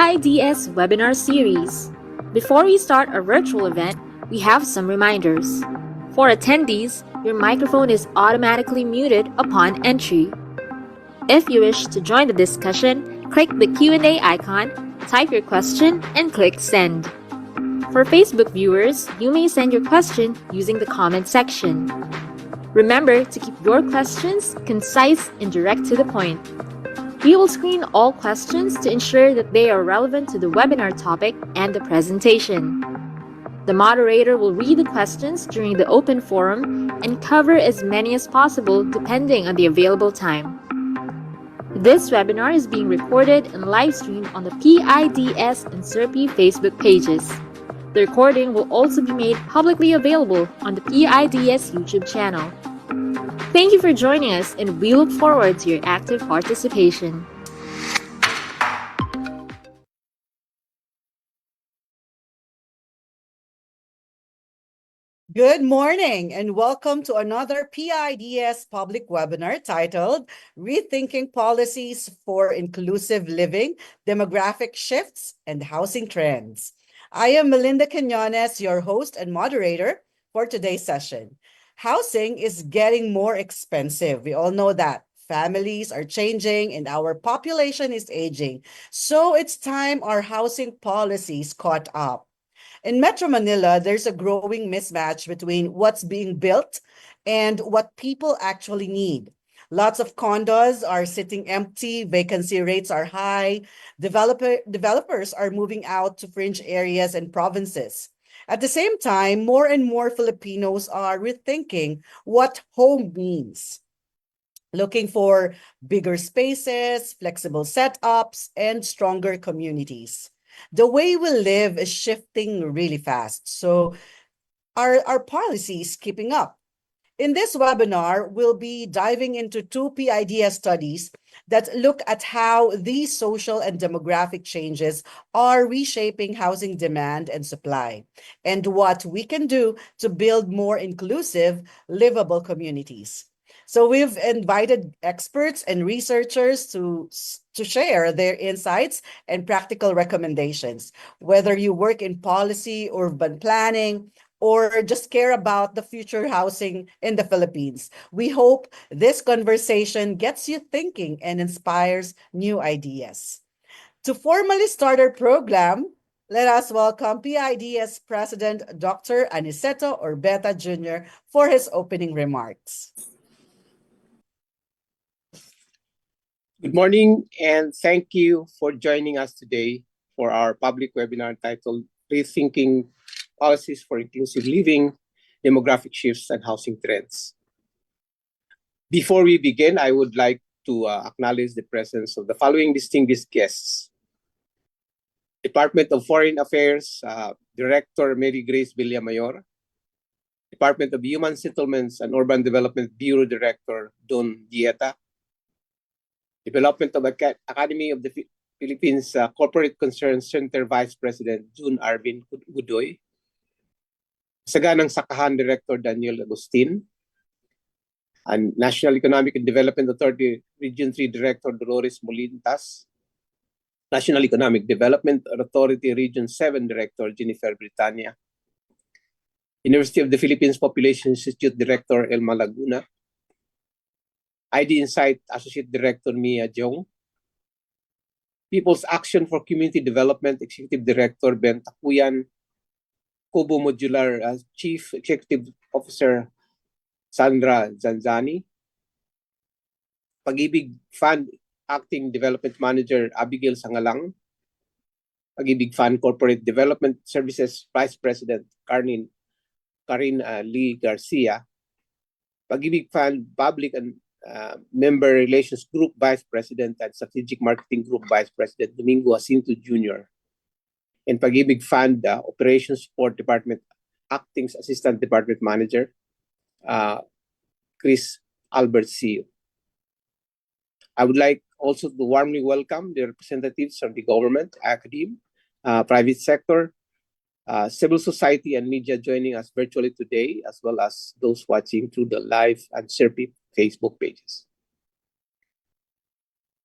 PIDS webinar series. Before we start our virtual event, we have some reminders. For attendees, your microphone is automatically muted upon entry. If you wish to join the discussion, click the Q&A icon, type your question, and click Send. For Facebook viewers, you may send your question using the comment section. Remember to keep your questions concise and direct to the point. We will screen all questions to ensure that they are relevant to the webinar topic and the presentation. The moderator will read the questions during the open forum and cover as many as possible depending on the available time. This webinar is being recorded and live streamed on the PIDS and SERPI Facebook pages. The recording will also be made publicly available on the PIDS YouTube channel. Thank you for joining us, and we look forward to your active participation. Good morning and welcome to another PIDS public webinar titled Rethinking Policies for Inclusive Living, Demographic Shifts, and Housing Trends. I am Melinda Quinones, your host and moderator for today's session. Housing is getting more expensive. We all know that. Families are changing and our population is aging. So it's time our housing policies caught up. In Metro Manila, there's a growing mismatch between what's being built and what people actually need. Lots of condos are sitting empty, vacancy rates are high, developers are moving out to fringe areas and provinces. At the same time, more and more Filipinos are rethinking what home means, looking for bigger spaces, flexible setups, and stronger communities. The way we live is shifting really fast, so our policy is keeping up. In this webinar, we'll be diving into two PIDS studies that look at how these social and demographic changes are reshaping housing demand and supply, and what we can do to build more inclusive, livable communities. So we've invited experts and researchers to share their insights and practical recommendations, whether you work in policy, urban planning, or just care about the future housing in the Philippines. We hope this conversation gets you thinking and inspires new ideas. To formally start our program, let us welcome PIDS President Dr. Aniceto Orbeta Jr. for his opening remarks. Good morning, and thank you for joining us today for our public webinar titled Rethinking Policies for Inclusive Living, Demographic Shifts, and Housing Trends. Before we begin, I would like to acknowledge the presence of the following distinguished guests. Department of Foreign Affairs Director Mary Grace Villamayor, Department of Human Settlements and Urban Development Bureau Director Don Dieta, Development of Academy of the Philippines Corporate Concerns Center Vice President June Arvin Gudoy, Saganang Sakahan Director Daniel Agustin, and National Economic and Development Authority Region 3 Director Dolores Molintas, National Economic Development Authority Region 7 Director Jennifer Britannia, University of the Philippines Population Institute Director Elma Laguna, ID Insight Associate Director Mia Jong, People's Action for Community Development Executive Director Ben Takuyan, Kubo Modular Chief Executive Officer Sandra Zanzani, PAG-IBIG Fund Acting Development Manager Abigail Sangalang, PAG-IBIG Fund Corporate Development Services Vice President Karin Lee Garcia, PAG-IBIG Fund Public and Member Relations Group Vice President and Strategic Marketing Group Vice President Domingo Jacinto Jr., and PAG-IBIG Fund Operations Support Department Acting Assistant Department Manager Chris Albert Sio. I would like also to warmly welcome the representatives from the government, academia, private sector, civil society, and media joining us virtually today, as well as those watching through the live and SERPI Facebook pages.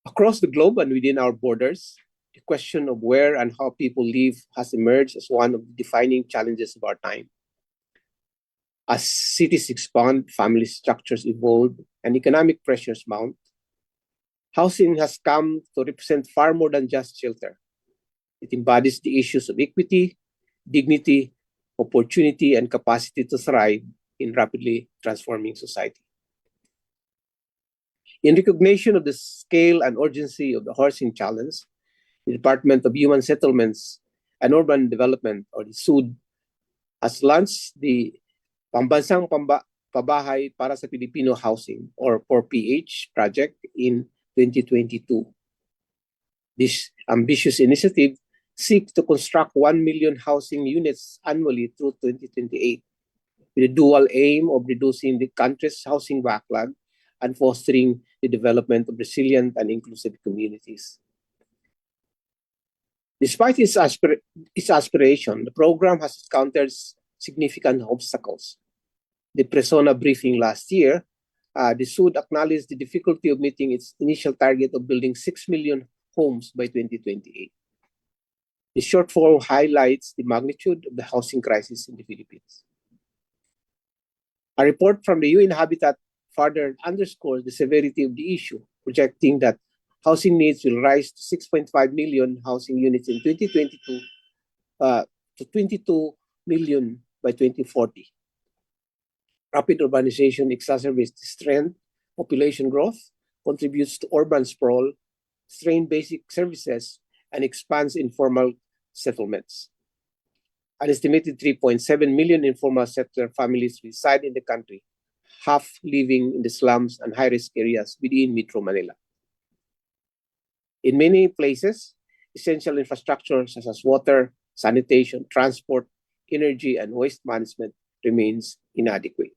Across the globe and within our borders, the question of where and how people live has emerged as one of the defining challenges of our time. As cities expand, family structures evolve, and economic pressures mount, housing has come to represent far more than just shelter. It embodies the issues of equity, dignity, opportunity, and capacity to thrive in rapidly transforming society. In recognition of the scale and urgency of the housing challenge, the Department of Human Settlements and Urban Development, or the SUD, has launched the Pambansang Pabahay para sa Pilipino Housing, or 4PH project in 2022. This ambitious initiative seeks to construct 1 million housing units annually through 2028, with a dual aim of reducing the country's housing backlog and fostering the development of resilient and inclusive communities. Despite its aspiration, the program has encountered significant obstacles. The Persona briefing last year, the SUD acknowledged the difficulty of meeting its initial target of building 6 million homes by 2028. The shortfall highlights the magnitude of the housing crisis in the Philippines. A report from the UN Habitat further underscores the severity of the issue, projecting that housing needs will rise to 6.5 million housing units in 2022 to 22 million by 2040. Rapid urbanization exacerbates this trend. Population growth contributes to urban sprawl, strains basic services, and expands informal settlements. An estimated 3.7 million informal settler families reside in the country, half living in the slums and high-risk areas within Metro Manila. In many places, essential infrastructure such as water, sanitation, transport, energy, and waste management remains inadequate.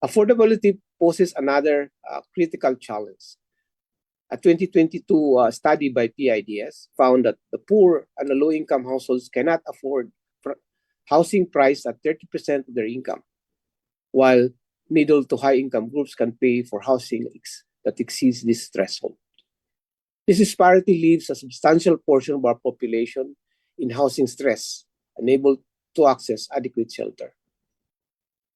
Affordability poses another critical challenge. A 2022 study by PIDS found that the poor and the low-income households cannot afford housing priced at 30% of their income, while middle to high-income groups can pay for housing that exceeds this threshold. This disparity leaves a substantial portion of our population in housing stress, unable to access adequate shelter.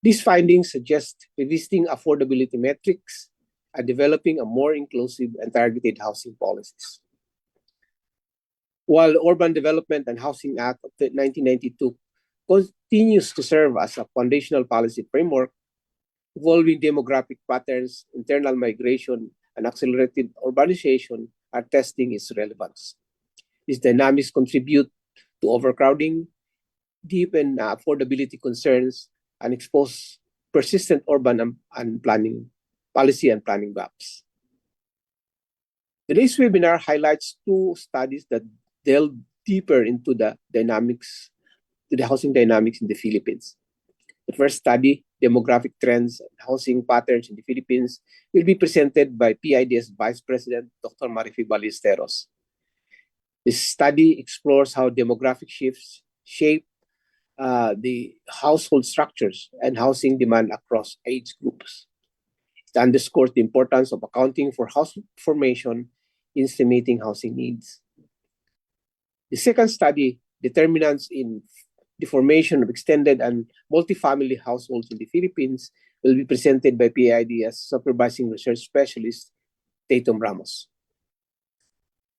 These findings suggest revisiting affordability metrics and developing a more inclusive and targeted housing policies. While the Urban Development and Housing Act of 1992 continues to serve as a foundational policy framework, evolving demographic patterns, internal migration, and accelerated urbanization are testing its relevance. These dynamics contribute to overcrowding, deepen affordability concerns, and expose persistent urban and planning policy and planning gaps. Today's webinar highlights two studies that delve deeper into the housing dynamics in the Philippines. The first study, Demographic Trends and Housing Patterns in the Philippines, will be presented by PIDS Vice President Dr. Marifi Ballesteros. This study explores how demographic shifts shape the household structures and housing demand across age groups. It underscores the importance of accounting for household formation in estimating housing needs. The second study, Determinants in the Formation of Extended and Multifamily Households in the Philippines, will be presented by PIDS Supervising Research Specialist Tatum Ramos.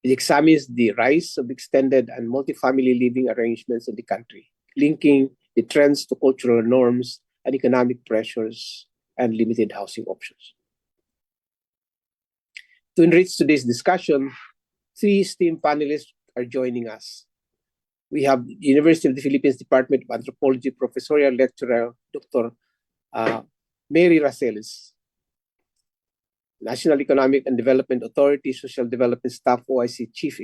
It examines the rise of extended and multifamily living arrangements in the country, linking the trends to cultural norms and economic pressures and limited housing options. To enrich today's discussion, three esteemed panelists are joining us. We have the University of the Philippines Department of Anthropology Professorial Lecturer Dr. Mary Racelis, National Economic and Development Authority Social Development Staff OIC Chief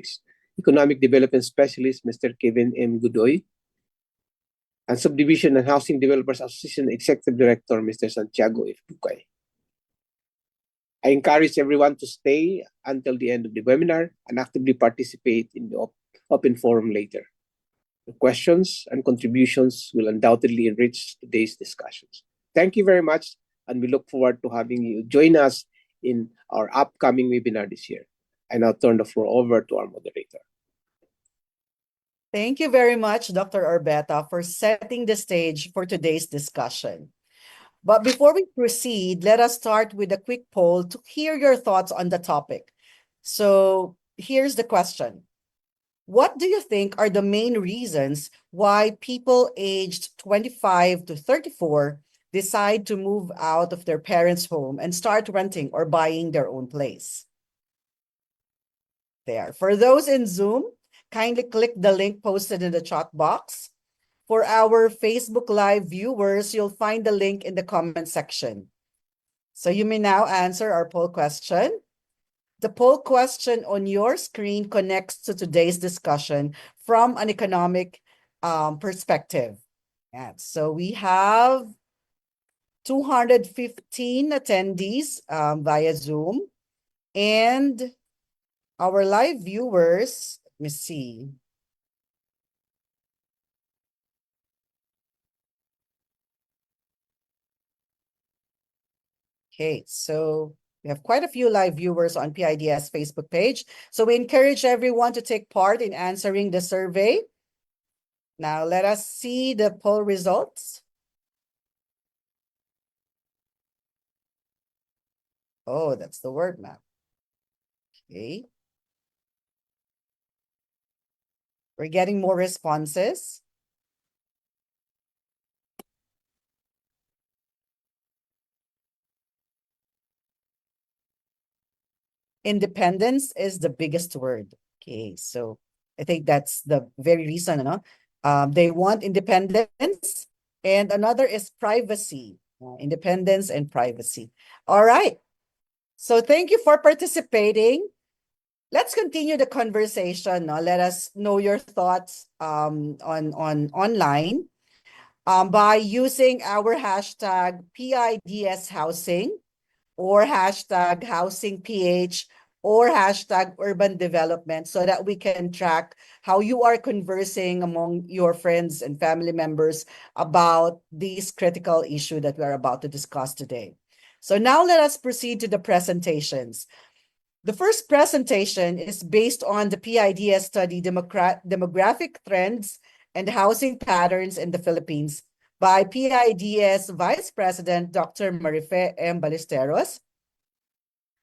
Economic Development Specialist Mr. Kevin M. Godoy, and Subdivision and Housing Developers Association Executive Director Mr. Santiago F. Ducay. I encourage everyone to stay until the end of the webinar and actively participate in the open forum later. The questions and contributions will undoubtedly enrich today's discussions. Thank you very much, and we look forward to having you join us in our upcoming webinar this year. I now turn the floor over to our moderator. Thank you very much, Dr. Orbeta, for setting the stage for today's discussion. But before we proceed, let us start with a quick poll to hear your thoughts on the topic. So here's the question. What do you think are the main reasons why people aged 25 to 34 decide to move out of their parents' home and start renting or buying their own place? There. For those in Zoom, kindly click the link posted in the chat box. For our Facebook Live viewers, you'll find the link in the comment section. So you may now answer our poll question. The poll question on your screen connects to today's discussion from an economic perspective. And so we have 215 attendees via Zoom, and our live viewers, let me see. Okay, so we have quite a few live viewers on PIDS Facebook page. So we encourage everyone to take part in answering the survey. Now let us see the poll results. Oh, that's the word map. Okay. We're getting more responses. Independence is the biggest word. Okay, so I think that's the very reason, no? They want independence, and another is privacy. Independence and privacy. All right. So thank you for participating. Let's continue the conversation. No? Let us know your thoughts on online by using our hashtag PIDS housing, or hashtag housingph, or hashtag urban development, so that we can track how you are conversing among your friends and family members about this critical issue that we're about to discuss today. So now let us proceed to the presentations. The first presentation is based on the PIDS study, Demographic Trends and Housing Patterns in the Philippines, by PIDS Vice President Dr. Marife M. Ballesteros,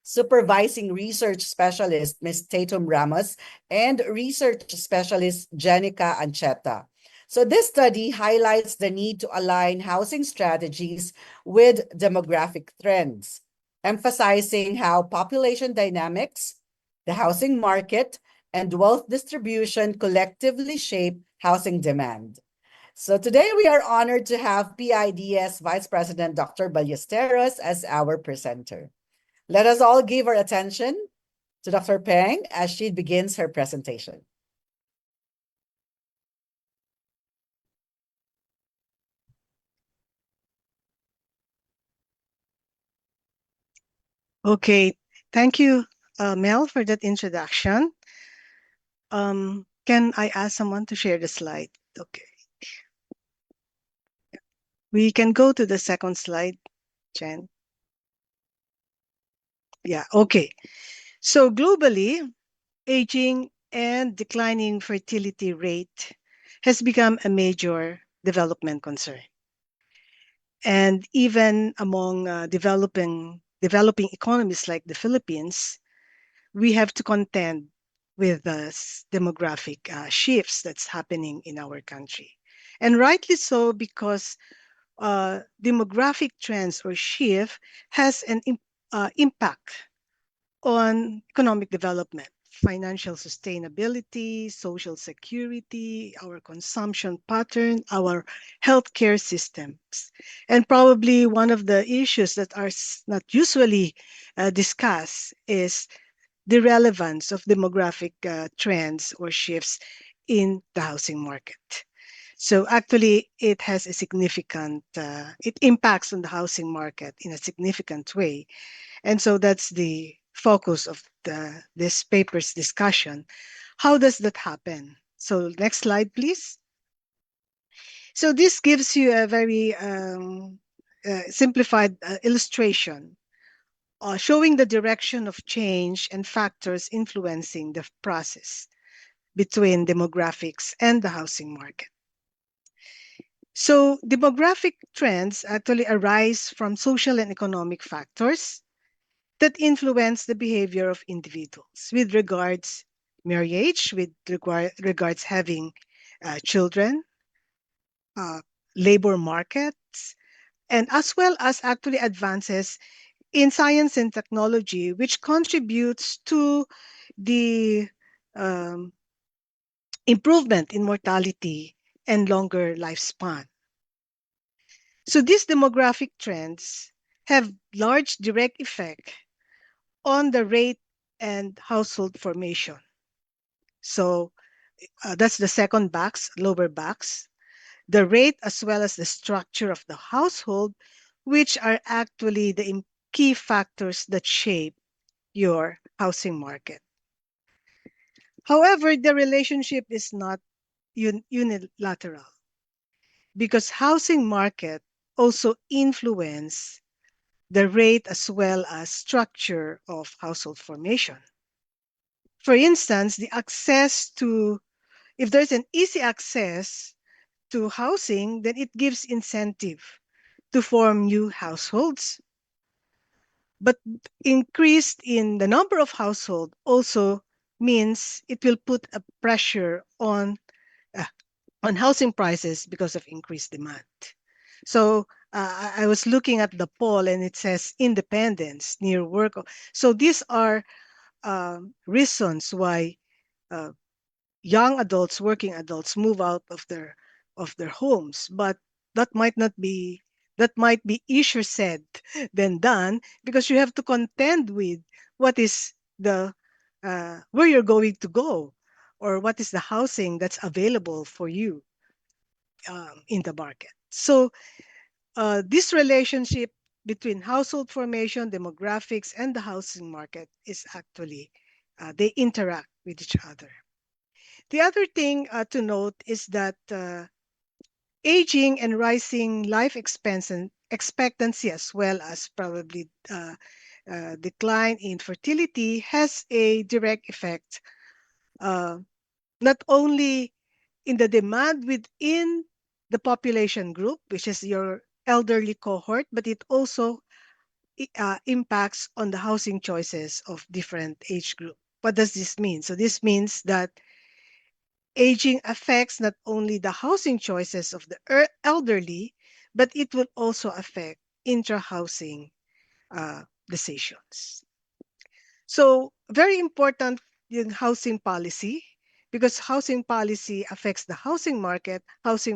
Supervising Research Specialist Ms. Tatum Ramos, and Research Specialist Jenica Ancheta. So this study highlights the need to align housing strategies with demographic trends, emphasizing how population dynamics, the housing market, and wealth distribution collectively shape housing demand. So today we are honored to have PIDS Vice President Dr. Ballesteros as our presenter. Let us all give our attention to Dr. Peng as she begins her presentation. Okay, thank you, Mel, for that introduction. Can I ask someone to share the slide? Okay. We can go to the second slide, Jen. Yeah, okay. So globally, aging and declining fertility rate has become a major development concern. And even among developing economies like the Philippines, we have to contend with the demographic shifts that's happening in our country. And rightly so, because demographic trends or shift has an impact on economic development, financial sustainability, social security, our consumption pattern, our healthcare systems. And probably one of the issues that are not usually discussed is the relevance of demographic trends or shifts in the housing market. So actually, it has a significant, it impacts on the housing market in a significant way. And so that's the focus of this paper's discussion. How does that happen? So next slide, please. So this gives you a very simplified illustration showing the direction of change and factors influencing the process between demographics and the housing market. So demographic trends actually arise from social and economic factors that influence the behavior of individuals with regards marriage, with regards having children, uh, labor markets, and as well as actually advances in science and technology, which contributes to the um, improvement in mortality and longer lifespan. So these demographic trends have large direct effect on the rate and household formation. So that's the second box, lower box, the rate as well as the structure of the household, which are actually the key factors that shape your housing market. However, the relationship is not unilateral because housing market also influence the rate as well as structure of household formation. For instance, the access to, if there's an easy access to housing, then it gives incentive to form new households. But increased in the number of households also means it will put a pressure uh, on housing prices because of increased demand. So I was looking at the poll and it says independence near work. So these are reasons why uh, young adults, working adults, move out of their homes. But that might not be that might be easier said than done because you have to contend with what is the where you're going to go or what is the housing that's available for you in the market. So this relationship between household formation, demographics, and the housing market is actually they interact with each other. The other thing to note is that aging and rising life expectancy, as well as probably decline in fertility, has a direct effect not only in the demand within the population group, which is your elderly cohort, but it also impacts on the housing choices of different age group. What does this mean? So this means that aging affects not only the housing choices of the elderly, but it will also affect intra-housing decisions. So very important in housing policy because housing policy affects the housing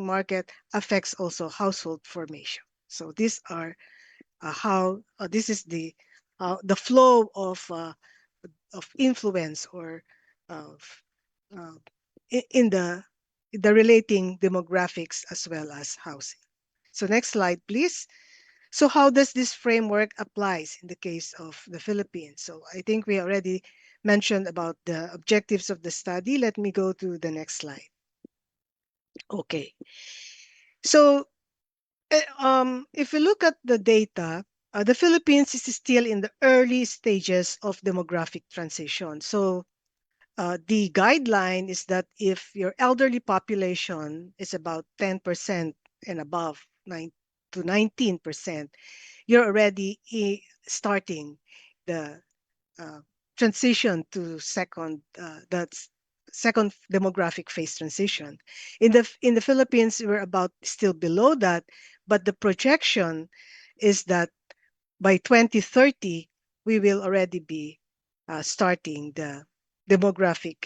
market affects also household formation. So these are how this is the flow of influence or of uh, in the relating demographics as well as housing. So next slide, please. So how does this framework applies in the case of the Philippines? So I think we already mentioned about the objectives of the study. Let me go to the next slide. Okay. So if we look at the data, the Philippines is still in the early stages of demographic transition. So the guideline is that if your elderly population is about 10% and above, 9 to 19%, you're already starting the uh, transition to that's second demographic phase transition. In the Philippines, we're about still below that, but the projection is that by 2030 we will already be starting the demographic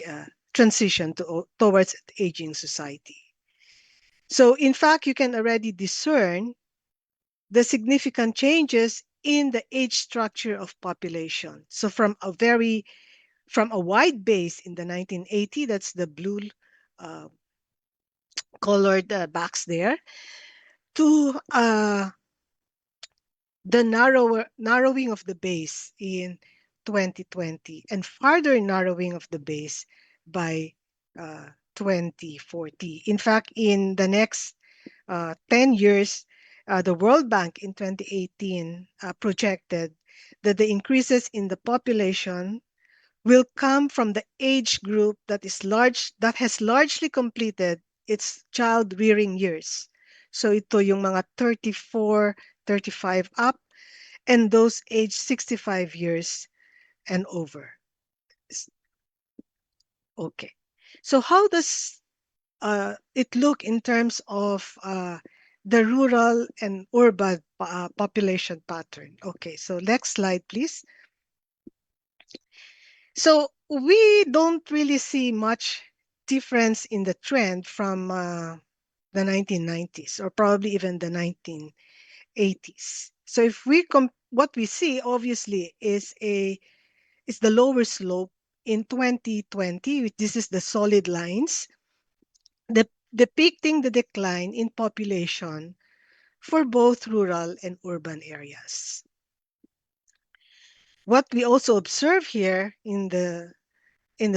transition towards aging society. So in fact, you can already discern the significant changes in the age structure of population. So from a wide base in the 1980, that's the blue uh, colored box there, to the narrowing of the base in 2020 and further narrowing of the base by 2040. In fact, in the next 10 years, the World Bank in 2018 projected that the increases in the population will come from the age group that has largely completed its child rearing years. So ito yung mga 34, 35 up, and those age 65 years and over. Okay. So how does it look in terms of the rural and urban population pattern? Okay, so next slide, please. So we don't really see much difference in the trend from the 1990s or probably even the 1980s. So if what we see obviously is the lower slope in 2020. This is the solid lines, depicting the decline in population for both rural and urban areas. What we also observe here in the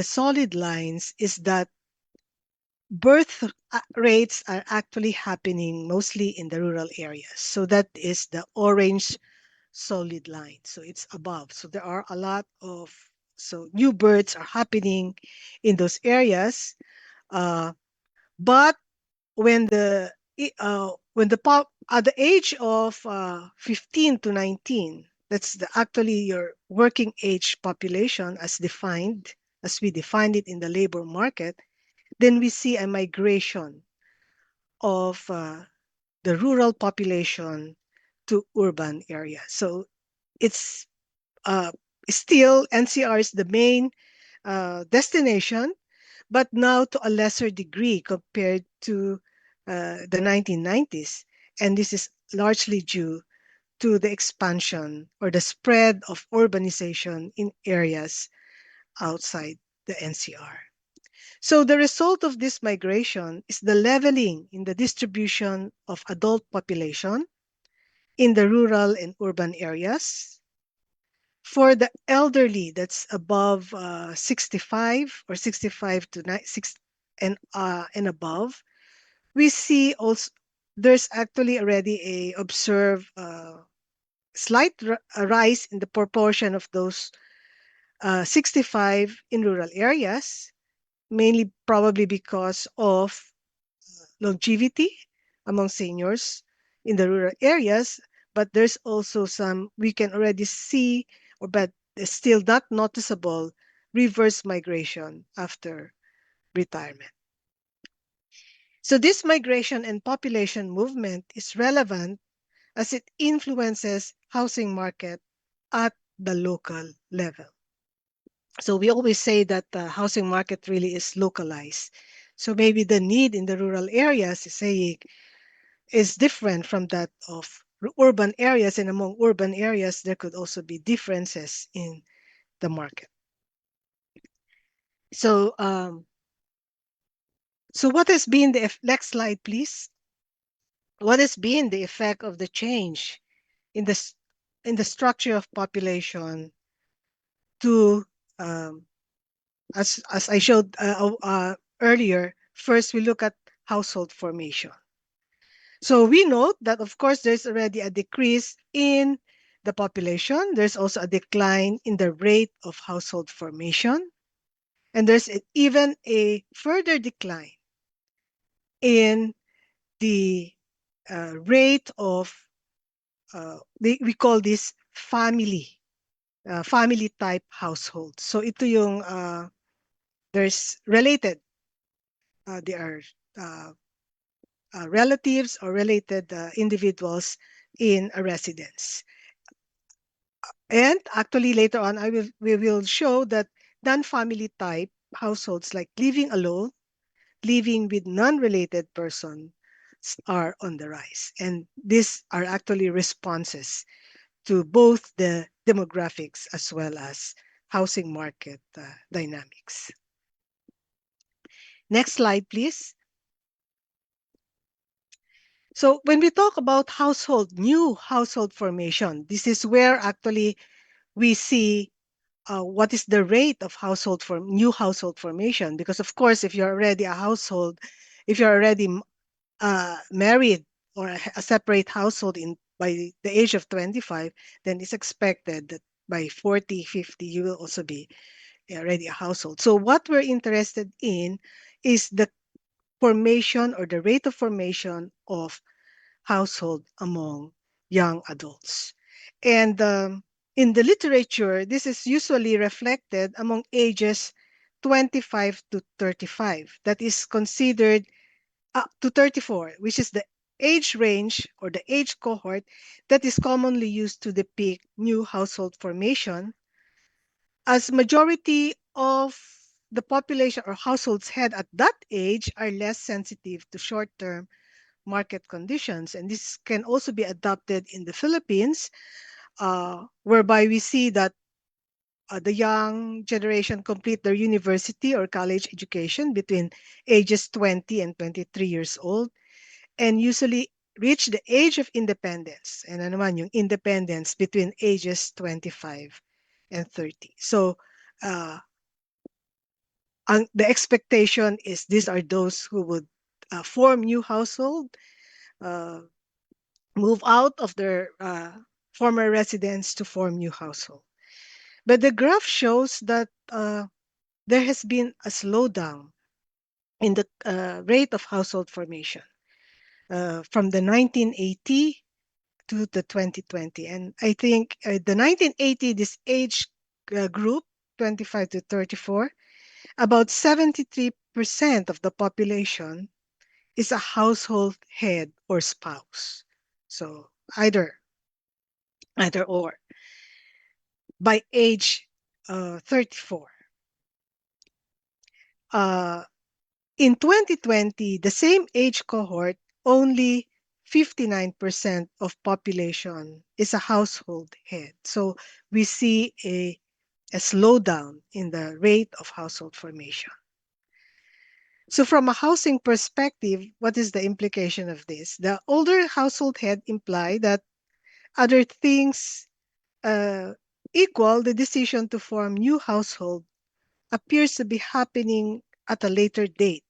solid lines is that birth rates are actually happening mostly in the rural areas. So that is the orange solid line. So it's above. So there are a lot of new births are happening in those areas. But when at the age of 15 to 19, that's actually your working age population as we defined it in the labor market, then we see a migration of the rural population to urban areas. So it's still NCR is the main destination, but now to a lesser degree compared to the 1990s. And this is largely due to the expansion or the spread of urbanization in areas outside the NCR. So the result of this migration is the leveling in the distribution of adult population in the rural and urban areas. For the elderly, that's above 65 or 65 to 96 and above, we see also there's actually already a observed slight rise in the proportion of those 65 in rural areas, mainly probably because of longevity among seniors in the rural areas. But there's also some we can already see, but it's still not noticeable, reverse migration after retirement. So this migration and population movement is relevant as it influences housing market at the local level. So we always say that the housing market really is localized. So maybe the need in the rural areas is different from that of urban areas, and among urban areas there could also be differences in the market. So what has been the next slide, please? What has been the effect of the change in the structure of population to as I showed earlier? First, we look at household formation. So we note that, of course, there's already a decrease in the population. There's also a decline in the rate of household formation. And there's even a further decline in the rate of, we call this family type household. So ito yung, there's related, they are relatives or related individuals in a residence. And actually later on, we will show that non-family type households like living alone, living with non-related persons are on the rise. And these are actually responses to both the demographics as well as housing market dynamics. Next slide, please. So when we talk about new household formation, this is where actually we see what is the rate of new household formation. Because of course, if you're already married or a separate household by the age of 25, then it's expected that by 40, 50, you will also be already a household. So what we're interested in is the formation or the rate of formation of household among young adults. And in the literature, this is usually reflected among ages 25 to 35. That is considered up to 34, which is the age range or the age cohort that is commonly used to depict new household formation, as majority of the population or households had at that age are less sensitive to short-term market conditions. And this can also be adopted in the Philippines, whereby we see that the young generation complete their university or college education between ages 20 and 23 years old, and usually reach the age of independence. And ano naman yung independence between ages 25 and 30. So uh, the expectation is these are those who would form new household, uh, move out of their former residence to form new household. But the graph shows that there has been a slowdown in the rate of household formation from the 1980 to the 2020. And I think the 1980, this age group, 25 to 34, about 73% of the population is a household head or spouse. So either or. By age 34. Uh, in 2020, the same age cohort, only 59% of population is a household head. So we see a slowdown in the rate of household formation. So from a housing perspective, what is the implication of this? The older household head imply that other things uh, equal, the decision to form new household appears to be happening at a later date,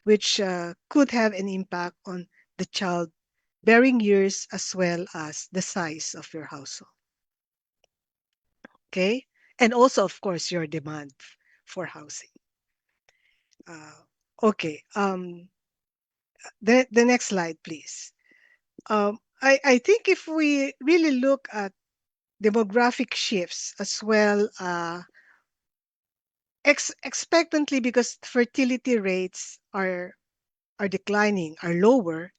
which could have an impact on the child bearing years as well as the size of your household. Okay? And also, of course, your demand for housing. Uh, okay. The next slide, please. I think if we really look at demographic shifts as well, expectantly, because fertility rates are declining, are lower,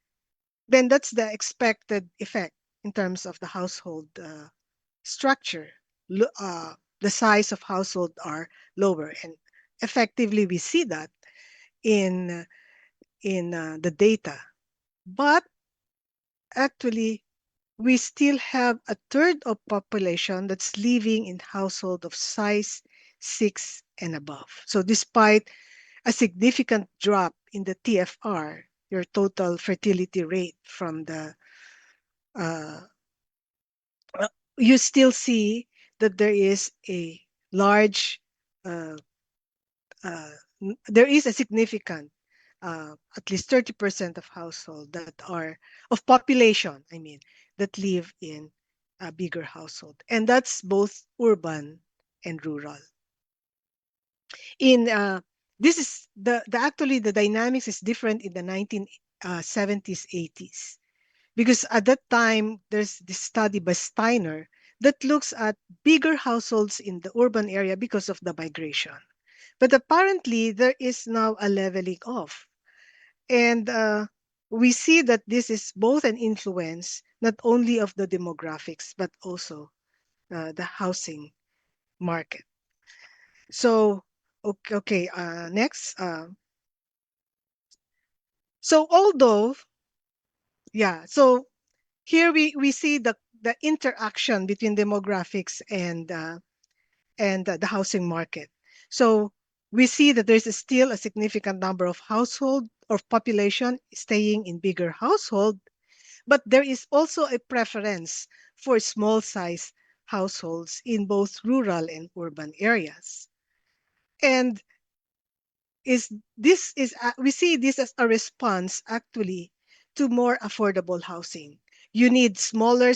then that's the expected effect in terms of the household structure. The size of household are lower, and effectively we see that in the data. But actually, we still have a third of population that's living in household of size 6 and above. So despite a significant drop in the TFR, your total fertility rate from the uh, you still see that there is a large uh, uh, there is a significant at least 30% of household that are of population, I mean, that live in a bigger household, and that's both urban and rural. In this is the actually the dynamics is different in the 1970s 80s, because at that time there's this study by Steiner that looks at bigger households in the urban area because of the migration. But apparently there is now a leveling off, and we see that this is both an influence not only of the demographics but also the housing market. So okay, next. So although, yeah, so here we see the interaction between demographics and the housing market. So we see that there's still a significant number of household or population staying in bigger household, but there is also a preference for small size households in both rural and urban areas. And we see this as a response actually to more affordable housing. You need smaller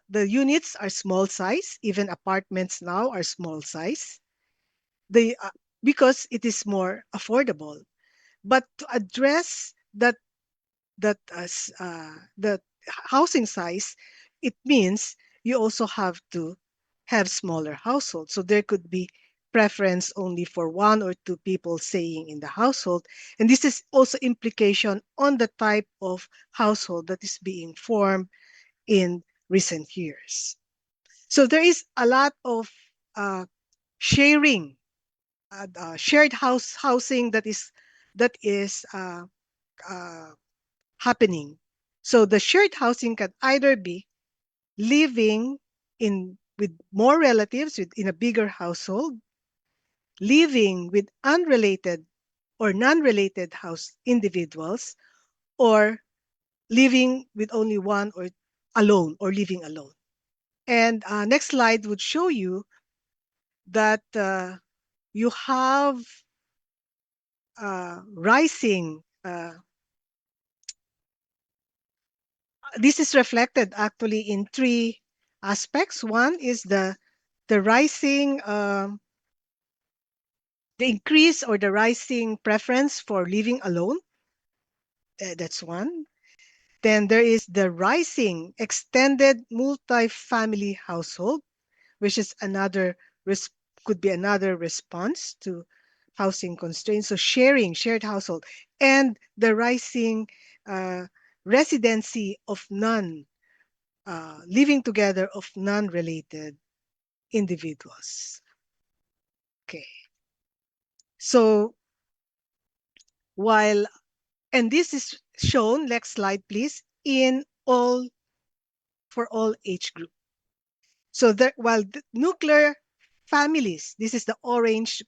the units are small size. Even apartments now are small size. They because it is more affordable. But to address that as the housing size, it means you also have to have smaller households. So there could be preference only for one or two people staying in the household. And this is also implication on the type of household that is being formed in recent years. So there is a lot of uh, sharing, shared housing that is uh, happening. So the shared housing can either be living in with more relatives in a bigger household, living with unrelated or non-related house individuals, or living with only one or alone or living alone. And next slide would show you that you have rising. This is reflected actually in three aspects. One is the rising, the increase or the rising preference for living alone. That's one. Then there is the rising extended multifamily household, which is another could be another response to housing constraints. So shared household, and the rising uh, residency of non living together of non-related individuals. Okay. So while and this is shown, next slide please, in all for all age group. So there, while the nuclear families, this is the orange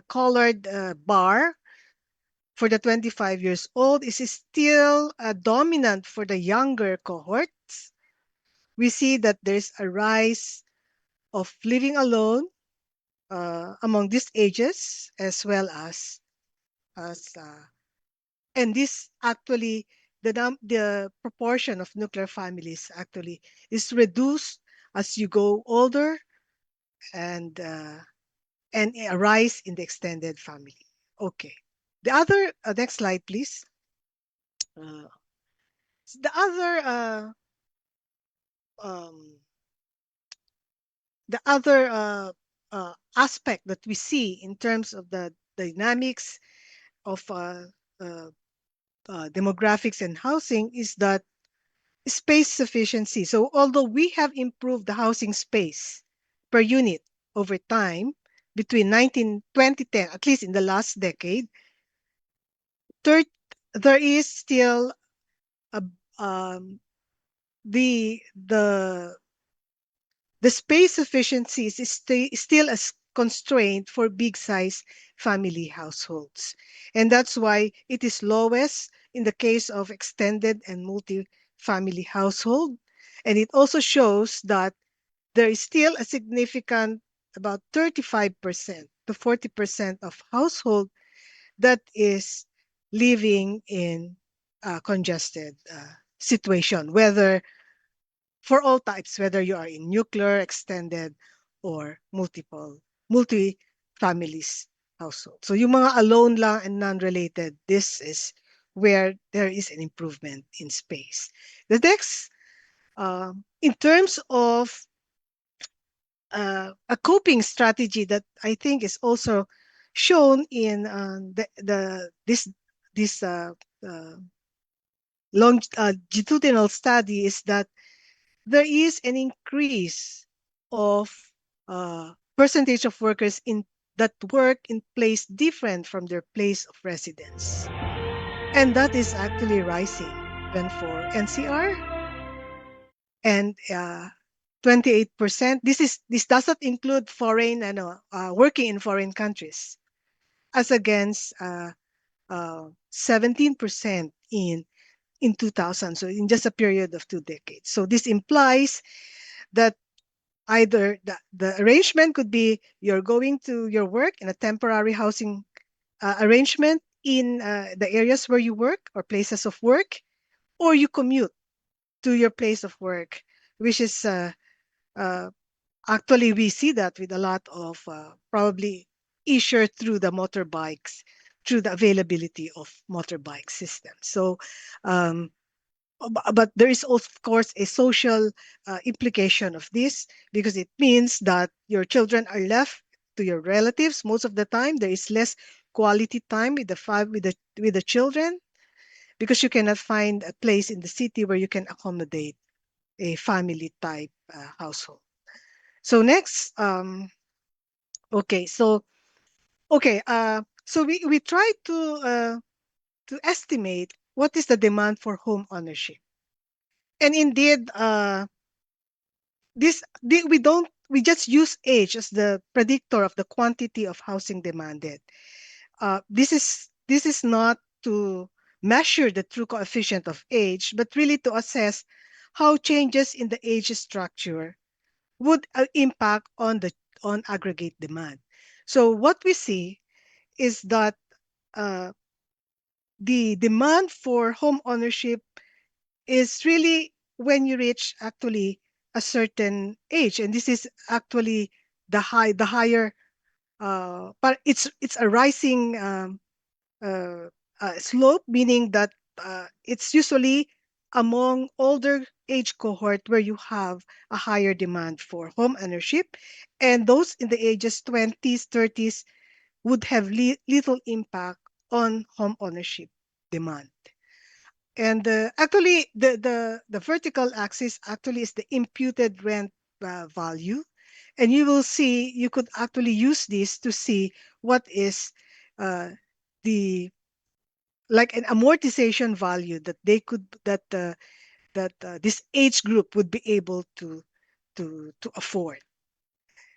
colored bar for the 25 years old, is still dominant for the younger cohorts. We see that there's a rise of living alone among these ages, as well as and this actually the proportion of nuclear families actually is reduced as you go older, and a rise in the extended family. Okay. The other next slide, please. Uh, the other um, aspect that we see in terms of the dynamics of uh, demographics and housing is that space sufficiency. So although we have improved the housing space per unit over time between 2010, at least in the last decade, there, there is still a, um, the the space sufficiency is still a constraint for big size family households. And that's why it is lowest in the case of extended and multi-family household. And it also shows that there is still a significant about 35% to 40% of household that is living in a congested situation, whether for all types, whether you are in nuclear, extended, or multi-families household. So yung mga alone lang and non-related, this is where there is an improvement in space. The next, in terms of a coping strategy that I think is also shown in this longitudinal study is that there is an increase of percentage of workers in that work in place different from their place of residence, and that is actually rising even for NCR, and 28%. This doesn't include foreign and working in foreign countries, as against 17% in 2000. So in just a period of 2 decades. So this implies that either the arrangement could be you're going to your work in a temporary housing arrangement in the areas where you work or places of work, or you commute to your place of work which is uh, actually we see that with a lot of probably issue through the motorbikes, through the availability of motorbike systems. So um, but there is also, of course, a social implication of this, because it means that your children are left to your relatives most of the time. There is less quality time with the children, because you cannot find a place in the city where you can accommodate a family type household. So next, okay, so so we try to estimate what is the demand for home ownership, and indeed, we just use age as the predictor of the quantity of housing demanded. This is not to measure the true coefficient of age, but really to assess how changes in the age structure would impact on aggregate demand. So what we see is that uh, the demand for home ownership is really when you reach actually a certain age, and this is actually the higher, but it's a rising uh, slope, meaning that it's usually among older age cohort where you have a higher demand for home ownership, and those in the ages 20s 30s would have little impact on home ownership demand. And actually, the vertical axis actually is the imputed rent value. And you will see, you could actually use this to see what is uh, the like an amortization value that they could that this age group would be able to afford.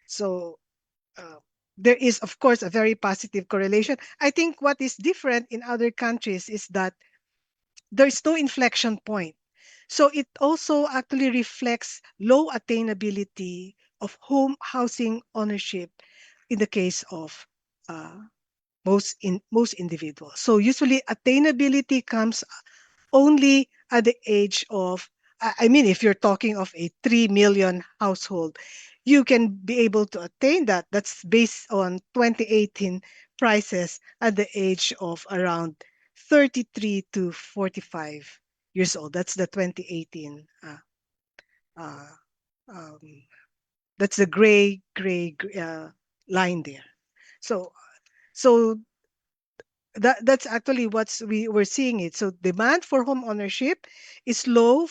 So uh, there is, of course, a very positive correlation. I think what is different in other countries is that there is no inflection point. So it also actually reflects low attainability of home housing ownership in the case of uh, most individuals. So usually attainability comes only at the age of, I mean, if you're talking of a 3 million household, you can be able to attain that. That's based on 2018 prices at the age of around 33 to 45 years old. That's the 2018. Uh, um, that's the gray line there. So, so that's actually what's we're seeing it. So demand for home ownership is low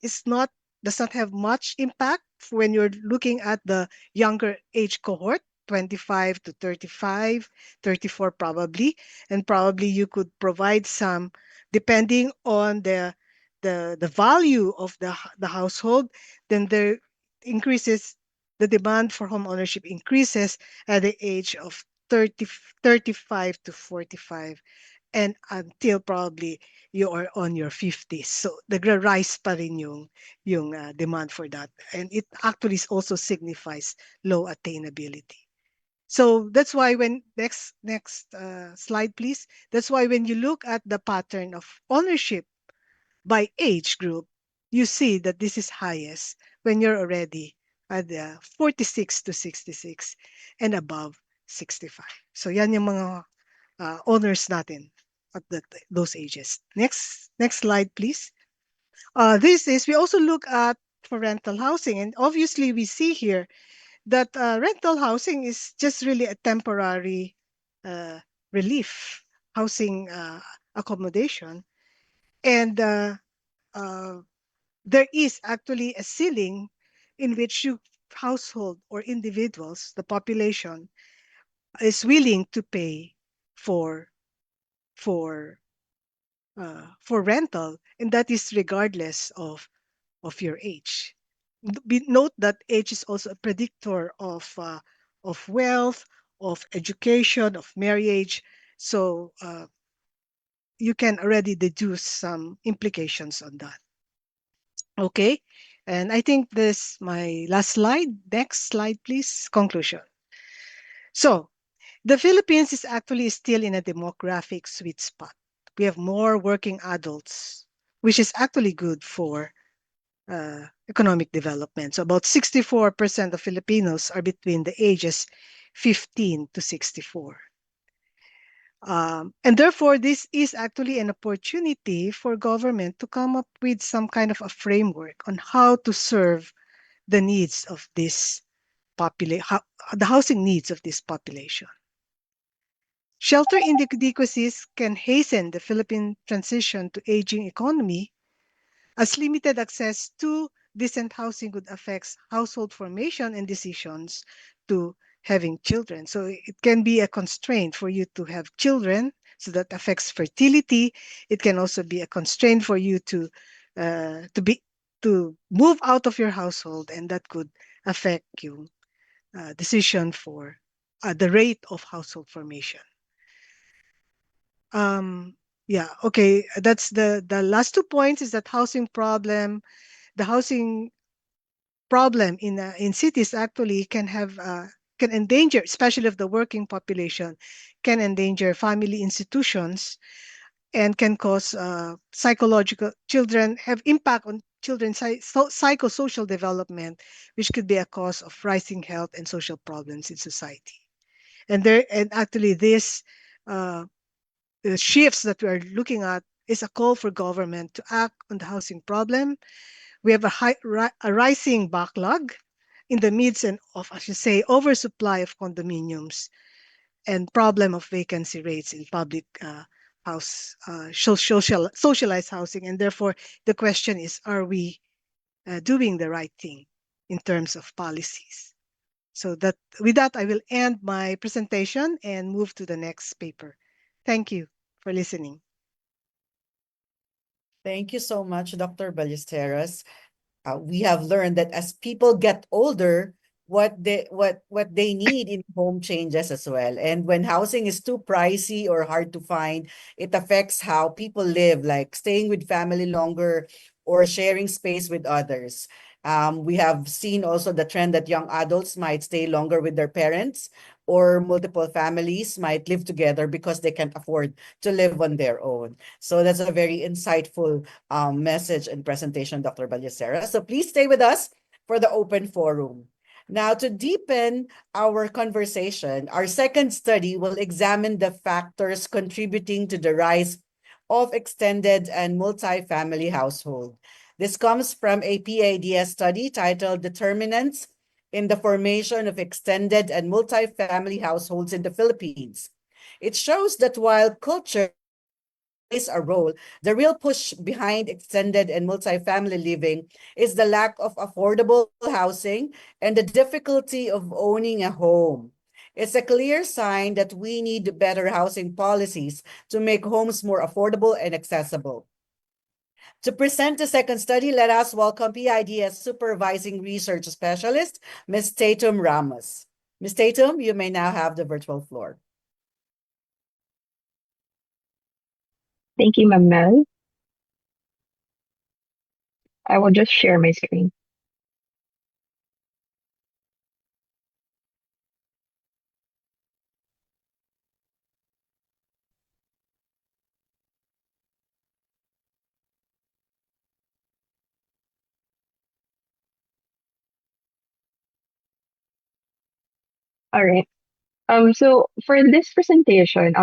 is not does not have much impact when you're looking at the younger age cohort, 25 to 35, 34 probably, and probably you could provide some depending on the value of the household. Then there increases the demand for home ownership increases at the age of 30, 35 to 45, and until probably you are on your 50s. So rise pa rin yung demand for that. And it actually also signifies low attainability. So that's why when next slide, please. That's why when you look at the pattern of ownership by age group, you see that this is highest when you're already at the 46 to 66 and above 65. So yan yung mga owners natin at those ages. Next slide, please. This is, we also look at for rental housing, and obviously we see here that rental housing is just really a temporary uh, relief housing accommodation, and uh, there is actually a ceiling in which you household or individuals, the population, is willing to pay for for for rental, and that is regardless of your age. Note that age is also a predictor of wealth, of education, of marriage. So you can already deduce some implications on that. Okay, and I think this my last slide. Next slide, please. Conclusion. So the Philippines is actually still in a demographic sweet spot. We have more working adults, which is actually good for economic development. So about 64% of Filipinos are between the ages 15 to 64. And therefore, this is actually an opportunity for government to come up with some kind of a framework on how to serve the needs of this population, the housing needs of this population. Shelter inadequacies can hasten the Philippine transition to aging economy, as limited access to decent housing would affect household formation and decisions to having children. So it can be a constraint for you to have children, so that affects fertility. It can also be a constraint for you to move out of your household, and that could affect you decision for the rate of household formation. Yeah, okay. That's the last 2 points is that the housing problem in cities actually can endanger, especially of the working population, can endanger family institutions and can cause psychological children have impact on children's psychosocial development, which could be a cause of rising health and social problems in society. And actually this uh, shifts that we are looking at is a call for government to act on the housing problem. We have a rising backlog in the midst of, I should say, oversupply of condominiums and problem of vacancy rates in public socialized housing. And therefore, the question is, are we doing the right thing in terms of policies? So that with that, I will end my presentation and move to the next paper. Thank you for listening. Thank you so much, Dr. Ballesteros. We have learned that as people get older, what they need in home changes as well. And when housing is too pricey or hard to find, it affects how people live, like staying with family longer or sharing space with others. We have seen also the trend that young adults might stay longer with their parents, or multiple families might live together because they can't afford to live on their own. So that's a very insightful message and presentation, Dr. Ballesteros. So please stay with us for the open forum. Now, to deepen our conversation, our second study will examine the factors contributing to the rise of extended and multi-family household. This comes from a PIDS study titled Determinants in the Formation of Extended and Multi-Family Households in the Philippines. It shows that while culture plays a role, the real push behind extended and multi-family living is the lack of affordable housing and the difficulty of owning a home. It's a clear sign that we need better housing policies to make homes more affordable and accessible. To present the second study, let us welcome PIDS Supervising Research Specialist, Ms. Tatum Ramos. Ms. Tatum, you may now have the virtual floor. Thank you, Ma'am Mel. I will just share my screen. All right. So for this presentation,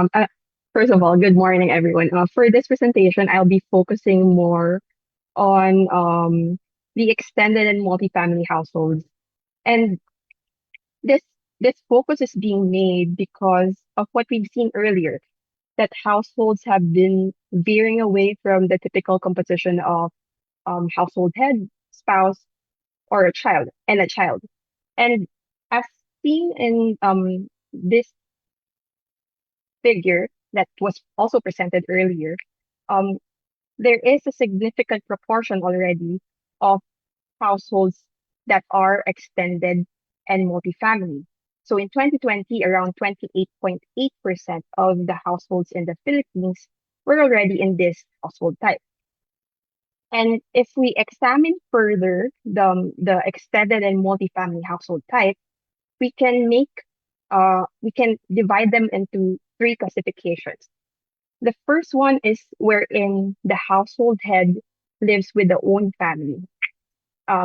first of all, good morning, everyone. For this presentation, I'll be focusing more on the extended and multifamily households, and this this focus is being made because of what we've seen earlier, that households have been veering away from the typical composition of household head, spouse, or a child. And as seen in this figure that was also presented earlier, um, there is a significant proportion already of households that are extended and multifamily. So in 2020, around 28.8% of the households in the Philippines were already in this household type. And if we examine further the extended and multifamily household type, we can we can divide them into three classifications. The first one is wherein the household head lives with the own family.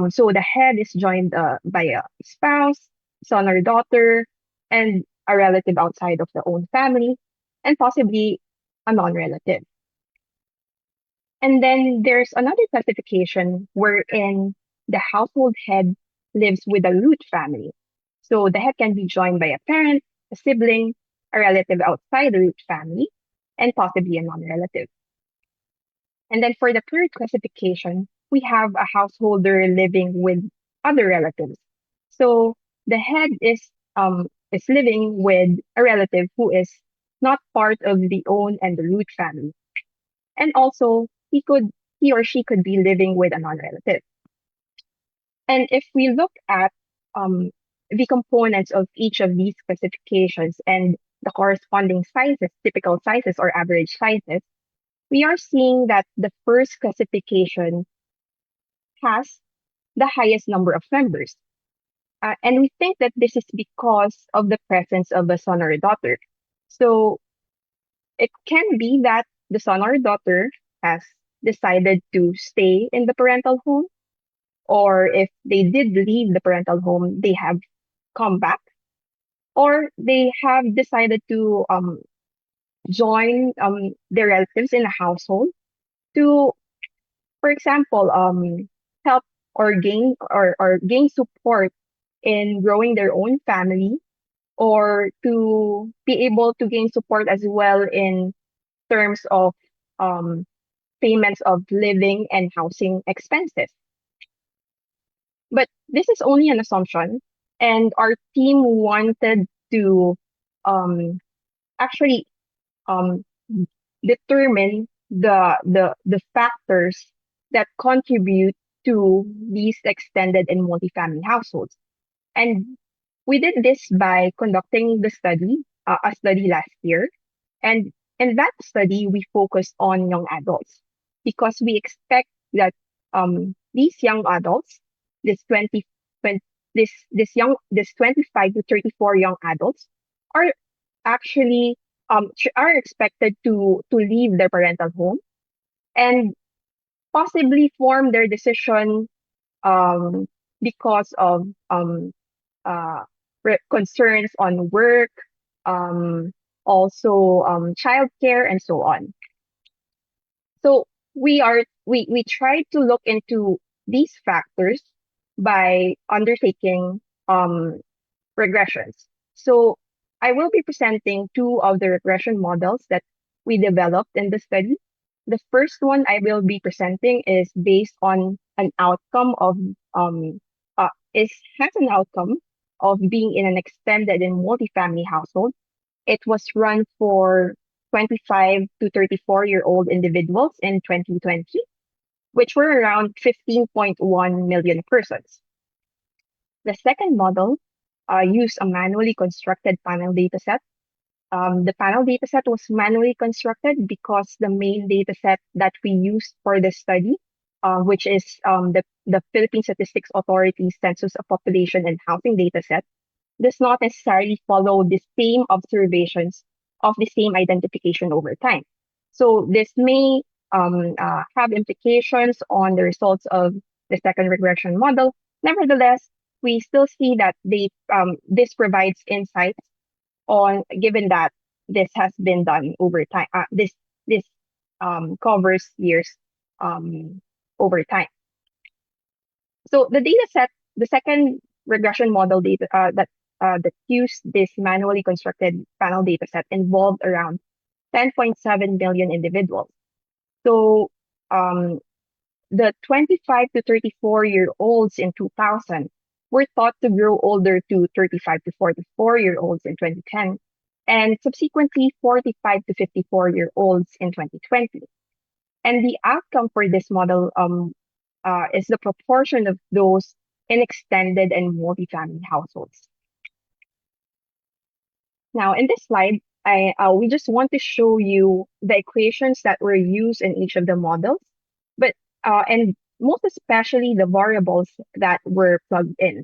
So the head is joined by a spouse, son or daughter, and a relative outside of the own family, and possibly a non-relative. And then there's another classification wherein the household head lives with a root family. So the head can be joined by a parent, a sibling, a relative outside the root family, and possibly a non-relative. And then for the third classification, we have a householder living with other relatives. So the head is living with a relative who is not part of the own and the root family. And also he or she could be living with a non-relative. And if we look at the components of each of these classifications and the corresponding sizes, typical sizes or average sizes, we are seeing that the first classification has the highest number of members. And we think that this is because of the presence of a son or a daughter. So it can be that the son or daughter has decided to stay in the parental home, or if they did leave the parental home, they have come back, or they have decided to join their relatives in a household to, for example, help or gain support in growing their own family, or to be able to gain support as well in terms of um, payments of living and housing expenses. But this is only an assumption, and our team wanted to um, actually um, determine the factors that contribute to these extended and multifamily households. And we did this by conducting a study last year. And in that study, we focused on young adults because we expect that these young adults, this 20, 20 this 25 to 34 young adults are actually are expected to leave their parental home and possibly form their decision um, because of uh, concerns on work, um, also childcare, and so on. So we try to look into these factors by undertaking regressions. So I will be presenting two of the regression models that we developed in the study. The first one I will be presenting is based on an outcome of has an outcome of being in an extended and multifamily household. It was run for 25 to 34-year-old individuals in 2020, which were around 15.1 million persons. The second model used a manually constructed panel dataset. The panel dataset was manually constructed because the main dataset that we used for the study, which is the Philippine Statistics Authority Census of Population and Housing dataset, does not necessarily follow the same observations of the same identification over time. So this may have implications on the results of the second regression model. Nevertheless, we still see that this provides insights on, given that this has been done over time. This covers years over time. So the data set, the second regression model data that used this manually constructed panel data set involved around 10.7 million individuals. So the 25 to 34-year-olds in 2000 were thought to grow older to 35 to 44-year-olds in 2010, and subsequently 45 to 54-year-olds in 2020. And the outcome for this model is the proportion of those in extended and multifamily households. Now, in this slide, we just want to show you the equations that were used in each of the models, but and most especially the variables that were plugged in.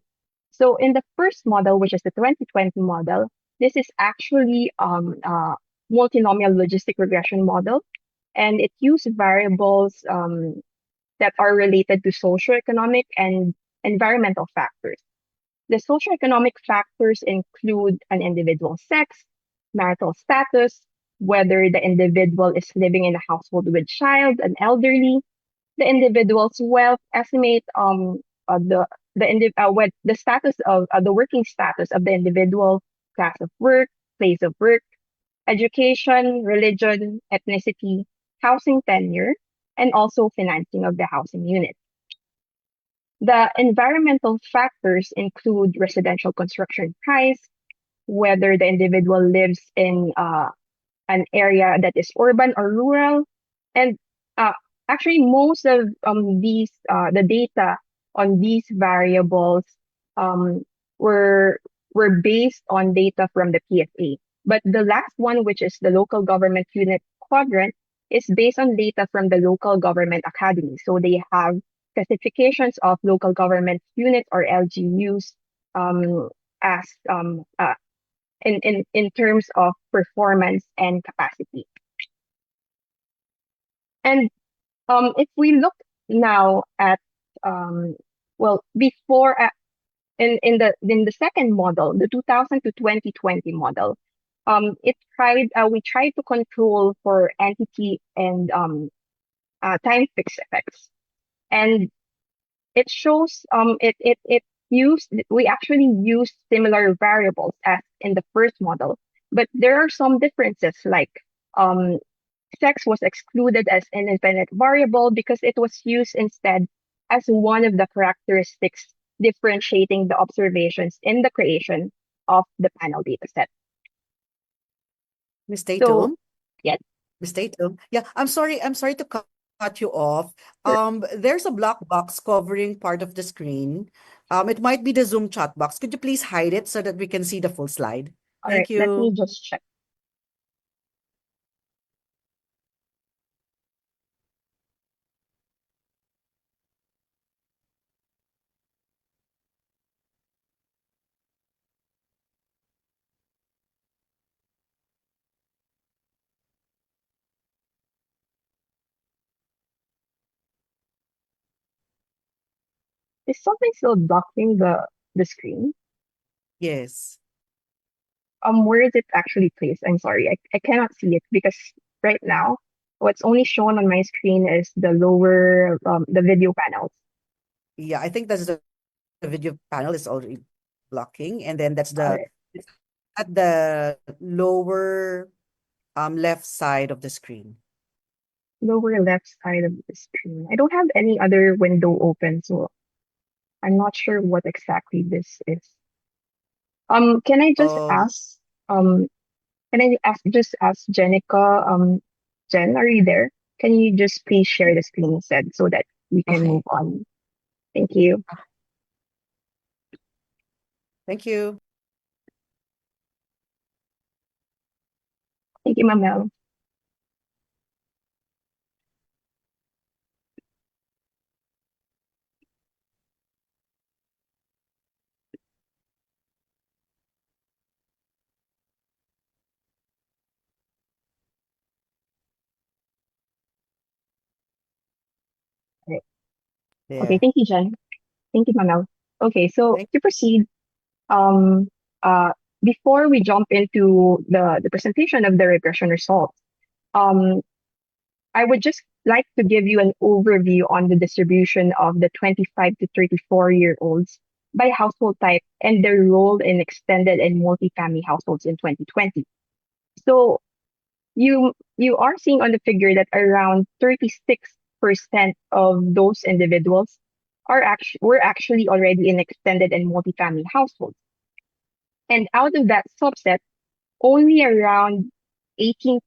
So in the first model, which is the 2020 model, this is actually a multinomial logistic regression model, and it used variables that are related to socioeconomic and environmental factors. The socioeconomic factors include an individual's sex, marital status, whether the individual is living in a household with child, an elderly, the individual's wealth, estimate what the status of the working status of the individual, class of work, place of work, education, religion, ethnicity, housing tenure, and also financing of the housing unit. The environmental factors include residential construction price, whether the individual lives in an area that is urban or rural, and uh, actually most of these the data on these variables um, were based on data from the PSA. But the last one, which is the local government unit quadrant, is based on data from the local government academy. So they have classifications of local government units or LGUs as in terms of performance and capacity. And if we look now at before in the second model, the 2000 to 2020 model, we tried to control for entity and time fixed effects, and it shows we actually used similar variables as in the first model, but there are some differences, like sex was excluded as an independent variable because it was used instead as one of the characteristics differentiating the observations in the creation of the panel dataset. Miss So, Tatum? yes. Miss Tatum? Yeah, I'm sorry to cut you off. Sure. There's a black box covering part of the screen. It might be the Zoom chat box. Could you please hide it so that we can see the full slide? All Thank right, let me you. just check. Is something still blocking the screen? Yes. Where is it actually placed? I'm sorry, I cannot see it because right now what's only shown on my screen is the lower the video panels. Yeah, I think that's the video panel is already blocking, and then that's All the right, it's at the lower left side of the screen. lower left side of the screen. I don't have any other window open, so I'm not sure what exactly this is. Can I just Um, ask um just ask Jenica, Jen, are you there? Can you just please share the screen instead so that we can okay. move on? Thank you. Thank you. Thank you, Mamel. Right. Okay, Yeah. thank you, Jen. Thank you, Mamel. Okay, so Thank to proceed, um, uh, before we jump into the presentation of the regression results, um, I would just like to give you an overview on the distribution of the 25 to 34-year-olds by household type and their role in extended and multifamily households in 2020. So you are seeing on the figure that around 36% of those individuals were actually already in extended and multifamily households. And out of that subset, only around 18%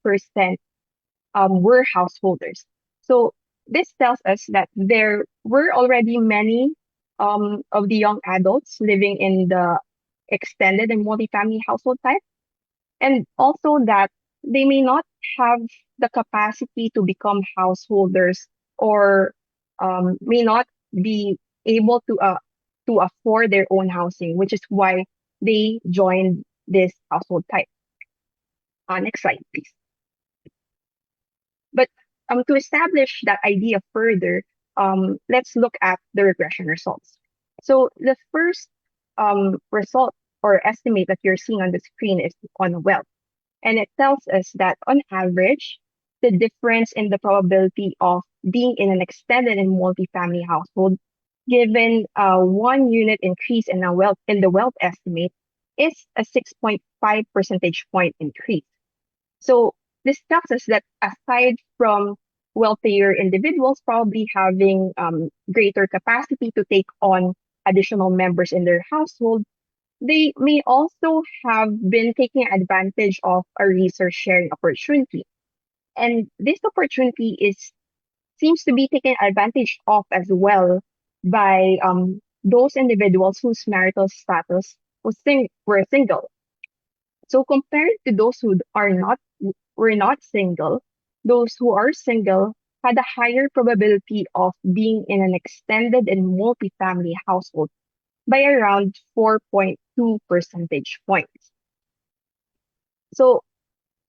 were householders. So this tells us that there were already many of the young adults living in the extended and multifamily household type, and also that they may not have the capacity to become householders, or may not be able to afford their own housing, which is why they joined this household type. Next slide, please. But to establish that idea further, let's look at the regression results. So the first result or estimate that you're seeing on the screen is on wealth. And it tells us that on average, the difference in the probability of being in an extended and multifamily household, given a 1 unit increase in the wealth estimate, is a 6.5 percentage point increase. So this tells us that aside from wealthier individuals probably having greater capacity to take on additional members in their household, they may also have been taking advantage of a resource sharing opportunity. And this opportunity seems to be taken advantage of as well by those individuals whose marital status were single. So compared to those who were not single, those who are single had a higher probability of being in an extended and multifamily household by around 4.2 percentage points. So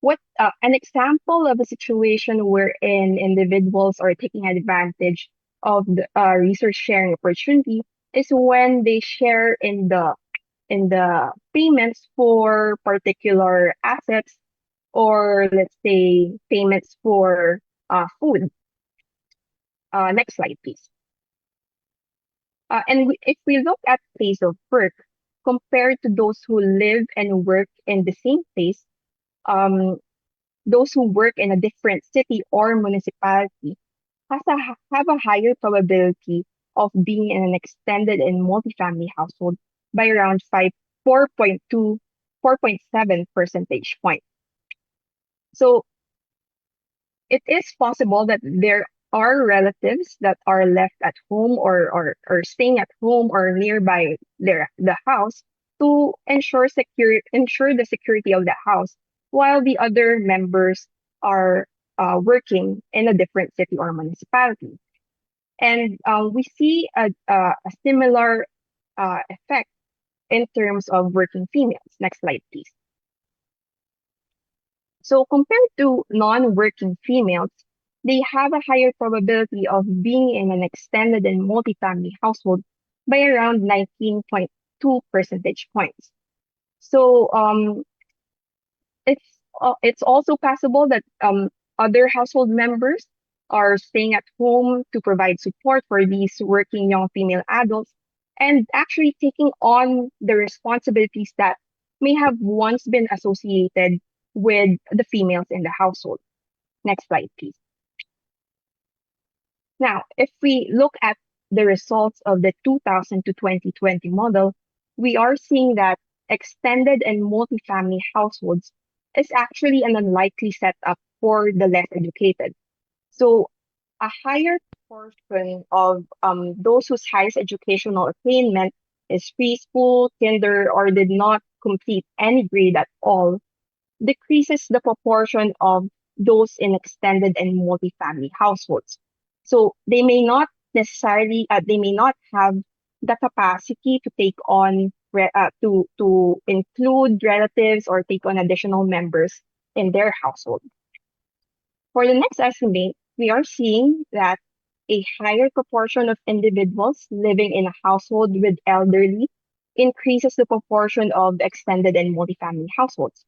what an example of a situation wherein individuals are taking advantage of the resource sharing opportunity is when they share in the payments for particular assets, or let's say payments for food. Next slide, please. If we look at place of work compared to those who live and work in the same place, those who work in a different city or municipality have a higher probability of being in an extended and multifamily household by around 4.7 percentage points. So it is possible that there are relatives that are left at home or staying at home or nearby the house to ensure the security of the house, while the other members are working in a different city or municipality. And we see a similar effect in terms of working females. Next slide, please. So compared to non-working females, they have a higher probability of being in an extended and multifamily household by around 19.2 percentage points. So it's also possible that other household members are staying at home to provide support for these working young female adults and actually taking on the responsibilities that may have once been associated with the females in the household. Next slide, please. Now, if we look at the results of the 2000 to 2020 model, we are seeing that extended and multifamily households is actually an unlikely setup for the less educated. So a higher proportion of those whose highest educational attainment is preschool, kinder, or did not complete any grade at all decreases the proportion of those in extended and multifamily households. So they may not necessarily, they may not have the capacity to take on, to include relatives or take on additional members in their household. For the next estimate, we are seeing that a higher proportion of individuals living in a household with elderly increases the proportion of extended and multifamily households.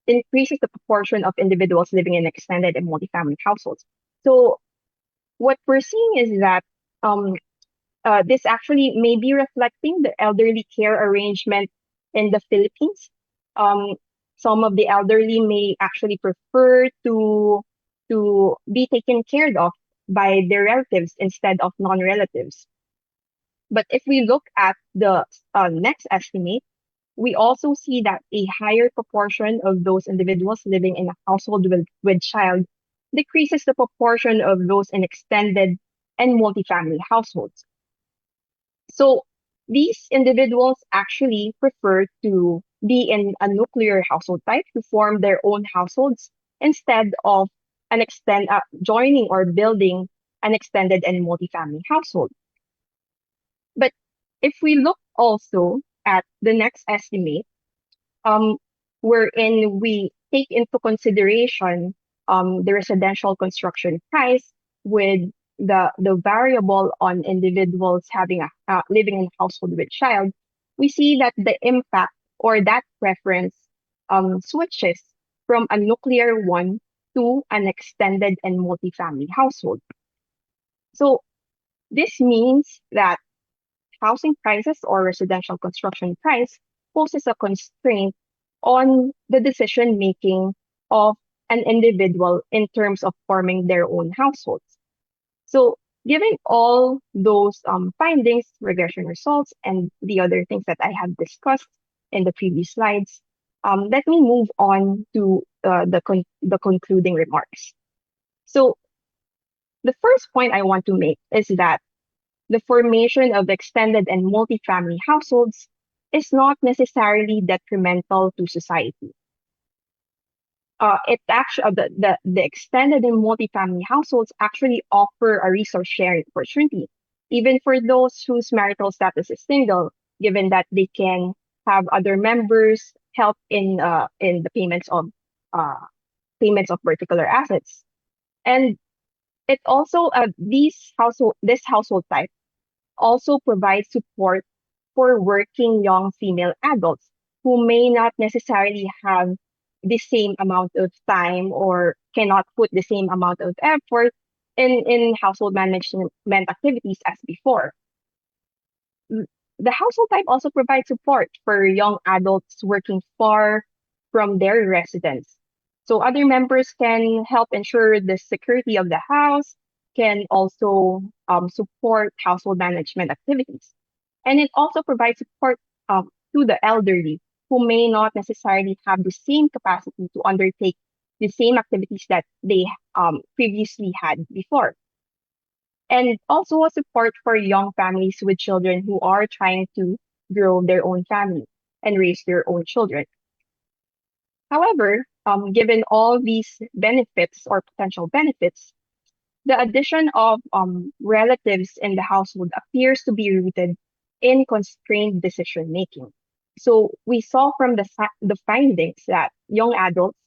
Increases the proportion of individuals living in extended and multifamily households. So what we're seeing is that this actually may be reflecting the elderly care arrangement in the Philippines. Some of the elderly may actually prefer to be taken care of by their relatives instead of non-relatives. But if we look at the next estimate, we also see that a higher proportion of those individuals living in a household with child decreases the proportion of those in extended and multifamily households. So these individuals actually prefer to be in a nuclear household type to form their own households instead of joining or building an extended and multifamily household. But if we look also at the next estimate, wherein we take into consideration the residential construction price with the variable on individuals having a living in a household with child, we see that the impact or that preference switches from a nuclear one to an extended and multifamily household. So this means that housing prices or residential construction price poses a constraint on the decision making of an individual in terms of forming their own households. So, given all those findings, regression results, and the other things that I have discussed in the previous slides, let me move on to the concluding remarks. So, the first point I want to make is that the formation of extended and multifamily households is not necessarily detrimental to society. It actually the extended and multifamily households actually offer a resource sharing opportunity, even for those whose marital status is single, given that they can have other members help in the payments of particular assets. And it also this household type also provides support for working young female adults who may not necessarily have the same amount of time or cannot put the same amount of effort in household management activities as before. The household type also provides support for young adults working far from their residence. So other members can help ensure the security of the house, can also support household management activities. And it also provides support to the elderly who may not necessarily have the same capacity to undertake the same activities that they previously had before. And also a support for young families with children who are trying to grow their own family and raise their own children. However, given all these benefits or potential benefits, the addition of relatives in the household appears to be rooted in constrained decision making. So we saw from the findings that young adults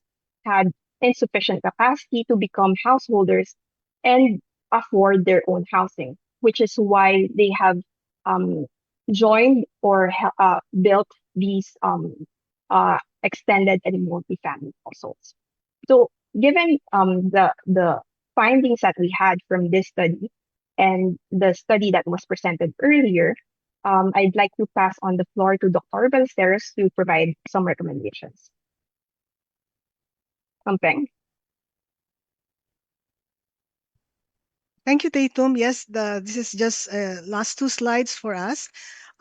had insufficient capacity to become householders and afford their own housing, which is why they have joined or built these extended and multifamily households. So given the findings that we had from this study and the study that was presented earlier, I'd like to pass on the floor to Dr. Ballesteros to provide some recommendations. Something. Thank you, Tatum. Yes, this is just last two slides for us.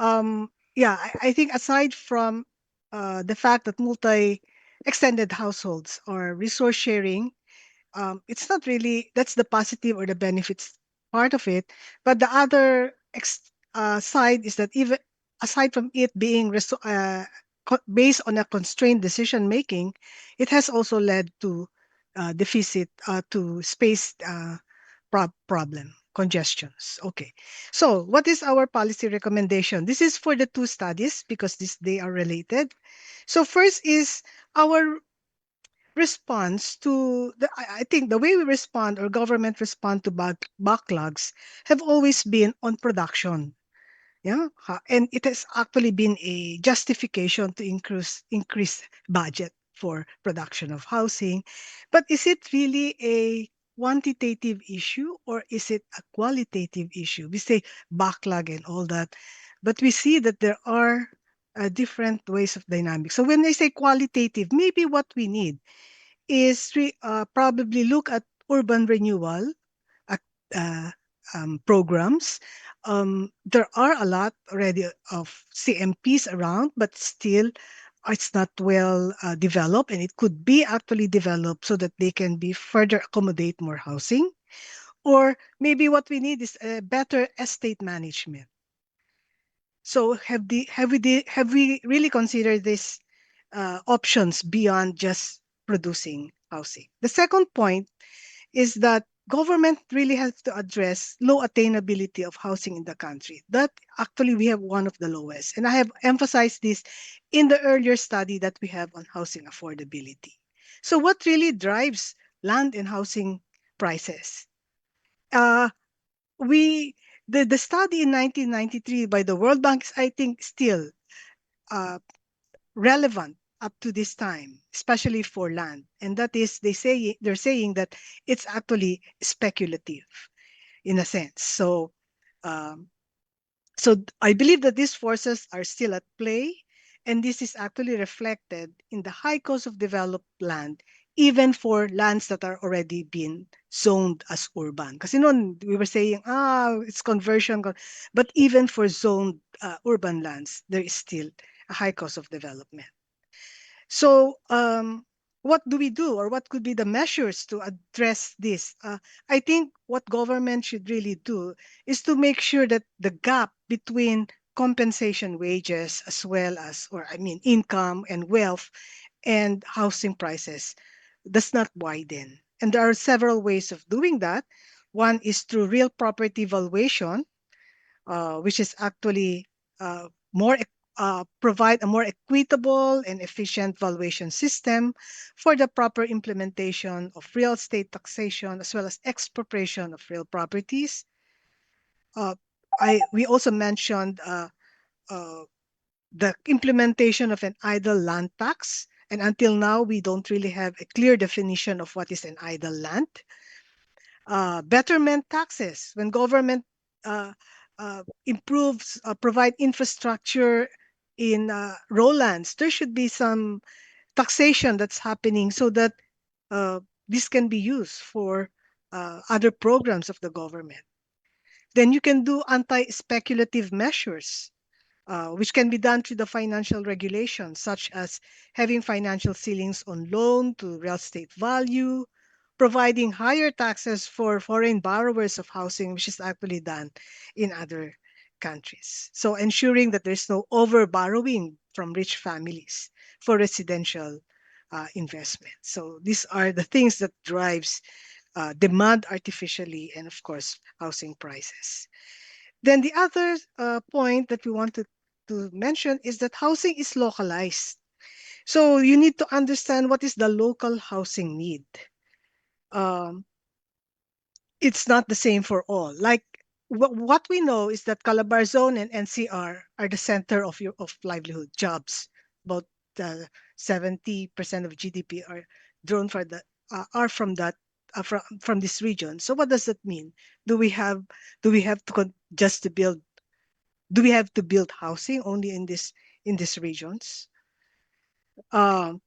Yeah, I think aside from the fact that multi-extended households or resource sharing, it's not really that's the positive or the benefits part of it, but the other side is that even aside from it being based on a constrained decision making, it has also led to deficit to space problem congestions. Okay, so what is our policy recommendation? This is for the two studies because they are related. So first is our response to I think the way we respond or government respond to backlogs have always been on production. Yeah, and it has actually been a justification to increase budget for production of housing. But is it really a quantitative issue or is it a qualitative issue? We say backlog and all that, but we see that there are different ways of dynamics. So when I say qualitative, maybe what we need is probably look at urban renewal at, uh, programs. There are a lot already of CMPs around, but still it's not well developed, and it could be actually developed so that they can be further accommodate more housing. Or maybe what we need is a better estate management. So have we really considered these options beyond just producing housing? The second point is that government really has to address low attainability of housing in the country. That actually we have one of the lowest. And I have emphasized this in the earlier study that we have on housing affordability. So what really drives land and housing prices? Uh, we the study in 1993 by the World Bank is, I think, still uh, relevant up to this time, especially for land. And that is, they're saying that it's actually speculative in a sense. Um, so I believe that these forces are still at play, and this is actually reflected in the high cost of developed land, even for lands that are already been zoned as urban. Because we were saying, it's conversion, but even for zoned urban lands, there is still a high cost of development. So, what do we do, or what could be the measures to address this? I think what government should really do is to make sure that the gap between compensation wages as well as, or I mean, income and wealth and housing prices does not widen. And there are several ways of doing that. One is through real property valuation, which is actually more provide a more equitable and efficient valuation system for the proper implementation of real estate taxation as well as expropriation of real properties. Uh, we also mentioned uh, the implementation of an idle land tax, and until now we don't really have a clear definition of what is an idle land. Betterment taxes, when government improves, provide infrastructure in lowlands, there should be some taxation that's happening so that uh, this can be used for other programs of the government. Then you can do anti-speculative measures, which can be done through the financial regulations, such as having financial ceilings on loan to real estate value, providing higher taxes for foreign borrowers of housing, which is actually done in other countries. So ensuring that there's no over borrowing from rich families for residential investment. So these are the things that drives demand artificially and of course housing prices. Then the other point that we wanted to mention is that housing is localized. So you need to understand what is the local housing need. Um, it's not the same for all. Like what we know is that Calabar Zone and NCR are the center of of livelihood jobs. About 70% of GDP are drawn for the are from that from this region. So what does that mean? Do we have just to build? Do we have to build housing only in these regions? Um,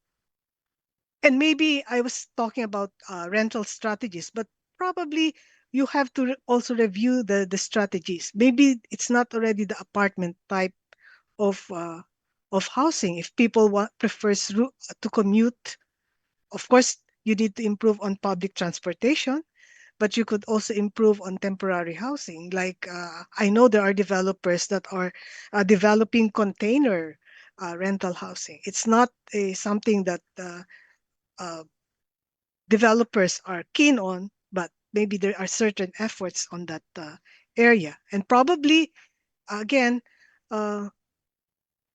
and maybe I was talking about rental strategies, but probably you have to also review the strategies. Maybe it's not already the apartment type of housing. If people prefers to commute, of course you need to improve on public transportation, but you could also improve on temporary housing. Like I know there are developers that are developing container rental housing. It's not something that uh, developers are keen on, but maybe there are certain efforts on that area. And probably, again, uh,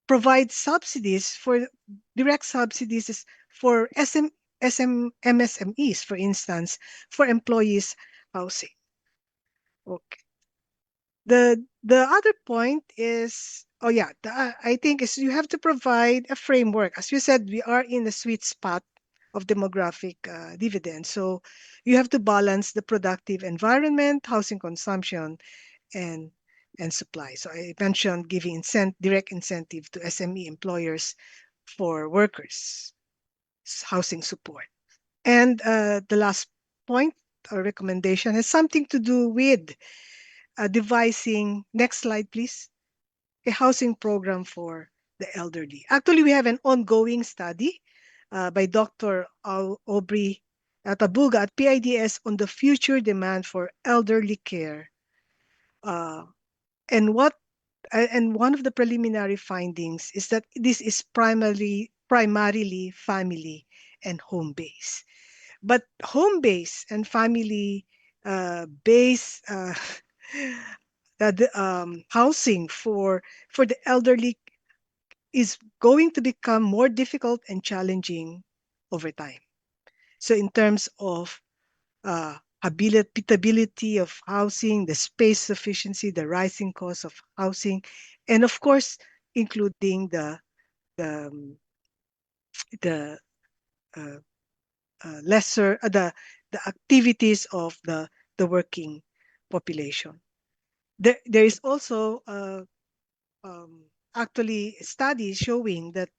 provide subsidies for direct subsidies for MSMEs, for instance, for employees housing. Okay. The other point is, oh yeah, I think is you have to provide a framework. As you said, we are in the sweet spot of demographic dividends. So you have to balance the productive environment, housing consumption, and supply. So I mentioned giving direct incentive to SME employers for workers, housing support. And the last point or recommendation has something to do with devising, next slide please, a housing program for the elderly. Actually, we have an ongoing study by Dr. Aubrey Tabuga at PIDS on the future demand for elderly care. Uh, and one of the preliminary findings is that this is primarily family and home based. But home base and family base housing for the elderly is going to become more difficult and challenging over time. So in terms of habitability of housing, the space sufficiency, the rising cost of housing, and of course, including the the uh, the activities of the working population. There is also actually studies showing that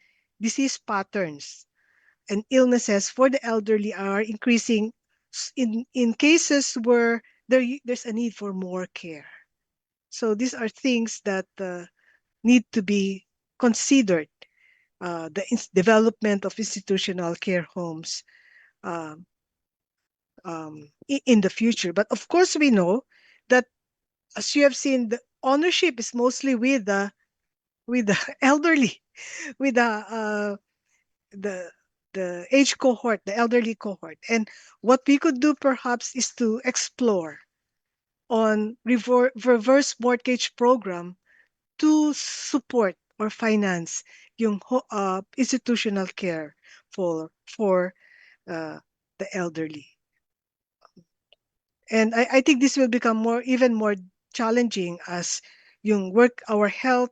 disease patterns and illnesses for the elderly are increasing in cases where there's a need for more care. So these are things that need to be considered. The development of institutional care homes um, in the future. But of course, we know that, as you have seen, the ownership is mostly with the elderly, with the the age cohort, the elderly cohort. And what we could do perhaps is to explore on reverse mortgage program to support or finance yung institutional care for uh, the elderly. And I think this will become even more challenging as our health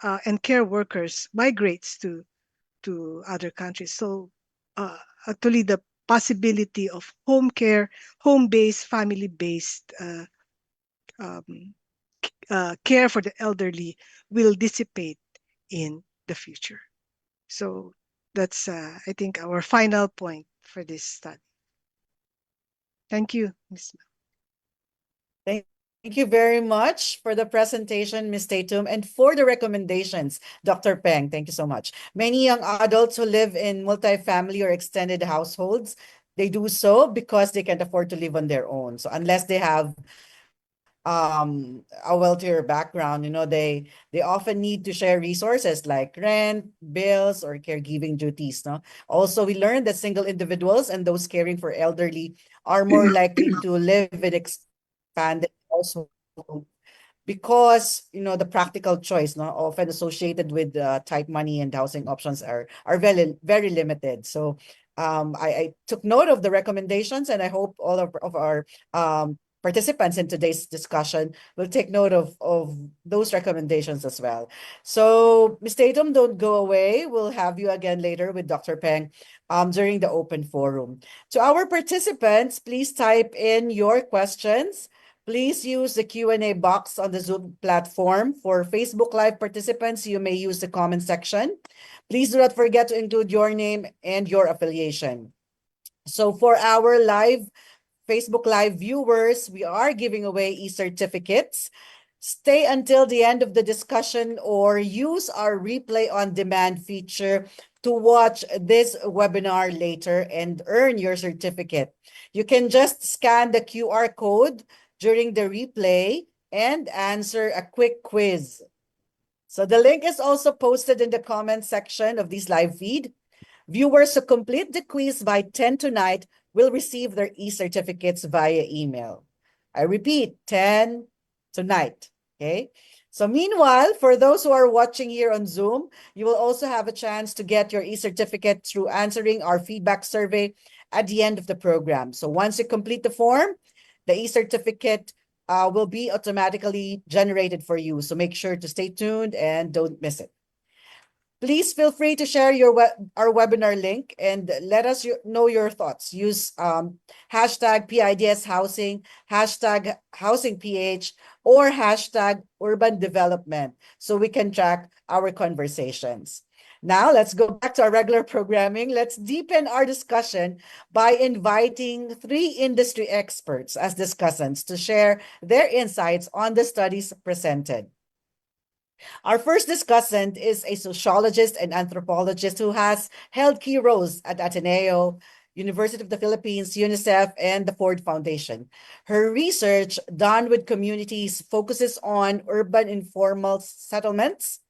and care workers migrates to other countries. So uh, actually the possibility of home care, home-based, family-based um, care for the elderly will dissipate in the future. So that's, I think, our final point for this study. Thank you, Ms. Thank you very much for the presentation, Ms. Tatum, and for the recommendations, Dr. Peng. Thank you so much. Many young adults who live in multifamily or extended households, they do so because they can't afford to live on their own. So unless they have a wealthier background, they often need to share resources like rent, bills, or caregiving duties. No, also we learned that single individuals and those caring for elderly are more likely to live in expanded households because the practical choice, no, often associated with tight money and housing options are very limited. So I took note of the recommendations, and I hope all of our participants in today's discussion will take note of those recommendations as well. So Ms. Tatum, don't go away. We'll have you again later with Dr. Peng during the open forum. To our participants, please type in your questions. Please use the Q&A box on the Zoom platform. For Facebook Live participants, you may use the comment section. Please do not forget to include your name and your affiliation. So for our Facebook Live viewers, we are giving away e-certificates. Stay until the end of the discussion or use our replay on demand feature to watch this webinar later and earn your certificate. You can just scan the QR code during the replay and answer a quick quiz. So the link is also posted in the comment section of this live feed. Viewers who complete the quiz by 10 tonight will receive their e-certificates via email. I repeat, 10 tonight, okay? So meanwhile, for those who are watching here on Zoom, you will also have a chance to get your e-certificate through answering our feedback survey at the end of the program. So once you complete the form, the e-certificate will be automatically generated for you. So make sure to stay tuned and don't miss it. Please feel free to share our webinar link and let us know your thoughts. Use hashtag PIDS Housing, hashtag HousingPH, or hashtag Urban Development so we can track our conversations. Now, let's go back to our regular programming. Let's deepen our discussion by inviting 3 industry experts as discussants to share their insights on the studies presented. Our first discussant is a sociologist and anthropologist who has held key roles at Ateneo, University of the Philippines, UNICEF, and the Ford Foundation. Her research, done with communities, focuses on urban informal settlements,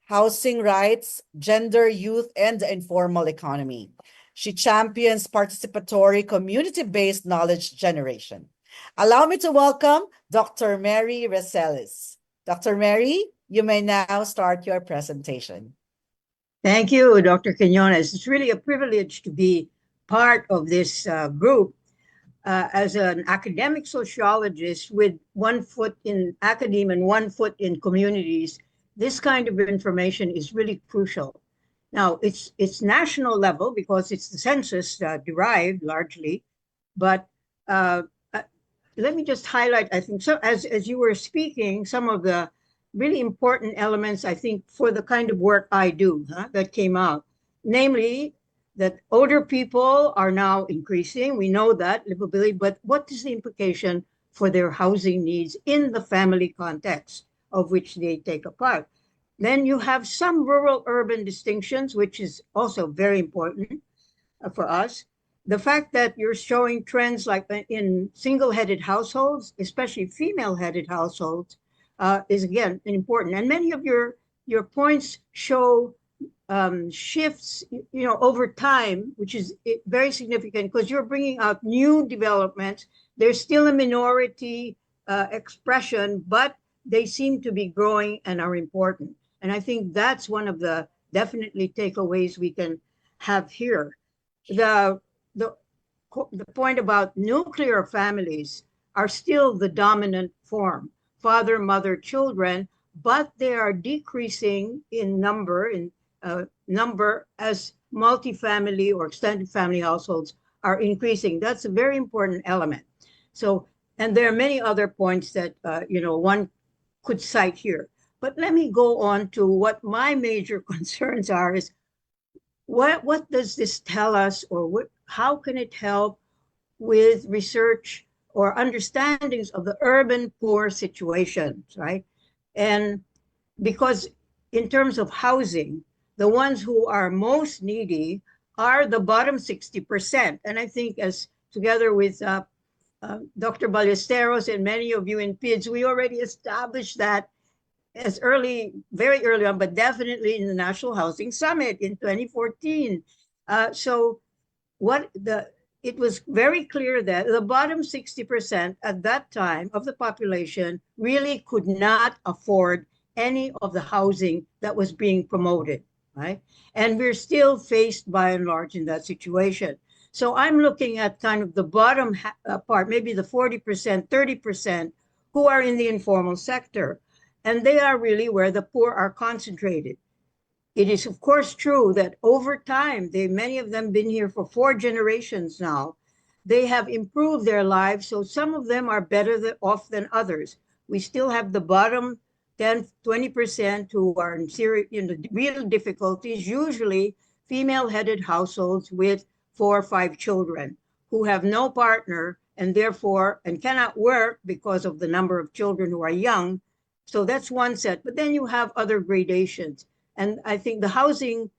housing rights, gender, youth, and the informal economy. She champions participatory, community-based knowledge generation. Allow me to welcome Dr. Mary Reseles. Dr. Mary, you may now start your presentation. Thank you, Dr. Quinones. It's really a privilege to be part of this group. as an academic sociologist with one foot in academia and one foot in communities, this kind of information is really crucial. Now, it's national level because it's the census derived largely, but uh, uh, let me just highlight, I think, so as you were speaking, some of the really important elements, I think, for the kind of work I do that came out. Namely, that older people are now increasing. We know that, livability, but what is the implication for their housing needs in the family context of which they take a part? Then you have some rural-urban distinctions, which is also very important for us. The fact that you're showing trends like in single-headed households, especially female-headed households, is again important. And many of your points show shifts, over time, which is very significant because you're bringing out new developments. There's still a minority expression, but they seem to be growing and are important. And I think that's one of the definitely takeaways we can have here. The the the point about nuclear families are still the dominant form, father, mother, children, but they are decreasing in number as multifamily or extended family households are increasing. That's a very important element. So, and there are many other points that one could cite here. But let me go on to what my major concerns are: is what does this tell us, or how can it help with research or understandings of the urban poor situations, right? And because in terms of housing, the ones who are most needy are the bottom 60%. And I think, as together with Dr. Ballesteros and many of you in PIDS, we already established that as very early on, but definitely in the National Housing Summit in 2014. So it was very clear that the bottom 60% at that time of the population really could not afford any of the housing that was being promoted, right? And we're still faced by and large in that situation. So I'm looking at kind of the bottom part, maybe the 40%, 30% who are in the informal sector. And they are really where the poor are concentrated. It is, of course, true that over time, many of them been here for 4 generations now. They have improved their lives, so some of them are better off than others. We still have the bottom 10, 20% who are in serious, real difficulties, usually female-headed households with 4 or 5 children who have no partner and therefore cannot work because of the number of children who are young. So that's one set. But then you have other gradations. And I think the housing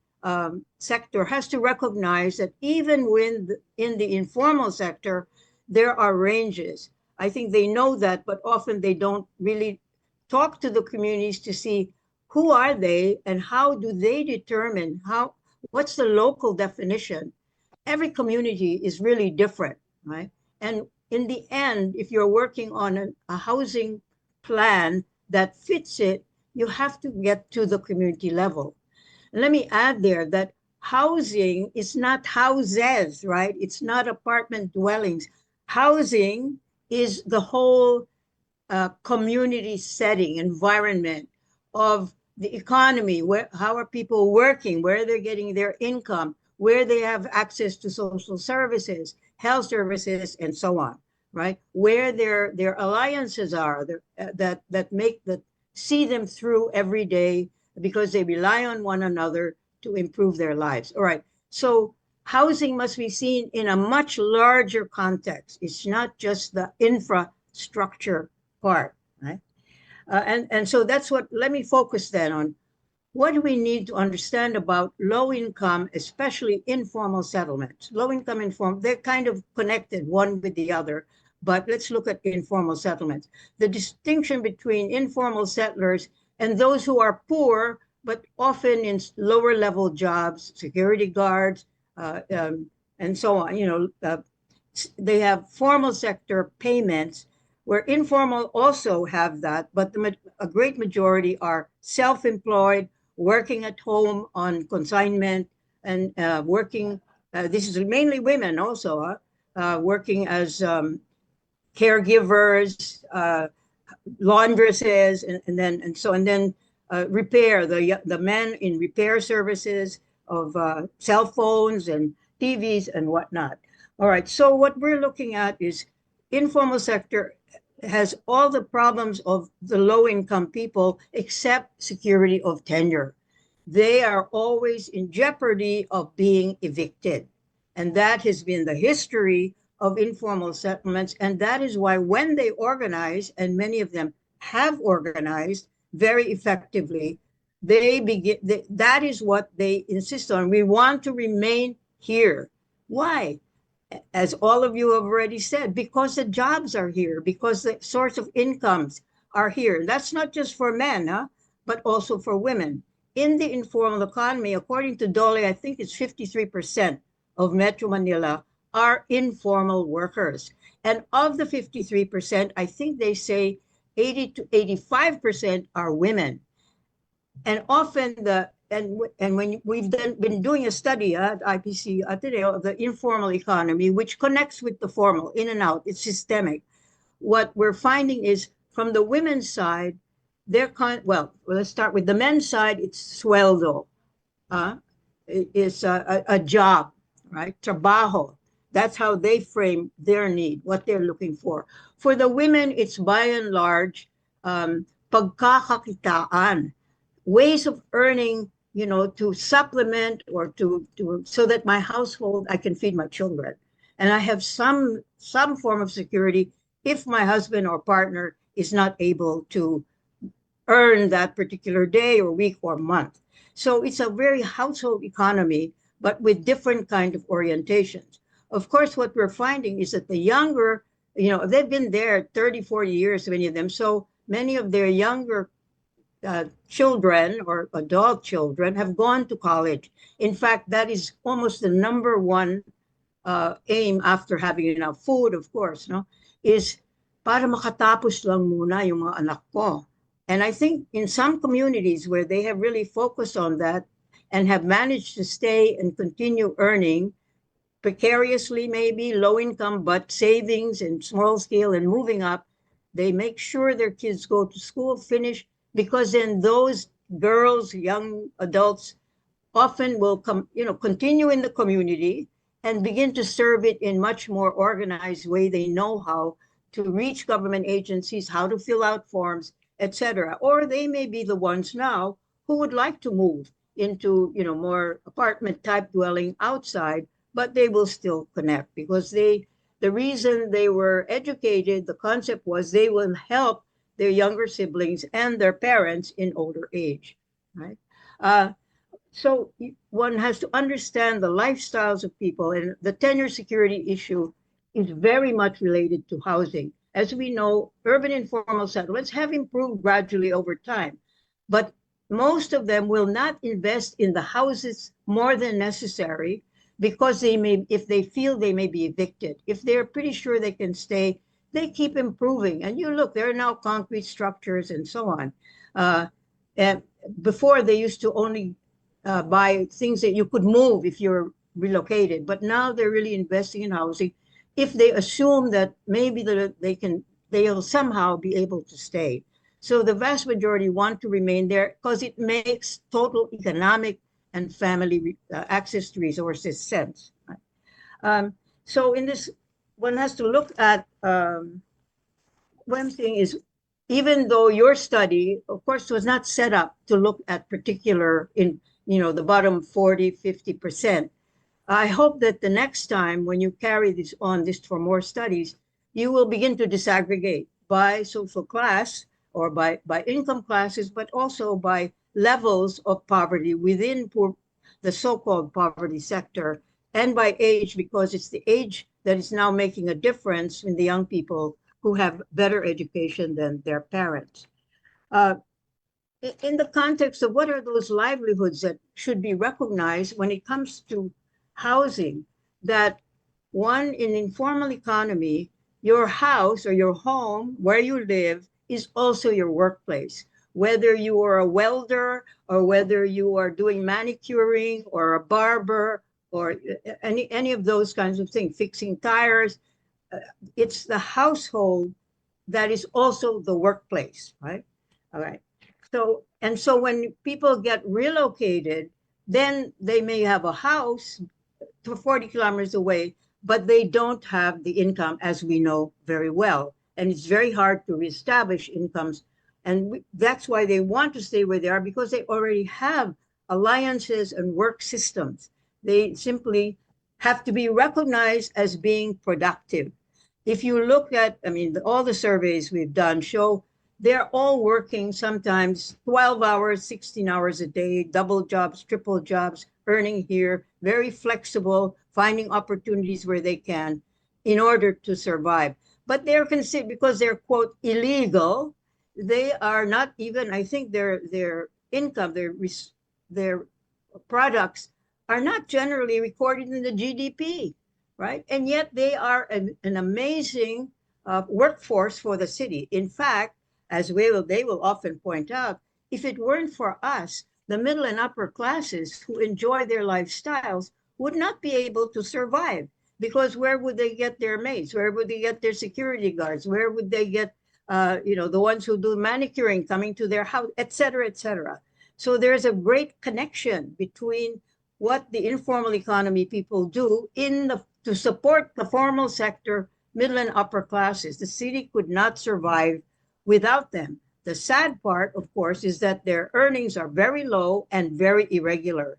sector has to recognize that even when in the informal sector, there are ranges. I think they know that, but often they don't really talk to the communities to see who are they and how do they determine what's the local definition. Every community is really different, right? And in the end, if you're working on a housing plan that fits it, you have to get to the community level. And let me add there that housing is not houses, right? It's not apartment dwellings. Housing is the whole community setting, environment of the economy. How are people working? Where they're getting their income? Where they have access to social services, health services, and so on, right? Where their alliances are that see them through every day because they rely on one another to improve their lives. All right. So housing must be seen in a much larger context. It's not just the infrastructure part, right? And so that's let me focus then on what do we need to understand about low income, especially informal settlements. Low income, informal, they're kind of connected one with the other, but let's look at informal settlements. The distinction between informal settlers and those who are poor, but often in lower level jobs, security guards, and so on. They have formal sector payments, where informal also have that, but a great majority are self-employed, working at home on consignment, and working. This is mainly women also, working as caregivers, laundresses, and then repair, the men in repair services of cell phones and TVs and whatnot. All right, so what we're looking at is informal sector has all the problems of the low income people except security of tenure. They are always in jeopardy of being evicted. And that has been the history of informal settlements. And that is why when they organize, and many of them have organized very effectively, they begin, that is what they insist on. We want to remain here. Why? As all of you have already said, because the jobs are here, because the source of incomes are here. That's not just for men, but also for women. In the informal economy, according to Dole, I think it's 53% of Metro Manila are informal workers. And of the 53%, I think they say 80 to 85% are women. And often when we've been doing a study at IPC Ateneo of the informal economy, which connects with the formal, in and out, it's systemic. What we're finding is from the women's side, well, let's start with the men's side, it's sueldo. It's a job, right? Trabajo. That's how they frame their need, what they're looking for. For the women, it's by and large pagkakakitaan, ways of earning, to supplement or to so that my household, I can feed my children, and I have some form of security if my husband or partner is not able to earn that particular day or week or month. So it's a very household economy, but with different kind of orientations. Of course, what we're finding is that the younger, they've been there 30, 40 years, many of them. So many of their younger children or adult children have gone to college. In fact, that is almost the number one aim after having enough food, of course, is para makatapos lang muna yung mga anak ko. And I think in some communities where they have really focused on that and have managed to stay and continue earning precariously, maybe low income, but savings and small scale and moving up, they make sure their kids go to school, finish, because then those girls, young adults, often will continue in the community and begin to serve it in much more organized way. They know how to reach government agencies, how to fill out forms, etc. Or they may be the ones now who would like to move into more apartment type dwelling outside, but they will still connect because the reason they were educated, the concept was they will help their younger siblings and their parents in older age, right? So one has to understand the lifestyles of people, and the tenure security issue is very much related to housing. As we know, urban informal settlements have improved gradually over time, but most of them will not invest in the houses more than necessary because if they feel they may be evicted. If they're pretty sure they can stay, they keep improving. And you look, there are now concrete structures and so on. And before they used to only buy things that you could move if you're relocated, but now they're really investing in housing if they assume that maybe they'll somehow be able to stay. So the vast majority want to remain there because it makes total economic and family access to resources sense. Right? So in this, one has to look at, one thing is, even though your study, of course, was not set up to look at particular the bottom 40, 50%, I hope that the next time when you carry this for more studies, you will begin to disaggregate by social class or by income classes, but also by levels of poverty within the so-called poverty sector, and by age, because it's the age that is now making a difference in the young people who have better education than their parents. In the context of what are those livelihoods that should be recognized when it comes to housing, that one, in informal economy, your house or your home where you live is also your workplace. Whether you are a welder or whether you are doing manicuring or a barber or any of those kinds of things, fixing tires. It's the household that is also the workplace, right? All right. So when people get relocated, then they may have a house to 40 kilometers away, but they don't have the income, as we know very well. And it's very hard to reestablish incomes. And that's why they want to stay where they are, because they already have alliances and work systems. They simply have to be recognized as being productive. If you look at, I mean, all the surveys we've done show they're all working sometimes 12 hours, 16 hours a day, double jobs, triple jobs, earning here, very flexible, finding opportunities where they can in order to survive. But they're considered, because they're, quote, illegal, they are not even, I think their income, their products are not generally recorded in the GDP, right? And yet they are an amazing workforce for the city. In fact, as they will often point out, if it weren't for us, the middle and upper classes who enjoy their lifestyles would not be able to survive, because where would they get their maids? Where would they get their security guards? Where would they get, the ones who do manicuring coming to their house, et cetera, et cetera. So there's a great connection between what the informal economy people do to support the formal sector, middle and upper classes. The city could not survive without them. The sad part, of course, is that their earnings are very low and very irregular.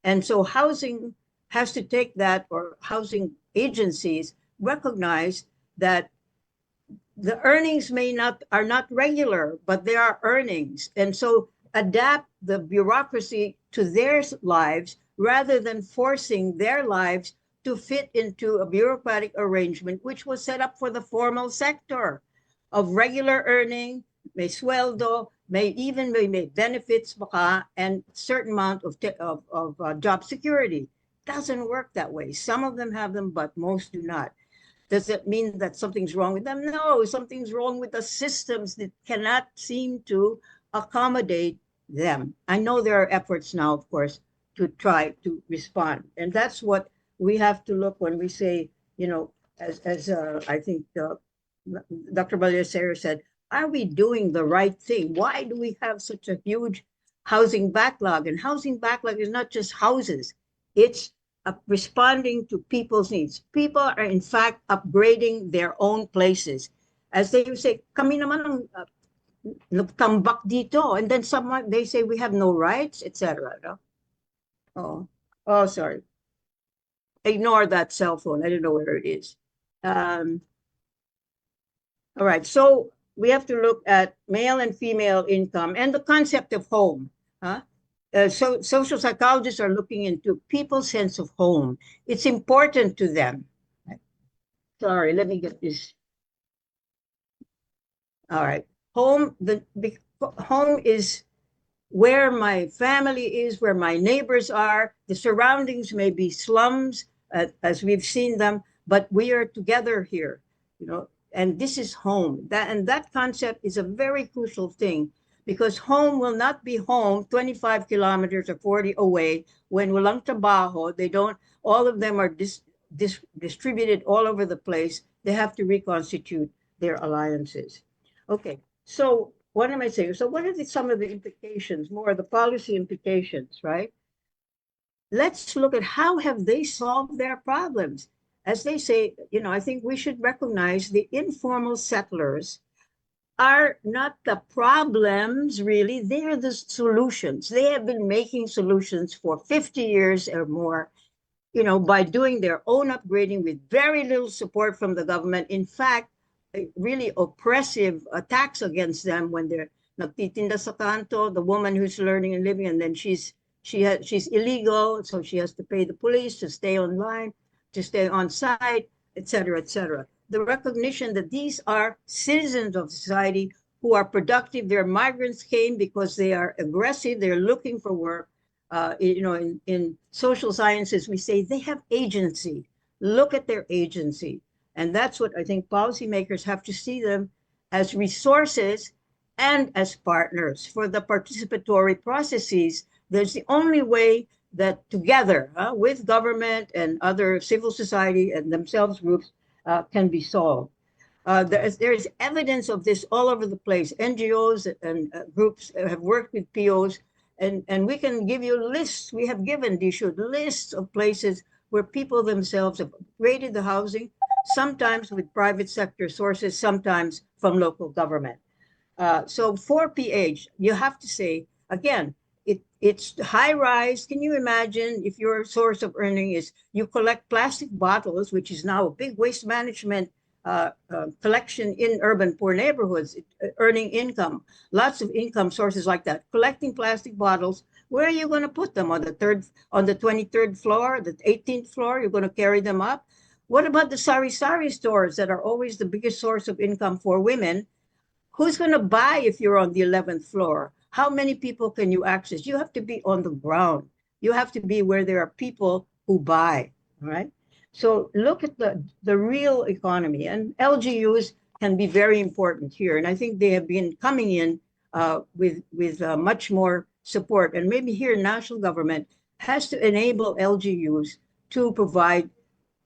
And so housing has to take that, or housing agencies recognize that the earnings are not regular, but they are earnings. And so adapt the bureaucracy to their lives rather than forcing their lives to fit into a bureaucratic arrangement which was set up for the formal sector of regular earning, may sueldo, may benefits baka, and certain amount of job security. Doesn't work that way. Some of them have them, but most do not. Does it mean that something's wrong with them? No, something's wrong with the systems that cannot seem to accommodate them. I know there are efforts now, of course, to try to respond. And that's what we have to look when we say, as I think Dr. Ballesteros said, are we doing the right thing? Why do we have such a huge housing backlog? And housing backlog is not just houses. It's responding to people's needs. People are, in fact, upgrading their own places. As they say, kami naman ang nagtambak dito. And then they say we have no rights, etc. No? Oh, sorry. Ignore that cell phone. I don't know where it is. All right, so we have to look at male and female income and the concept of home. So social psychologists are looking into people's sense of home. It's important to them. Sorry, let me get this. All right, home is where my family is, where my neighbors are. The surroundings may be slums, as we've seen them, but we are together here, and this is home. That concept is a very crucial thing, because home will not be home 25 kilometers or 40 away when walang trabaho. All of them are distributed all over the place. They have to reconstitute their alliances. Okay, so what am I saying? So what are some of the implications, more of the policy implications, right? Let's look at how have they solved their problems. As they say, I think we should recognize the informal settlers are not the problems, really. They're the solutions. They have been making solutions for 50 years or more, by doing their own upgrading with very little support from the government. In fact, really oppressive attacks against them when they're nagtitinda sa kanto, the woman who's learning and living, and then she's illegal, so she has to pay the police to stay online, to stay on site, et cetera, et cetera. The recognition that these are citizens of society who are productive. Their migrants came because they are aggressive. They're looking for work. In social sciences, we say they have agency. Look at their agency. And that's what I think policymakers have to see them as resources and as partners for the participatory processes. There's the only way that together with government and other civil society and themselves groups can be solved. There is evidence of this all over the place. NGOs and groups have worked with POs, and we can give you lists. We have given DSHUD lists of places where people themselves have created the housing, sometimes with private sector sources, sometimes from local government. So for PH, you have to say, again, it's high rise. Can you imagine if your source of earning is you collect plastic bottles, which is now a big waste management collection in urban poor neighborhoods, earning income, lots of income sources like that, collecting plastic bottles. Where are you going to put them? On the 23rd floor, the 18th floor? You're going to carry them up? What about the sari-sari stores that are always the biggest source of income for women? Who's going to buy if you're on the 11th floor? How many people can you access? You have to be on the ground. You have to be where there are people who buy, right? So look at the real economy, and LGUs can be very important here. And I think they have been coming in with much more support. And maybe here national government has to enable LGUs to provide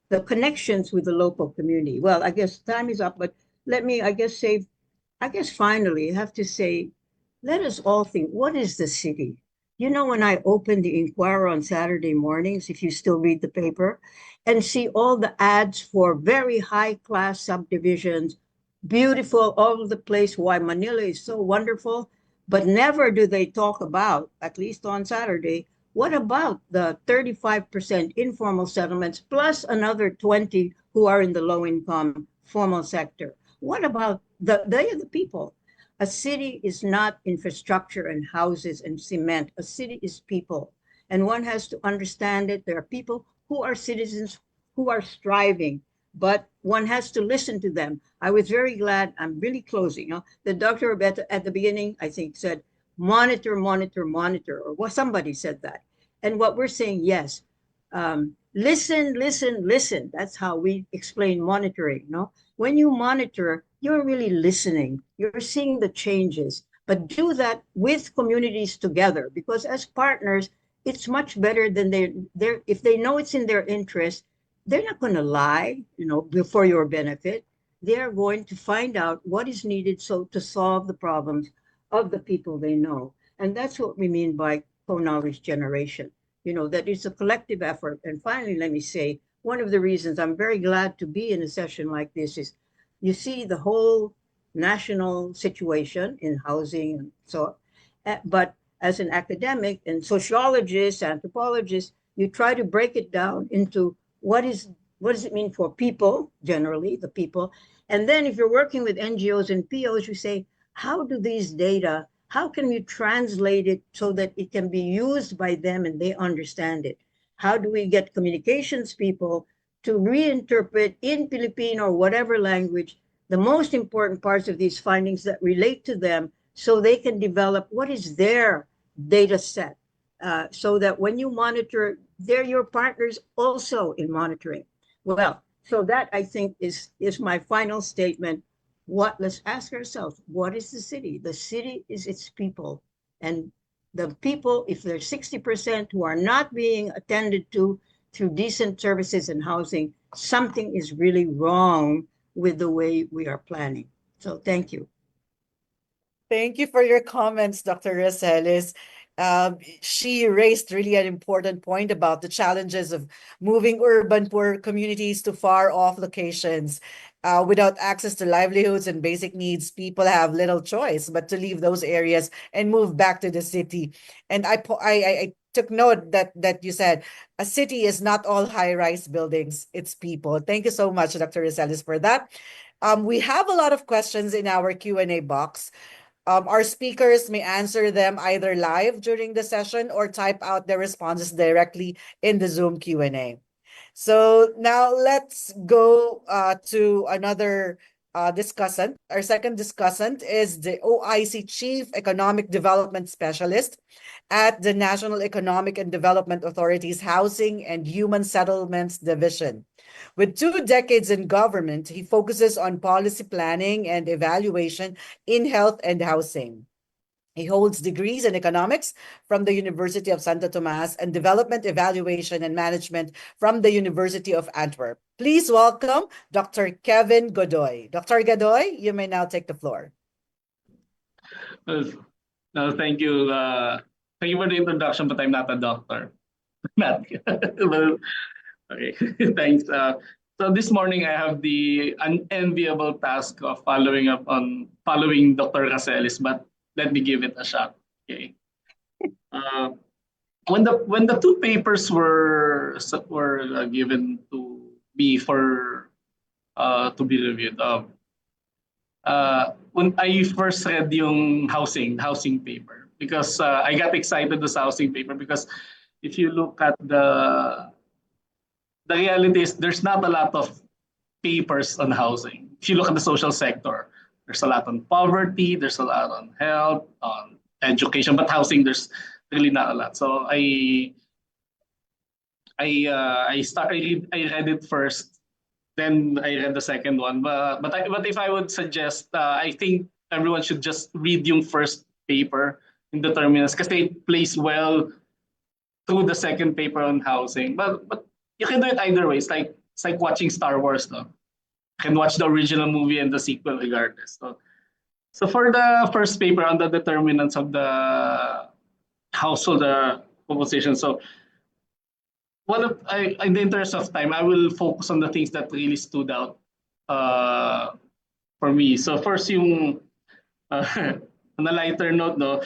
the connections with the local community. Well, I guess time is up, but let me, I guess finally, I have to say, let us all think, what is the city? You know, when I open the Inquirer on Saturday mornings, if you still read the paper, and see all the ads for very high-class subdivisions, beautiful all over the place, why Manila is so wonderful, but never do they talk about, at least on Saturday, what about the 35% informal settlements plus another 20 who are in the low-income formal sector? What about they are the people? A city is not infrastructure and houses and cement. A city is people. And one has to understand it. There are people who are citizens who are striving, but one has to listen to them. I was very glad, I'm really closing, that Dr. Roberto at the beginning, I think, said, monitor, monitor, monitor, or well, somebody said that. And what we're saying, yes, listen, listen, listen. That's how we explain monitoring, no? When you monitor, you're really listening. You're seeing the changes, but do that with communities together, because as partners, it's much better than they're if they know it's in their interest, they're not going to lie, for your benefit. They're going to find out what is needed to solve the problems of the people they know. And that's what we mean by co-knowledge generation, that it's a collective effort. And finally, let me say, one of the reasons I'm very glad to be in a session like this is you see the whole national situation in housing and so, but as an academic and sociologist, anthropologist, you try to break it down into what does it mean for people, generally, the people. And then if you're working with NGOs and POs, you say, how do these data, how can we translate it so that it can be used by them and they understand it? How do we get communications people to reinterpret in Filipino or whatever language the most important parts of these findings that relate to them so they can develop what is their data set, so that when you monitor, they're your partners also in monitoring. Well, so that I think is my final statement. Let's ask ourselves, what is the city? The city is its people. And the people, if there's 60% who are not being attended to through decent services and housing, something is really wrong with the way we are planning. So thank you. Thank you for your comments, Dr. Rosales. She raised really an important point about the challenges of moving urban poor communities to far off locations. Without access to livelihoods and basic needs, people have little choice but to leave those areas and move back to the city. And I took note that you said a city is not all high-rise buildings, it's people. Thank you so much, Dr. Rosales, for that. We have a lot of questions in our Q&A box. Our speakers may answer them either live during the session or type out their responses directly in the Zoom Q&A. So now let's go to another discussant. Our second discussant is the OIC Chief Economic Development Specialist at the National Economic and Development Authority's Housing and Human Settlements Division. With 2 decades in government, he focuses on policy planning and evaluation in health and housing. He holds degrees in economics from the University of Santo Tomas and development evaluation and management from the University of Antwerp. Please welcome Dr. Kevin Godoy. Dr. Godoy, you may now take the floor. No, thank you. Thank you for the introduction, but I'm not a doctor. Not well, okay. Thanks. So this morning I have the unenviable task of following Dr. Cacelis, but let me give it a shot. Okay. When the two papers were given to me for to be reviewed, when I first read yung housing paper, because I got excited this housing paper because if you look at the reality is there's not a lot of papers on housing. If you look at the social sector, there's a lot on poverty, there's a lot on health, on education, but housing there's really not a lot. So I read it first, then I read the second one. But if I would suggest, I think everyone should just read yung first paper in Determinants kasi it plays well through the second paper on housing. But you can do it either way. It's like watching Star Wars, no? You can watch the original movie and the sequel regardless. So for the first paper on the determinants of the household composition, so in the interest of time, I will focus on the things that really stood out for me. So first, yung on a lighter note, no,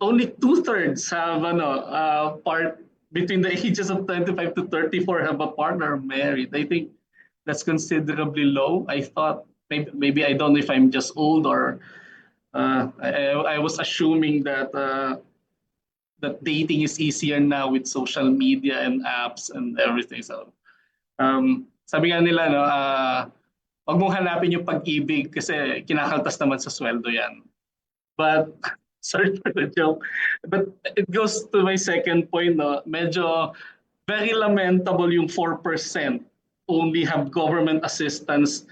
only two-thirds have part between the ages of 25 to 34 have a partner married. I think that's considerably low. I thought maybe I don't know if I'm just old or I was assuming that that dating is easier now with social media and apps and everything. So sabi nga nila, no, wag mong hanapin yung pag-ibig kasi kinakaltas naman sa sweldo yan. But sorry for the joke. But it goes to my second point, no? Medyo very lamentable yung 4% only have government assistance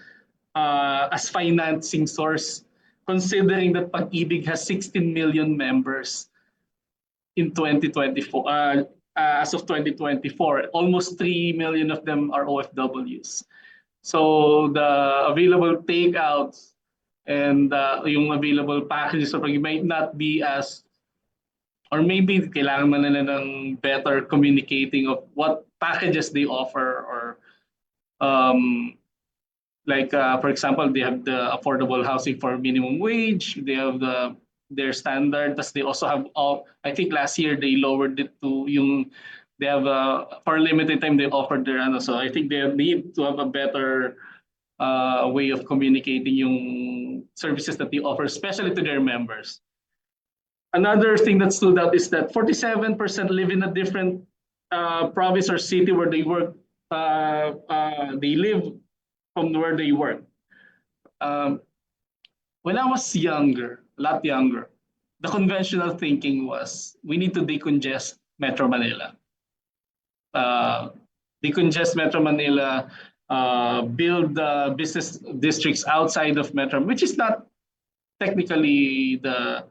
as financing source, considering that PAG-IBIG has 16 million members in 2024. As of 2024, almost 3 million of them are OFWs. So the available takeouts and yung available packages so might not be as, or maybe kailangan man nila ng better communicating of what packages they offer, or like for example, they have the affordable housing for minimum wage, they have their standard, plus they also have I think last year they lowered it to yung they have for a limited time they offered their so I think they need to have a better way of communicating yung services that they offer, especially to their members. Another thing that stood out is that 47% live in a different province or city where they work. They live from where they work. When I was younger, a lot younger, the conventional thinking was we need to decongest Metro Manila. Decongest Metro Manila, build business districts outside of Metro, which is not technically the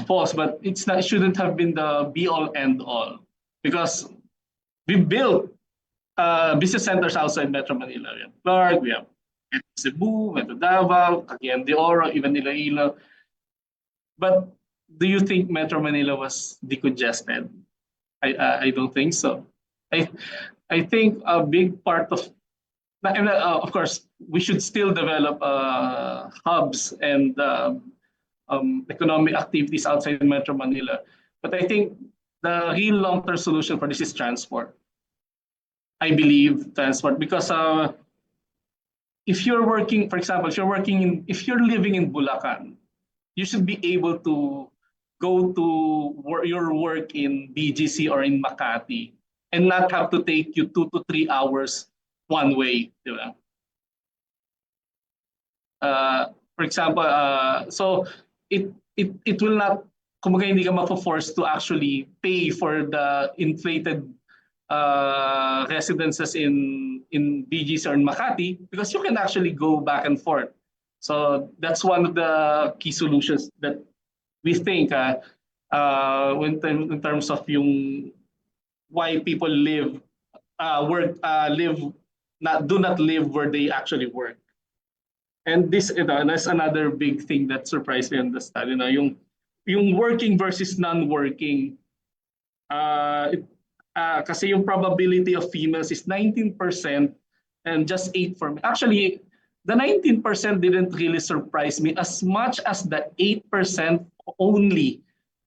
false, but it shouldn't have been the be all end all, because we built business centers outside Metro Manila. We have Clark, we have Cebu, Metro Davao, Cagayan de Oro, even Iloilo. But do you think Metro Manila was decongested? I don't think so. I think a big part of course, we should still develop hubs and economic activities outside Metro Manila. But I think the real long-term solution for this is transport. I believe transport, because if you're working, for example, if you're living in Bulacan, you should be able to go to your work in BGC or in Makati and not have to take you 2 to 3 hours one way. Diba? For example, so it will not, kumbaga hindi ka ma-force to actually pay for the inflated residences in BGC or in Makati, because you can actually go back and forth. So that's one of the key solutions that we think in terms of yung why people do not live where they actually work. And that's another big thing that surprised me on the study. Yung working versus non-working. Kasi yung probability of females is 19% and just 8 for me. Actually, the 19% didn't really surprise me as much as the 8% only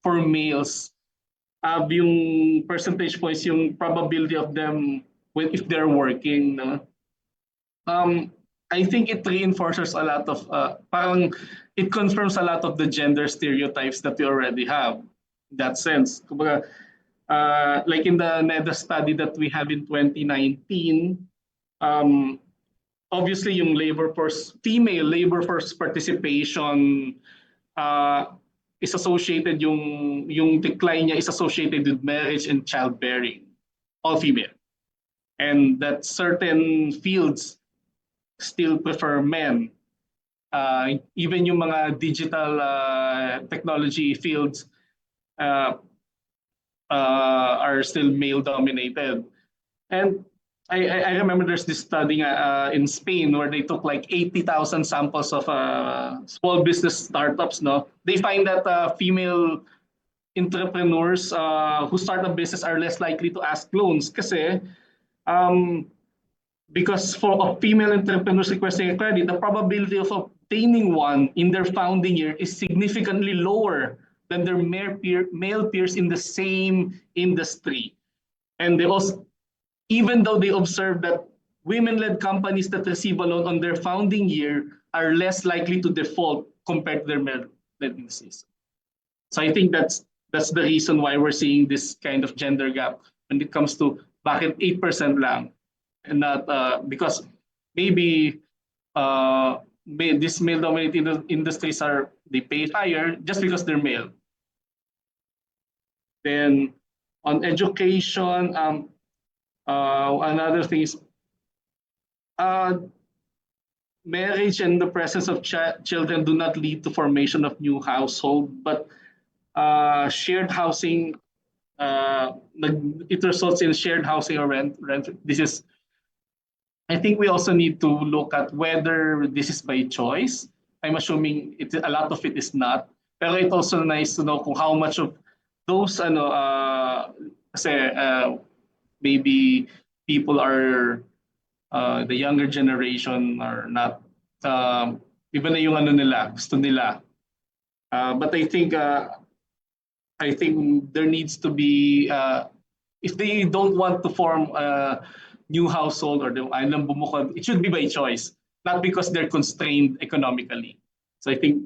for males. Yung percentage points, yung probability of them if they're working. No? I think it reinforces a lot of, parang it confirms a lot of the gender stereotypes that we already have in that sense. Kumbaga, like in the NEDA study that we have in 2019, obviously yung female labor force participation is associated, yung decline niya is associated with marriage and childbearing, all female. And that certain fields still prefer men. Even yung mga digital technology fields are still male dominated. And I remember there's this study in Spain where they took like 80,000 samples of small business startups. No, they find that female entrepreneurs who start a business are less likely to ask loans kasi because for female entrepreneurs requesting a credit, the probability of obtaining one in their founding year is significantly lower than their male peers in the same industry. And they also, even though they observe that women-led companies that receive a loan on their founding year are less likely to default compared to their male-led businesses. So I think that's the reason why we're seeing this kind of gender gap when it comes to bakit 8% lang, and not because maybe these male-dominated industries they pay higher just because they're male. Then on education, another thing is marriage and the presence of children do not lead to formation of new household, but shared housing, it results in shared housing or rent. This is, I think we also need to look at whether this is by choice. I'm assuming a lot of it is not. Pero it's also nice to know kung how much of those kasi maybe people are the younger generation are not iba na yung gusto nila. But I think there needs to be if they don't want to form a new household or it should be by choice, not because they're constrained economically. So I think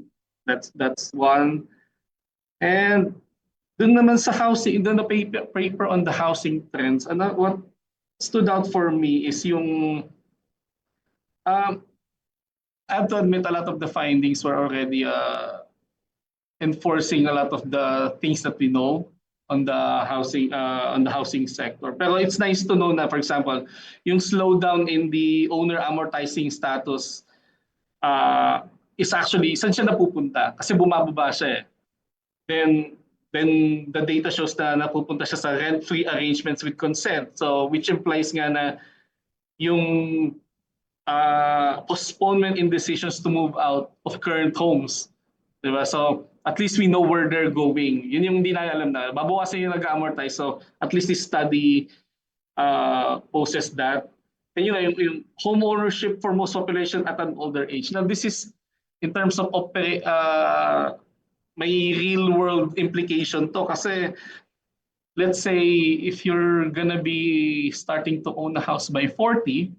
that's one. And dun naman sa housing, dun na paper on the housing trends, what stood out for me is yung I have to admit a lot of the findings were already enforcing a lot of the things that we know on the housing sector. Pero it's nice to know na, for example, yung slowdown in the owner amortizing status is actually, saan siya napupunta? Kasi bumababa siya eh. Then the data shows na napupunta siya sa rent-free arrangements with consent. So which implies nga na yung postponement in decisions to move out of current homes. Diba? So at least we know where they're going. Yun yung hindi na alam na. Babawasan yung nag-amortize. So at least this study poses that. And yung home ownership for most population at an older age. Now this is in terms of may real world implication to. Kasi let's say if you're gonna be starting to own a house by 40,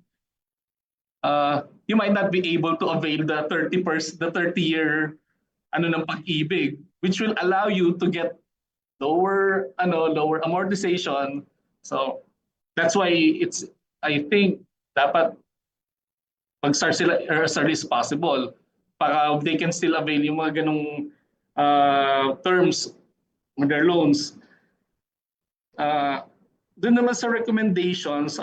you might not be able to avail the 30-year ng PAG-IBIG, which will allow you to get lower amortization. So that's why I think dapat mag-start sila as early as possible para they can still avail yung mga ganong terms of their loans. Doon naman sa recommendations,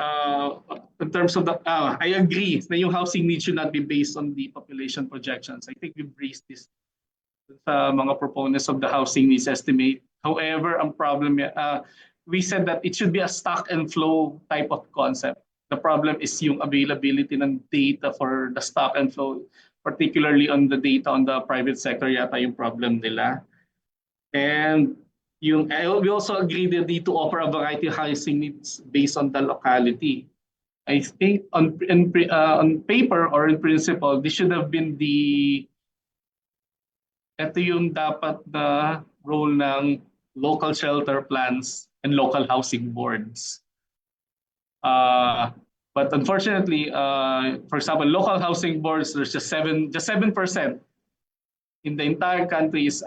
in terms of the, I agree na yung housing needs should not be based on the population projections. I think we've raised this sa mga proponents of the housing needs estimate. However, ang problem, we said that it should be a stock and flow type of concept. The problem is yung availability ng data for the stock and flow, particularly on the data on the private sector yata yung problem nila. And we also agree that need to offer a variety of housing needs based on the locality. I think on paper or in principle, this should have been ito yung dapat na role ng local shelter plans and local housing boards. But unfortunately, for example, local housing boards, there's just 7% in the entire country is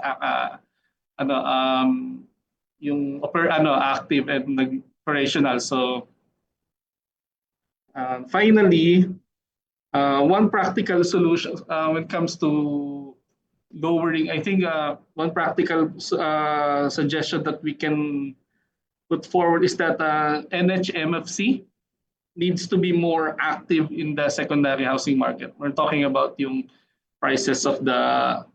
yung active and operational. So finally, one practical solution when it comes to lowering, I think one practical suggestion that we can put forward is that NHMFC needs to be more active in the secondary housing market. We're talking about yung prices of the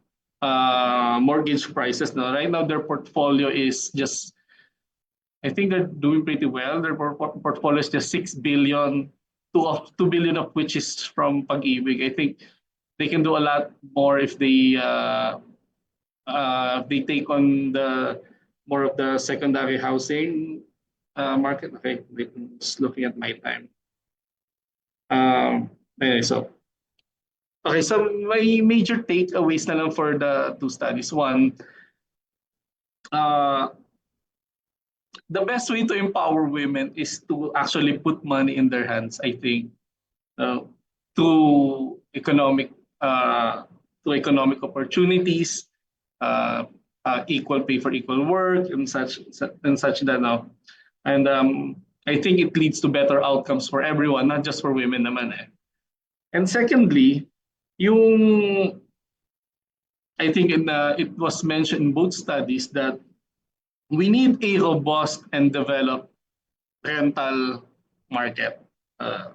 mortgage prices. Now, right now, their portfolio is just, I think they're doing pretty well. Their portfolio is just 6 billion, 2 billion of which is from PAG-IBIG. I think they can do a lot more if they take on the more of the secondary housing market. Okay, just looking at my time. Anyway, so my major takeaways na lang for the two studies. One, the best way to empower women is to actually put money in their hands, I think, to economic opportunities, equal pay for equal work, and such that now. And I think it leads to better outcomes for everyone, not just for women naman eh. And secondly, I think it was mentioned in both studies that we need a robust and developed rental market. I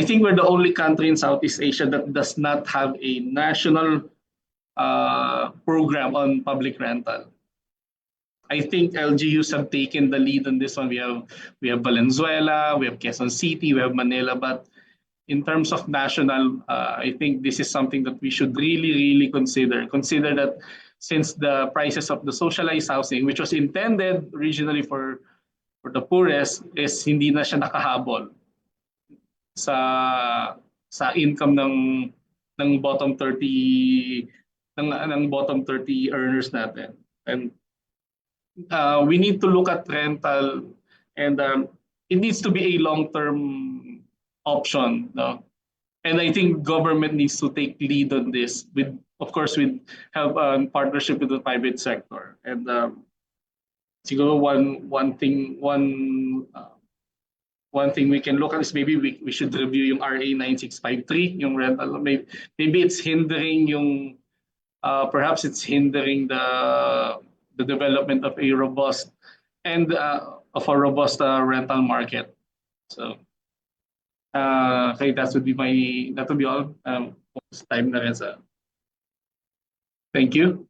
think we're the only country in Southeast Asia that does not have a national program on public rental. I think LGUs have taken the lead on this one. We have Valenzuela, we have Quezon City, we have Manila, but in terms of national, I think this is something that we should really consider. Consider that since the prices of the socialized housing, which was intended originally for the poorest, is hindi na siya nakahabol sa income ng bottom 30 ng bottom 30 earners natin. And we need to look at rental, and it needs to be a long-term option, no? And I think government needs to take lead on this. Of course, we have a partnership with the private sector. And siguro one thing we can look at is maybe we should review yung RA 9653, yung rental. Maybe it's hindering perhaps it's hindering the development of a robust rental market. So okay, that would be all. Time na rin sa. Thank you.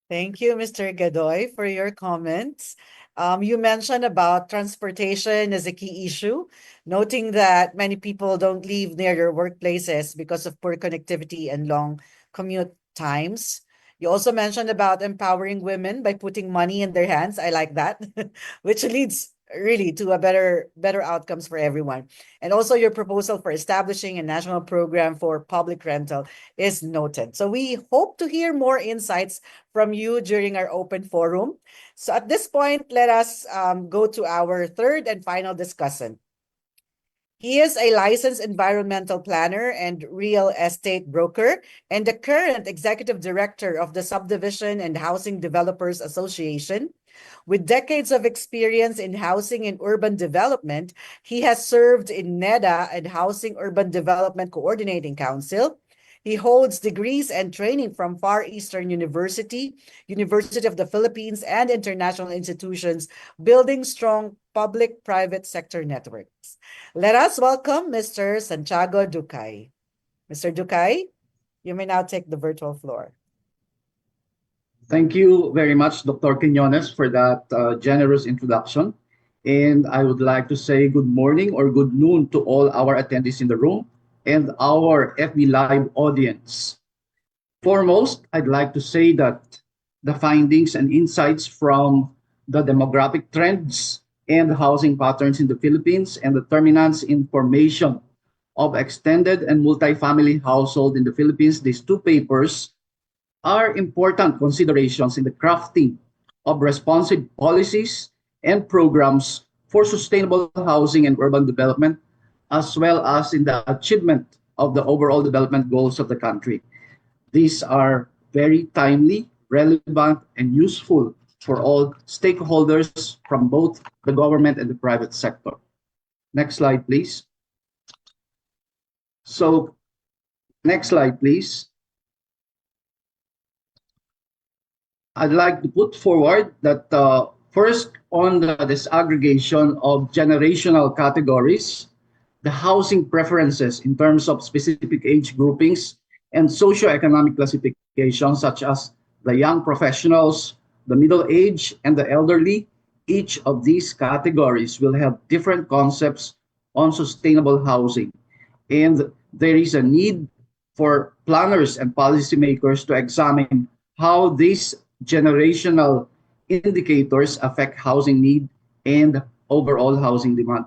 Thank you, Mr. Gadoy, for your comments. You mentioned about transportation as a key issue, noting that many people don't live near their workplaces because of poor connectivity and long commute times. You also mentioned about empowering women by putting money in their hands. I like that, which leads really to a better outcomes for everyone. And also your proposal for establishing a national program for public rental is noted. So we hope to hear more insights from you during our open forum. So at this point, let us go to our third and final discussant. He is a licensed environmental planner and real estate broker and the current executive director of the Subdivision and Housing Developers Association. With decades of experience in housing and urban development, he has served in NEDA and Housing Urban Development Coordinating Council, He holds degrees and training from Far Eastern University, University of the Philippines, and international institutions, building strong public-private sector networks. Let us welcome Mr. Santiago Ducay. Mr. Ducay, you may now take the virtual floor. Thank you very much, Dr. Quinones, for that generous introduction. And I would like to say good morning or good noon to all our attendees in the room and our FB Live audience. Foremost, I'd like to say that the findings and insights from the demographic trends and housing patterns in the Philippines and determinants in formation of extended and multifamily household in the Philippines, these two papers are important considerations in the crafting of responsive policies and programs for sustainable housing and urban development, as well as in the achievement of the overall development goals of the country. These are very timely, relevant, and useful for all stakeholders from both the government and the private sector. Next slide, please. So, next slide, please. I'd like to put forward that first, on the disaggregation of generational categories, the housing preferences in terms of specific age groupings and socioeconomic classifications, such as the young professionals, the middle age, and the elderly, each of these categories will have different concepts on sustainable housing. And there is a need for planners and policymakers to examine how these generational indicators affect housing need and overall housing demand.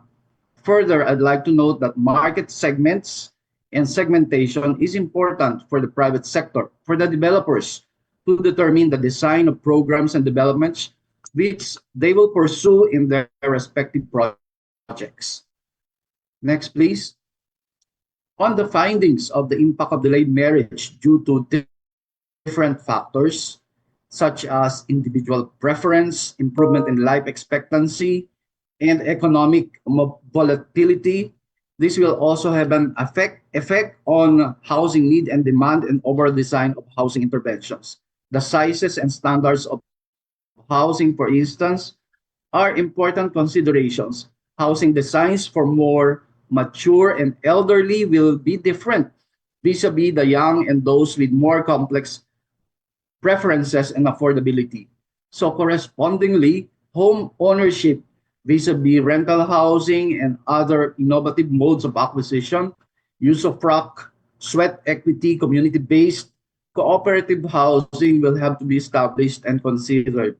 Further, I'd like to note that market segments and segmentation is important for the private sector, for the developers to determine the design of programs and developments which they will pursue in their respective projects. Next, please. On the findings of the impact of delayed marriage due to different factors, such as individual preference, improvement in life expectancy, and economic volatility. This will also have an effect on housing need and demand and overall design of housing interventions. The sizes and standards of housing, for instance, are important considerations. Housing designs for more mature and elderly will be different vis-a-vis the young and those with more complex preferences and affordability. So correspondingly, home ownership vis-a-vis rental housing and other innovative modes of acquisition, use of ROC, sweat equity, community-based, cooperative housing will have to be established and considered.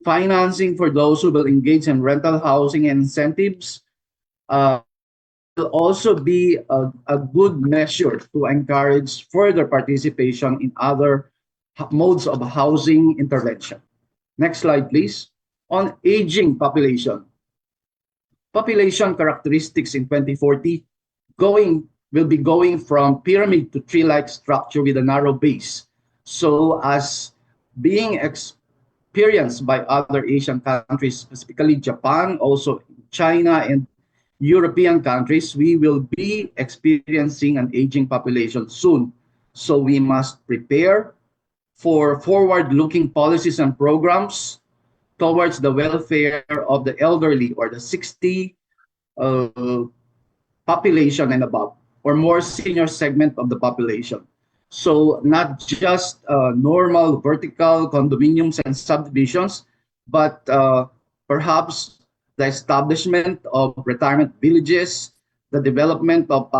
Financing for those who will engage in rental housing and incentives will also be a good measure to encourage further participation in other modes of housing intervention. Next slide, please. On aging population. Population characteristics in 2040 will be going from pyramid to tree-like structure with a narrow base. So as being experienced by other Asian countries, specifically Japan, also China and European countries, we will be experiencing an aging population soon. So we must prepare for forward-looking policies and programs towards the welfare of the elderly or the 60 population and above, or more senior segment of the population. So not just normal vertical condominiums and subdivisions, but perhaps the establishment of retirement villages, the development of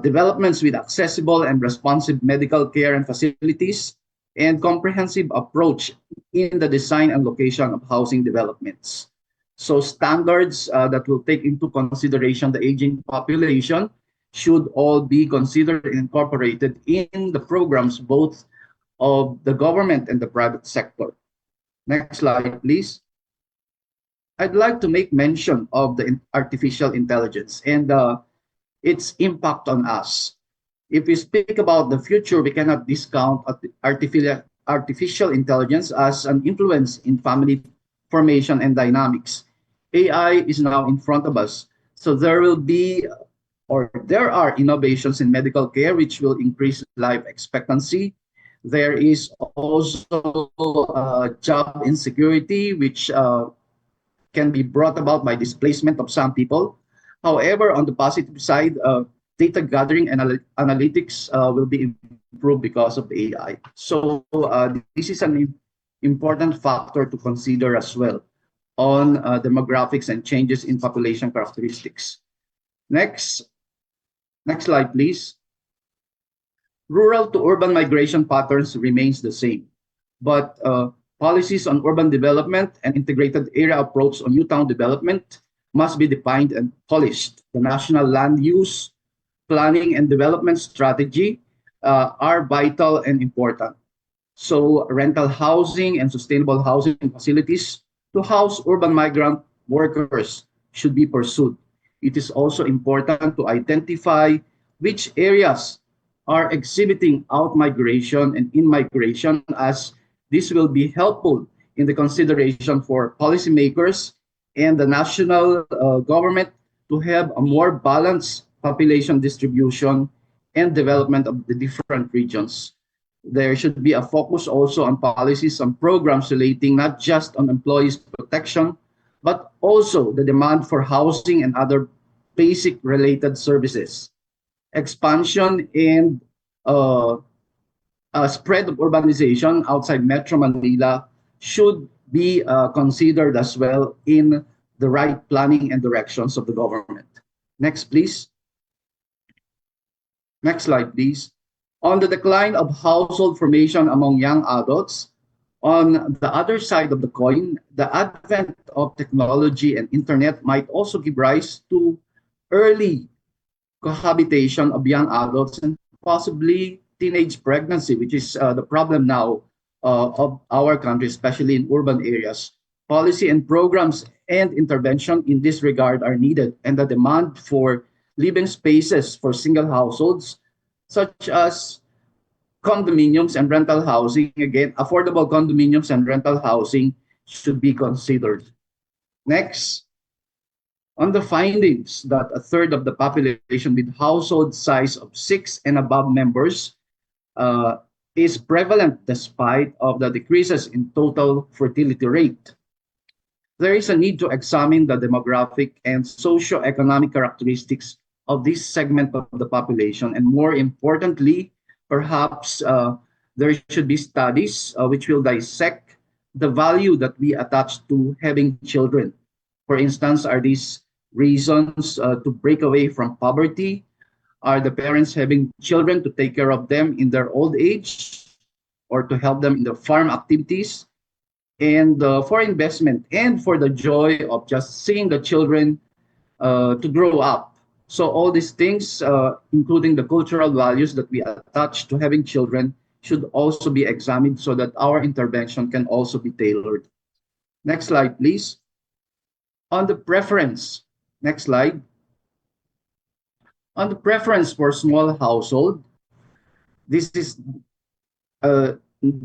developments with accessible and responsive medical care and facilities, and comprehensive approach in the design and location of housing developments. So standards that will take into consideration the aging population should all be considered and incorporated in the programs both of the government and the private sector. Next slide, please. I'd like to make mention of the artificial intelligence and its impact on us. If we speak about the future, we cannot discount artificial intelligence as an influence in family formation and dynamics. AI is now in front of us, so there will be or there are innovations in medical care which will increase life expectancy. There is also job insecurity, which can be brought about by displacement of some people. However, on the positive side, data gathering and analytics will be improved because of the AI. So this is an important factor to consider as well on demographics and changes in population characteristics. Next, next slide, please. Rural to urban migration patterns remains the same, but policies on urban development and integrated area approach on new town development must be defined and polished. The national land use, planning, and development strategy are vital and important. So rental housing and sustainable housing facilities to house urban migrant workers should be pursued. It is also important to identify which areas are exhibiting out-migration and in-migration, as this will be helpful in the consideration for policymakers and the national government to have a more balanced population distribution and development of the different regions. There should be a focus also on policies and programs relating not just on employees' protection, but also the demand for housing and other basic related services. Expansion and spread of urbanization outside Metro Manila should be considered as well in the right planning and directions of the government. Next, please. Next slide, please. On the decline of household formation among young adults, on the other side of the coin, the advent of technology and internet might also give rise to early cohabitation of young adults and possibly teenage pregnancy, which is the problem now of our country, especially in urban areas. Policy and programs and intervention in this regard are needed, and the demand for living spaces for single households, such as condominiums and rental housing, again, affordable condominiums and rental housing should be considered. Next, on the findings that a third of the population with household size of 6 and above members is prevalent despite of the decreases in total fertility rate. There is a need to examine the demographic and socio-economic characteristics of this segment of the population, and more importantly, perhaps there should be studies which will dissect the value that we attach to having children. For instance, are these reasons to break away from poverty? Are the parents having children to take care of them in their old age or to help them in the farm activities? And for investment and for the joy of just seeing the children to grow up. So all these things, including the cultural values that we attach to having children, should also be examined so that our intervention can also be tailored. Next slide, please. On the preference, next slide. On the preference for small household, this is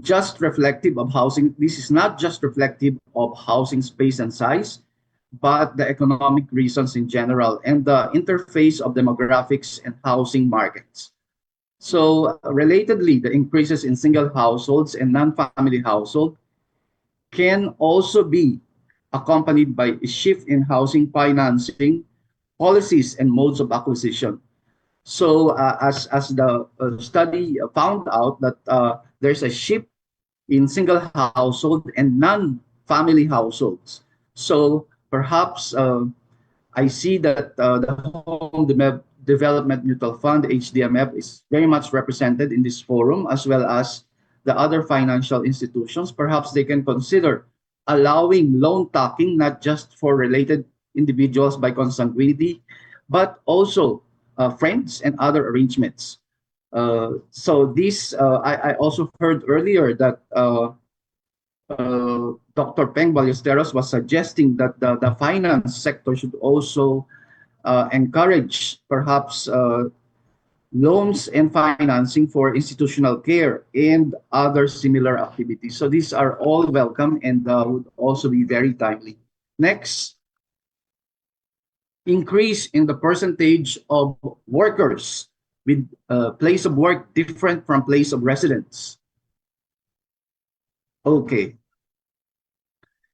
just reflective of housing. This is not just reflective of housing space and size, but the economic reasons in general and the interface of demographics and housing markets. So relatedly, the increases in single households and non-family household can also be accompanied by a shift in housing financing policies and modes of acquisition. So as the study found out that there's a shift in single household and non-family households. So perhaps I see that the Home Development Mutual Fund, HDMF, is very much represented in this forum, as well as the other financial institutions. Perhaps they can consider allowing loan tacking, not just for related individuals by consanguinity, but also friends and other arrangements. So this, I also heard earlier that Dr. Peng Ballesteros was suggesting that the finance sector should also encourage perhaps loans and financing for institutional care and other similar activities. So these are all welcome and would also be very timely. Next. increase in the percentage of workers with place of work different from place of residence. Okay.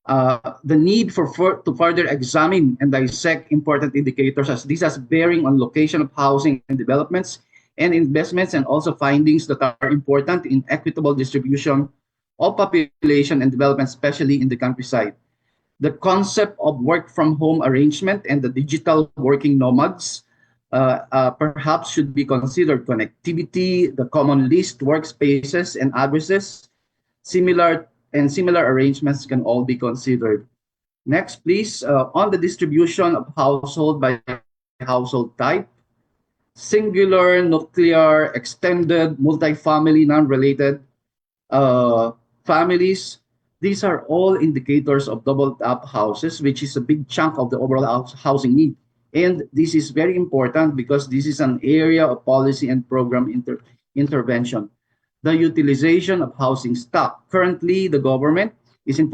The need to further examine and dissect important indicators as this has bearing on location of housing and developments and investments, and also findings that are important in equitable distribution of population and development, especially in the countryside. The concept of work from home arrangement and the digital working nomads perhaps should be considered. Connectivity, the common list, workspaces, and addresses, similar arrangements can all be considered. Next, please, on the distribution of household by household type, singular, nuclear, extended, multifamily, non-related families. These are all indicators of doubled up houses, which is a big chunk of the overall housing need. And this is very important because this is an area of policy and program intervention. The utilization of housing stock. Currently, the government is in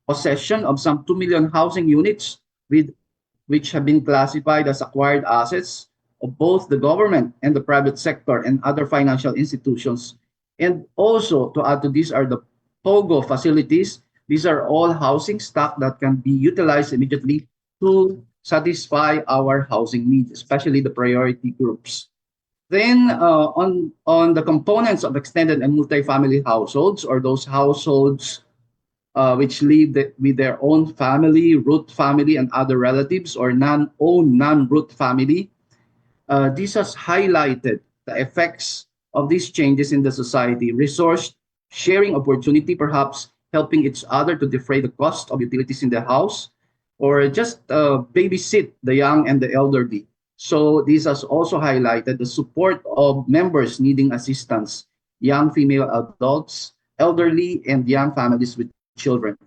possession of some 2 million housing units which have been classified as acquired assets of both the government and the private sector and other financial institutions. And also, to add to this, are the POGO facilities. These are all housing stock that can be utilized immediately to satisfy our housing needs, especially the priority groups. Then on the components of extended and multifamily households, or those households which live with their own family, root family, and other relatives, or non-root family, this has highlighted the effects of these changes in the society, resource sharing opportunity, perhaps helping each other to defray the cost of utilities in the house, or just babysit the young and the elderly. So this has also highlighted the support of members needing assistance, young female adults, elderly, and young families with children.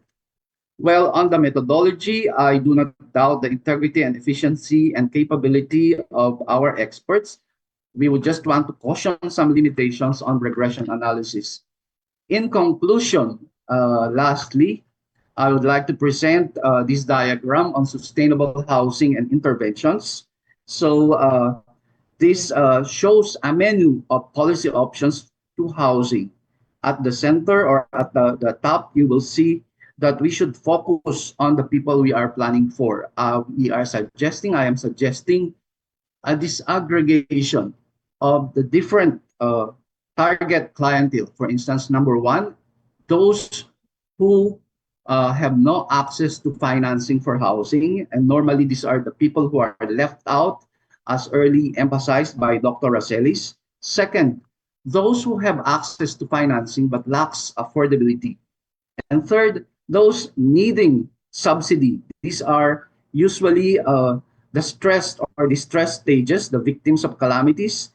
Well, on the methodology, I do not doubt the integrity and efficiency and capability of our experts. We would just want to caution some limitations on regression analysis. In conclusion, lastly, I would like to present this diagram on sustainable housing and interventions. So this shows a menu of policy options to housing. At the center or at the top, you will see that we should focus on the people we are planning for. I am suggesting a disaggregation of the different target clientele. For instance, number one, those who have no access to financing for housing. And normally these are the people who are left out, as early emphasized by Dr. Racelis. Second, those who have access to financing but lacks affordability. And third, those needing subsidy. These are usually the stressed or distressed stages, the victims of calamities,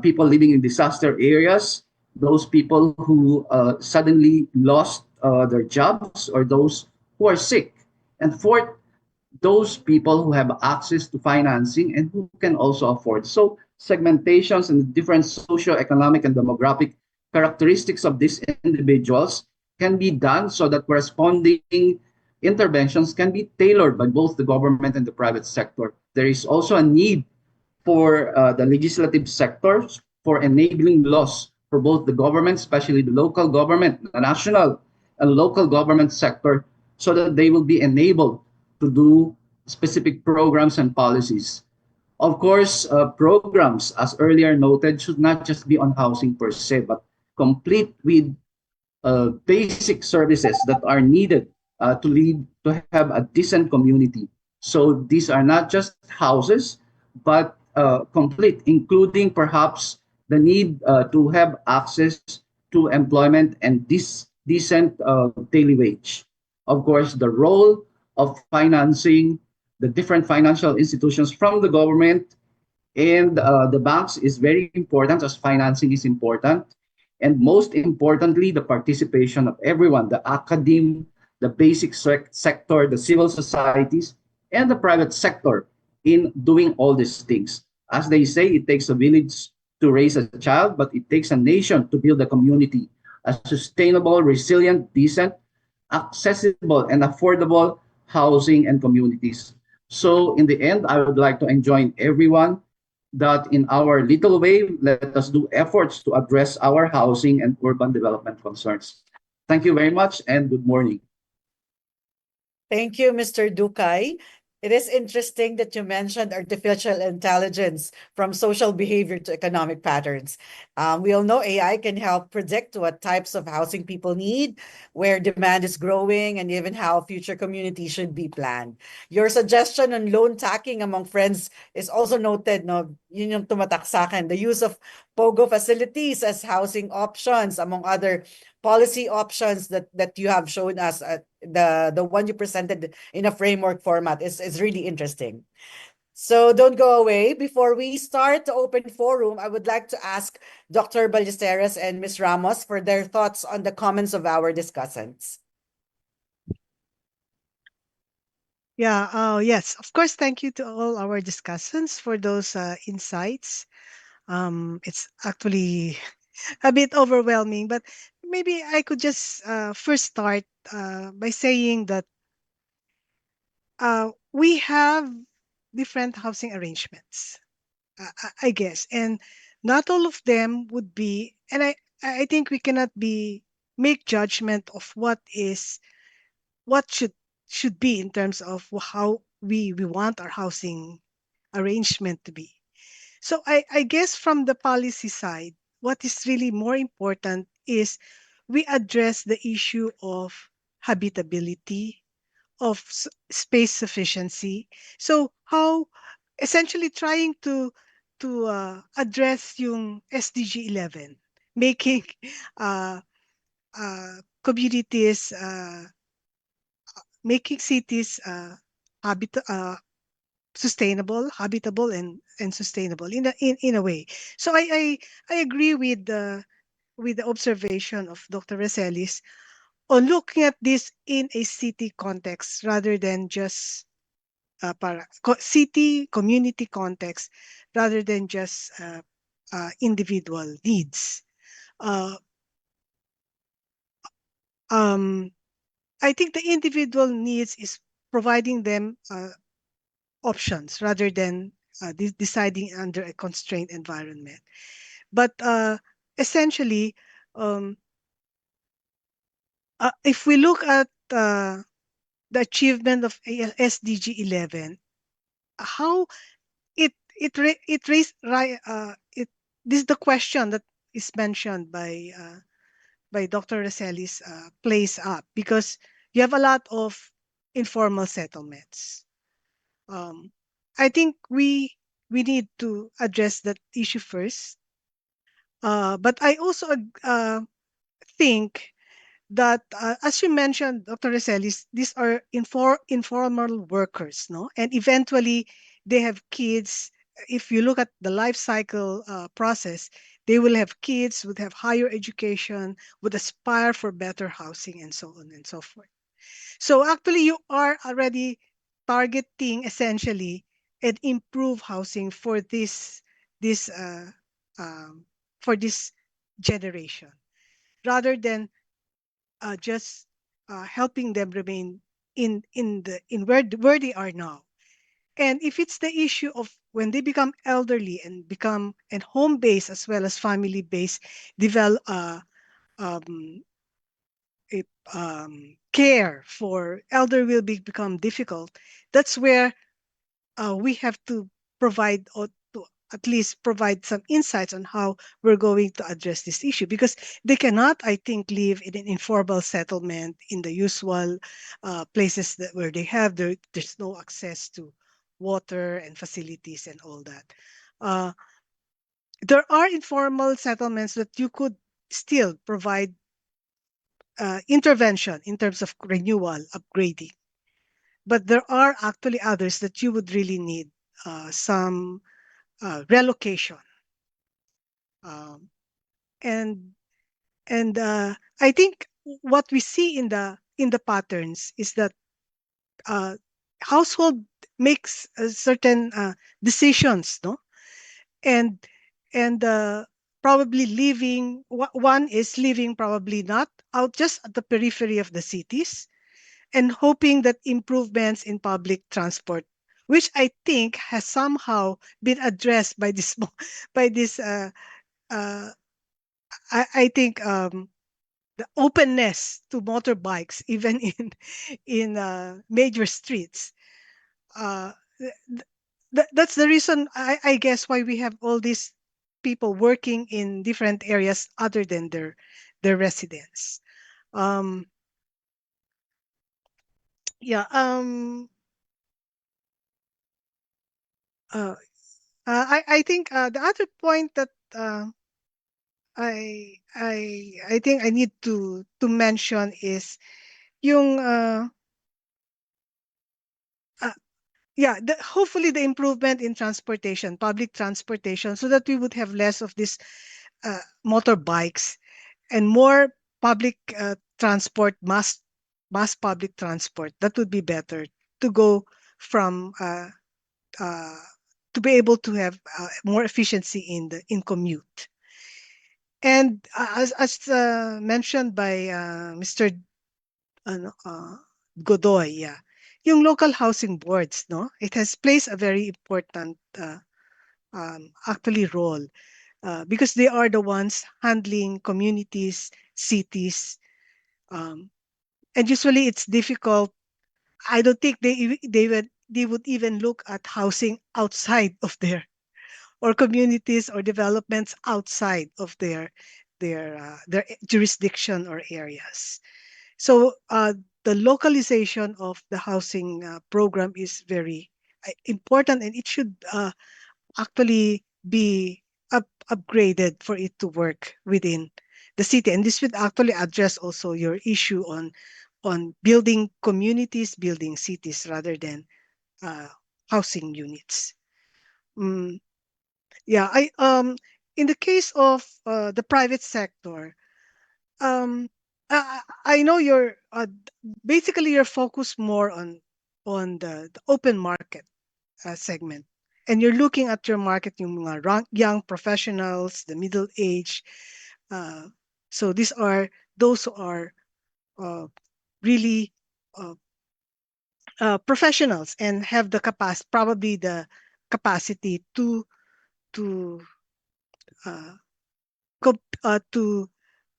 people living in disaster areas, those people who suddenly lost their jobs, or those who are sick. And fourth, those people who have access to financing and who can also afford. So segmentations and different socioeconomic and demographic characteristics of these individuals can be done so that corresponding interventions can be tailored by both the government and the private sector. There is also a need for the legislative sectors for enabling laws for both the government, especially the local government, the national and local government sector, so that they will be enabled to do specific programs and policies. Of course, programs, as earlier noted, should not just be on housing per se, but complete with basic services that are needed to have a decent community. So these are not just houses, but complete, including perhaps the need to have access to employment and decent daily wage. Of course, the role of financing the different financial institutions from the government and the banks is very important, as financing is important. And most importantly, the participation of everyone, the academe, the basic sector, the civil societies, and the private sector in doing all these things. As they say, it takes a village to raise a child, but it takes a nation to build a community, a sustainable, resilient, decent, accessible, and affordable housing and communities. So in the end, I would like to enjoin everyone that in our little way, let us do efforts to address our housing and urban development concerns. Thank you very much and good morning. Thank you, Mr. Dukay. It is interesting that you mentioned artificial intelligence from social behavior to economic patterns. We all know AI can help predict what types of housing people need, where demand is growing, and even how future communities should be planned. Your suggestion on loan tacking among friends is also noted, no? Yun yung tumatak sa akin. The use of POGO facilities as housing options, among other policy options that you have shown us, the one you presented in a framework format is really interesting. So don't go away. Before we start the open forum, I would like to ask Dr. Ballesteros and Ms. Ramos for their thoughts on the comments of our discussants. Yeah, yes, of course. Thank you to all our discussants for those insights. It's actually a bit overwhelming, but maybe I could just first start by saying that we have different housing arrangements, I guess, and not all of them would be. And I think we cannot be make judgment of what should be in terms of how we want our housing arrangement to be. So I guess from the policy side, what is really more important is we address the issue of habitability, of space sufficiency. So how essentially trying to address yung SDG 11, making uh, communities, making cities sustainable, habitable, and sustainable in a way. So I agree with the observation of Dr. Reselis on looking at this in a city context rather than just city community context rather than just individual needs. Uh, um, I think the individual needs is providing them options rather than deciding under a constrained environment. But essentially, um, if we look at the achievement of SDG 11, how it raised it this is the question that is mentioned by Dr. Rosselli's plays up because you have a lot of informal settlements. Um, I think we need to address that issue first. But I also think that, as you mentioned, Dr. Reselis, these are informal workers, no? And eventually they have kids. If you look at the life cycle process, they will have kids, would have higher education, would aspire for better housing, and so on and so forth. So actually, you are already targeting essentially an improved housing this um, for this generation, rather than just helping them remain in where they are now. And if it's the issue of when they become elderly and become and home based as well as family based, develop um, if, care for elder will become difficult. That's where we have to provide or to at least provide some insights on how we're going to address this issue because they cannot, I think, live in an informal settlement in the usual places where they have there's no access to water and facilities and all that. Uh, there are informal settlements that you could still provide intervention in terms of renewal, upgrading. But there are actually others that you would really need some relocation. Um, and I think what we see in the patterns is that uh, household makes certain decisions, no, and and probably living. One is living probably not out just at the periphery of the cities, and hoping that improvements in public transport which I think has somehow been addressed by this by this uh, I think the openness to motorbikes even in major streets. Uh, that's the reason I guess why we have all these people working in different areas other than their residence. Um, yeah. Uh, I think the other point that I think I need to mention is yung uh, yeah, hopefully the improvement in transportation, public transportation, so that we would have less of these motorbikes and more public transport, mass public transport. That would be better to go from uh, to be able to have more efficiency in commute. And as mentioned by Mr. Ano, Godoy, yeah, yung local housing boards, no, it has plays a very important actually role because they are the ones handling communities, cities, um, and usually it's difficult. I don't think they would even look at housing outside of or communities or developments outside of their jurisdiction or areas. So the localization of the housing program is very important, and it should actually be upgraded for it to work within the city. And this would actually address also your issue on building communities, building cities rather than uh, housing units. Mm, yeah, in the case of the private sector, um, I know you're basically you're focused more on the open market segment, and you're looking at your market, yung mga young professionals, the middle age. Uh, so these are those who are uh, really uh, professionals and have the capacity, probably the capacity to uh,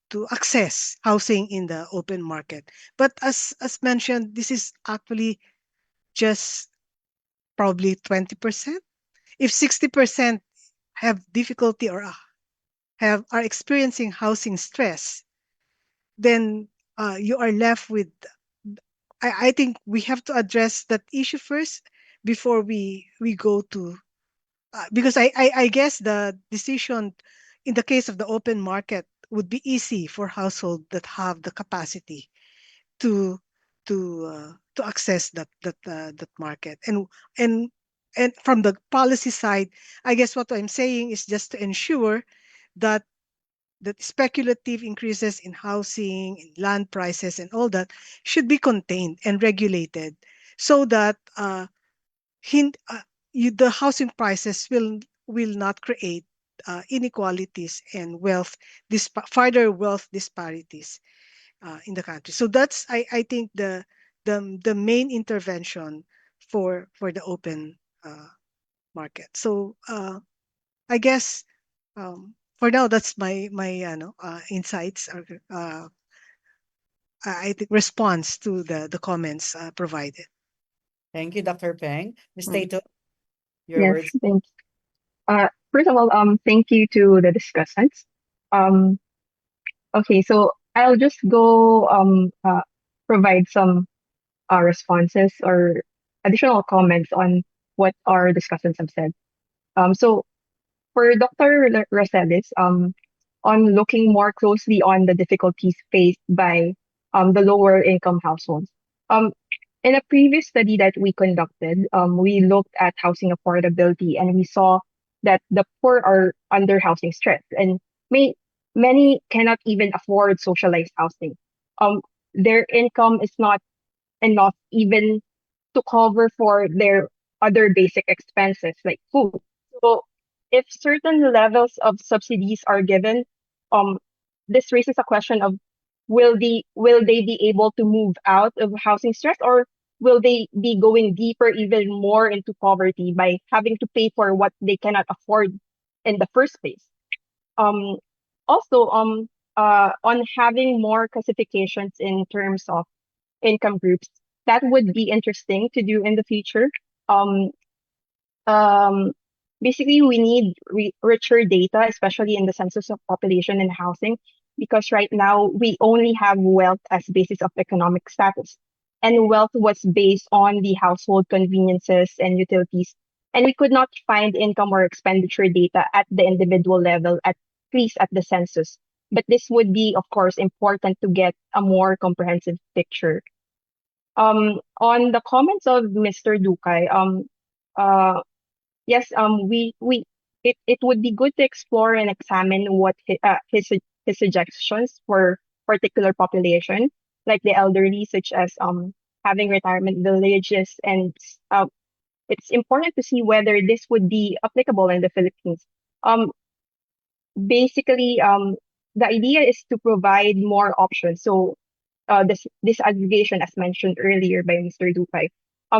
to access housing in the open market. But as mentioned, this is actually just probably 20%. If 60% have difficulty or have are experiencing housing stress, then you are left with. I think we have to address that issue first before we go to because I guess the decision in the case of the open market would be easy for households that have the capacity to to access that market and and from the policy side, I guess what I'm saying is just to ensure that that speculative increases in housing, in land prices, and all that should be contained and regulated so that hint, the housing prices will not create inequalities and further wealth disparities in the country. So that's I think the main intervention for the open market. So I guess for now that's my insights or I think response to the comments provided. Thank you, Dr. Peng. Ms. Mm. Tato, your Yes, words. thanks. First of all, thank you to the discussants. Um, okay, so I'll just go provide some responses or additional comments on what our discussants have said. So for Dr. Rosales, on looking more closely on the difficulties faced by the lower income households. Um, in a previous study that we conducted, we looked at housing affordability and we saw that the poor are under housing stress and may, many cannot even afford socialized housing. Um, their income is not enough even to cover for their other basic expenses like food. So if certain levels of subsidies are given, um, this raises a question of will they be able to move out of housing stress or will they be going deeper even more into poverty by having to pay for what they cannot afford in the first place? Um, Also, on having more classifications in terms of income groups, that would be interesting to do in the future. Um, um, Basically, we need richer data, especially in the census of population and housing, because right now we only have wealth as basis of economic status. And wealth was based on the household conveniences and utilities. And we could not find income or expenditure data at the individual level, at least at the census. But this would be, of course, important to get a more comprehensive picture. On the comments of Mr. Dukay, uh, yes, it would be good to explore and examine what his suggestions for particular population, like the elderly, such as having retirement villages, and it's important to see whether this would be applicable in the Philippines. Um, Basically, the idea is to provide more options. So this aggregation, as mentioned earlier by Mr. Dupay.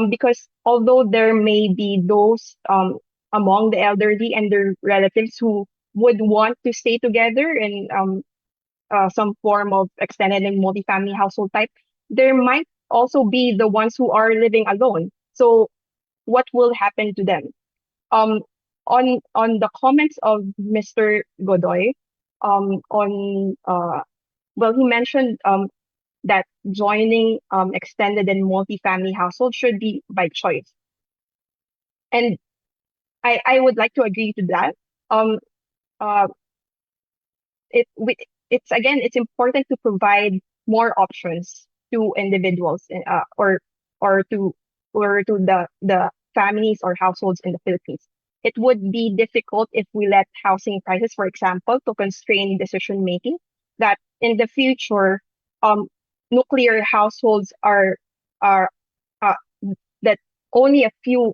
Because although there may be those among the elderly and their relatives who would want to stay together in some form of extended and multifamily household type, there might also be the ones who are living alone. So what will happen to them? Um, on the comments of Mr. Godoy, on well, he mentioned that joining extended and multifamily households should be by choice. And I would like to agree to that. Um, uh, it's again, it's important to provide more options to individuals or to the families or households in the Philippines. It would be difficult if we let housing prices, for example, to constrain decision making. That in the future, um, nuclear households are uh, that only a few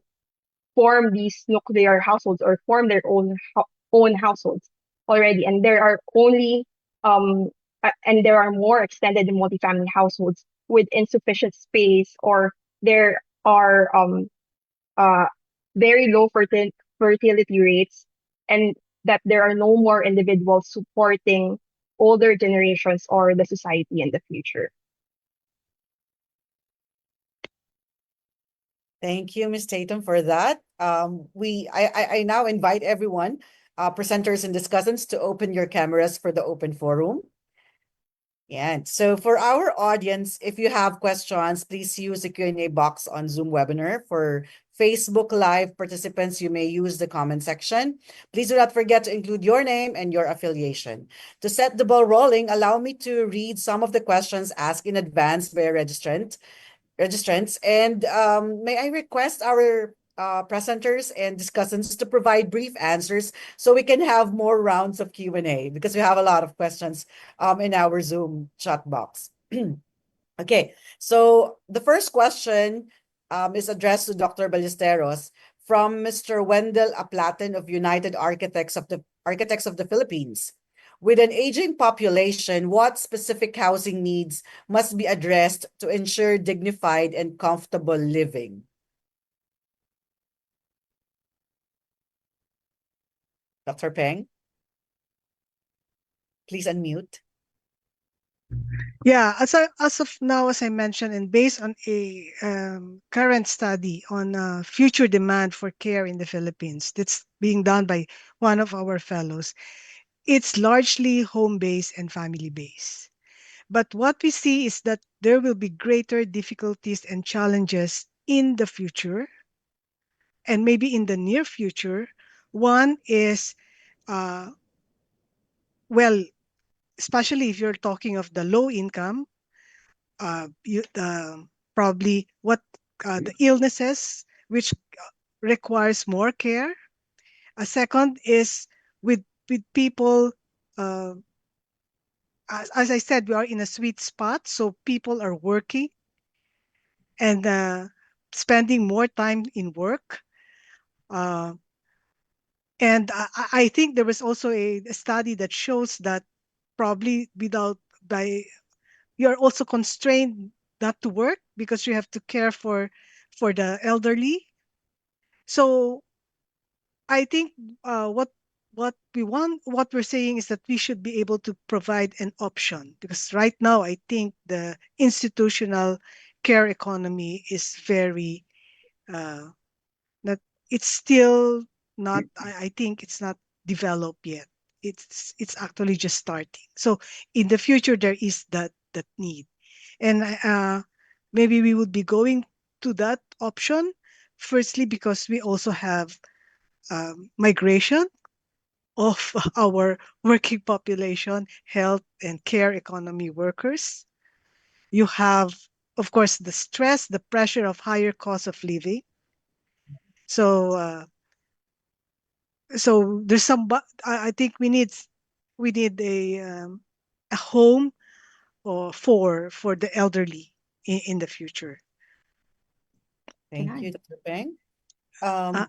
form these nuclear households or form their own households already, and there are only and there are more extended and multifamily households with insufficient space, or there are uh, very low fertility rates, and that there are no more individuals supporting older generations or the society in the future. Thank you, Ms. Tatum, for that. I now invite everyone, presenters and discussants, to open your cameras for the open forum. Yeah, so for our audience, if you have questions, please use the Q&A box on Zoom webinar. For Facebook Live participants, you may use the comment section. Please do not forget to include your name and your affiliation. To set the ball rolling, allow me to read some of the questions asked in advance by a registrants. And may I request our presenters and discussants to provide brief answers so we can have more rounds of Q&A, because we have a lot of questions in our Zoom chat box. Okay, so the first question is addressed to Dr. Ballesteros from Mr. Wendell Aplaten of United Architects of the Philippines. With an aging population, what specific housing needs must be addressed to ensure dignified and comfortable living? Dr. Peng, please unmute. Yeah, as of now, as I mentioned, and based on a current study on future demand for care in the Philippines that's being done by one of our fellows, it's largely home-based and family-based. But what we see is that there will be greater difficulties and challenges in the future, and maybe in the near future. One is, uh, well, especially if you're talking of the low income, probably what the illnesses which requires more care. A second is with people. Uh, as I said, we are in a sweet spot, so people are working and spending more time in work. Uh, and I think there was also a study that shows that probably without by you are also constrained not to work because you have to care for the elderly. So I think what we're saying is that we should be able to provide an option, because right now I think the institutional care economy is very uh, not it's still not I think it's not developed yet. It's actually just starting. So in the future there is that need, and maybe we would be going to that option. Firstly, because we also have migration of our working population, health and care economy workers. You have, of course, the stress, the pressure of higher cost of living. So, so there's some. I think we need a home or for the elderly in the future. Thank you, Dr. Peng. Uh,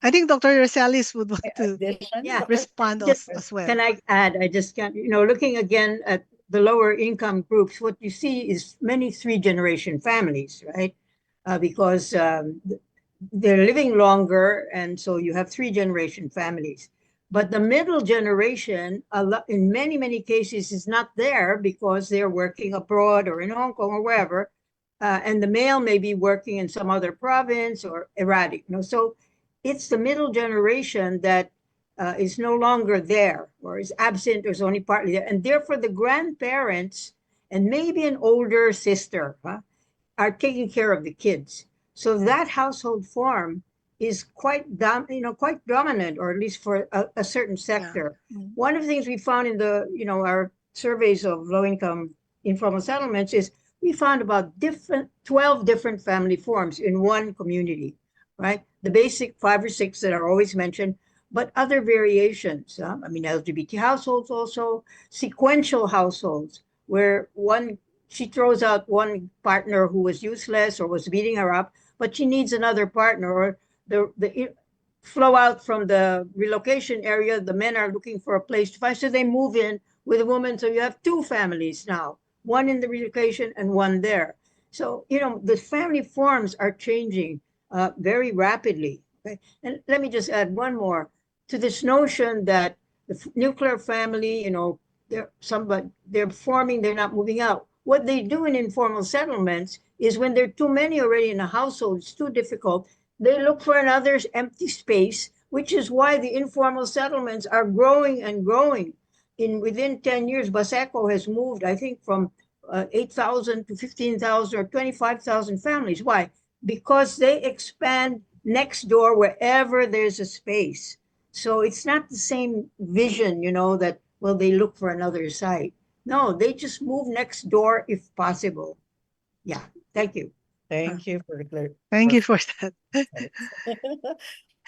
I think Dr. Rosales would want to Addition, Yeah. Dr. respond Just as well. can I add? I just can't, looking again at the lower income groups, what you see is many three-generation families, right? Because they're living longer, and so you have three-generation families. But the middle generation, in many, many cases, is not there because they're working abroad or in Hong Kong or wherever. And the male may be working in some other province or erratic. So it's the middle generation that is no longer there or is absent or is only partly there. And therefore, the grandparents and maybe an older sister are taking care of the kids. So that household form is quite dominant, or at least for a certain sector. Yeah. Mm. One of the things we found in our surveys of low-income informal settlements is we found about 12 different family forms in one community, right? The basic 5 or 6 that are always mentioned, but other variations. LGBT households also, sequential households, where she throws out one partner who was useless or was beating her up, but she needs another partner, or the flow out from the relocation area, the men are looking for a place to find, so they move in with a woman. So you have 2 families now, one in the relocation and one there. So, the family forms are changing very rapidly. Okay? And let me just add one more to this notion that the nuclear family, they're forming, they're not moving out. What they do in informal settlements is when there are too many already in a household, it's too difficult, they look for another empty space, which is why the informal settlements are growing and growing. Within 10 years, Baseco has moved, I think, from 8,000 to 15,000 or 25,000 families. Why? Because they expand next door wherever there's a space. So it's not the same vision, that, well, they look for another site. No, they just move next door if possible. Yeah, thank you. Thank you for Thank you for that.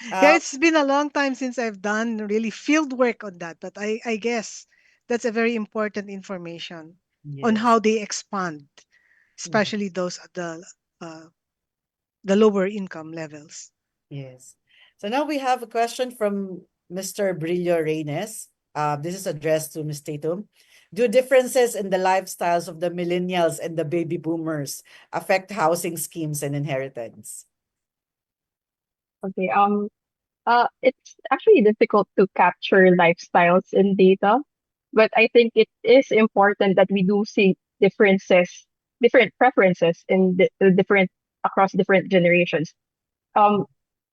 Yeah, Um, it's been a long time since I've done really field work on that, but I guess that's a very important information on yes. how they expand, especially those at the lower income levels. Yes. So now we have a question from Mr. Brillo Reynes. This is addressed to Ms. Tatum. Do differences in the lifestyles of the millennials and the baby boomers affect housing schemes and inheritance? Okay. It's actually difficult to capture lifestyles in data, but I think it is important that we do see different preferences in different across different generations. Um,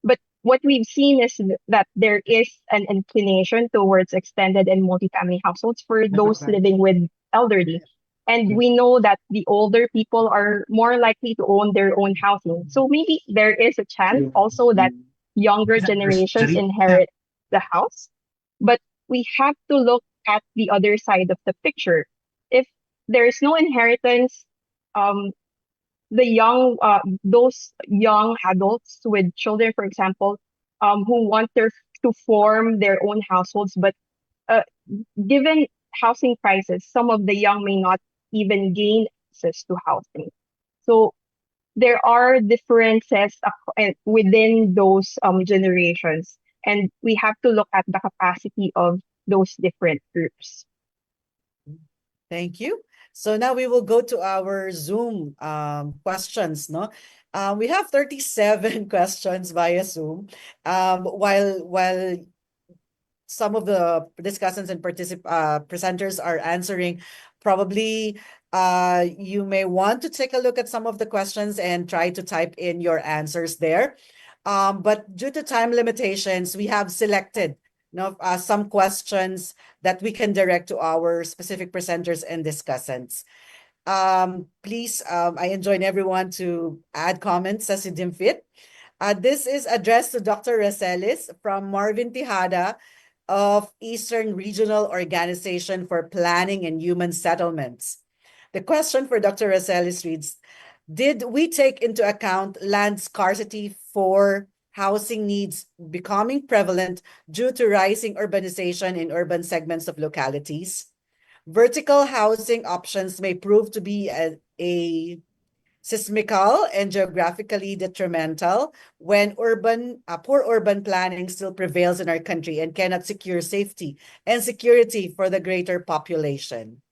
but what we've seen is that there is an inclination towards extended and multifamily households for those living with elderly. And we know that the older people are more likely to own their own housing. So maybe there is a chance also that younger generations inherit the house. But we have to look at the other side of the picture. If there is no inheritance, um, those young adults with children, for example, who want to form their own households, but uh, given housing prices, some of the young may not even gain access to housing. So there are differences within those generations, and we have to look at the capacity of those different groups. Thank you. So now we will go to our Zoom questions, no? We have 37 questions via Zoom. While some of the discussants and presenters are answering, probably you may want to take a look at some of the questions and try to type in your answers there. But due to time limitations, we have selected some questions that we can direct to our specific presenters and discussants. Please, I enjoin everyone to add comments as you deem fit. This is addressed to Dr. Racelis from Marvin Tejada of Eastern Regional Organization for Planning and Human Settlements. The question for Dr. Racelis reads, did we take into account land scarcity for housing needs becoming prevalent due to rising urbanization in urban segments of localities? Vertical housing options may prove to be a seismical and geographically detrimental when poor urban planning still prevails in our country and cannot secure safety and security for the greater population.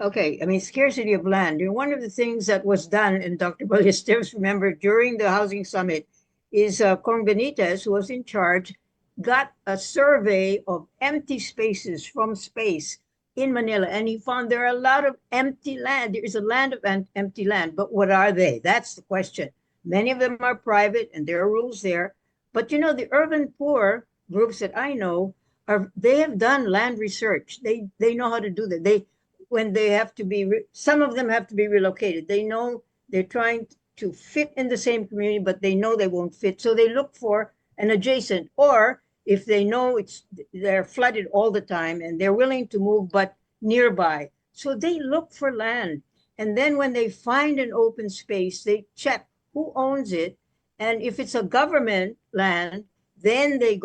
Okay, I mean, scarcity of land. One of the things that was done, and Dr. Ballesteros, remember, during the housing summit, is Kong Benitez, who was in charge, got a survey of empty spaces from space in Manila, and he found there are a lot of empty land. There is a land of empty land, but what are they? That's the question. Many of them are private, and there are rules there. But the urban poor groups that I know they have done land research. They know how to do that. When they have to be, some of them have to be relocated. They know they're trying to fit in the same community, but they know they won't fit. So they look for an adjacent, or if they know they're flooded all the time and they're willing to move, but nearby. So they look for land. And then when they find an open space, they check who owns it. And if it's a government land, then they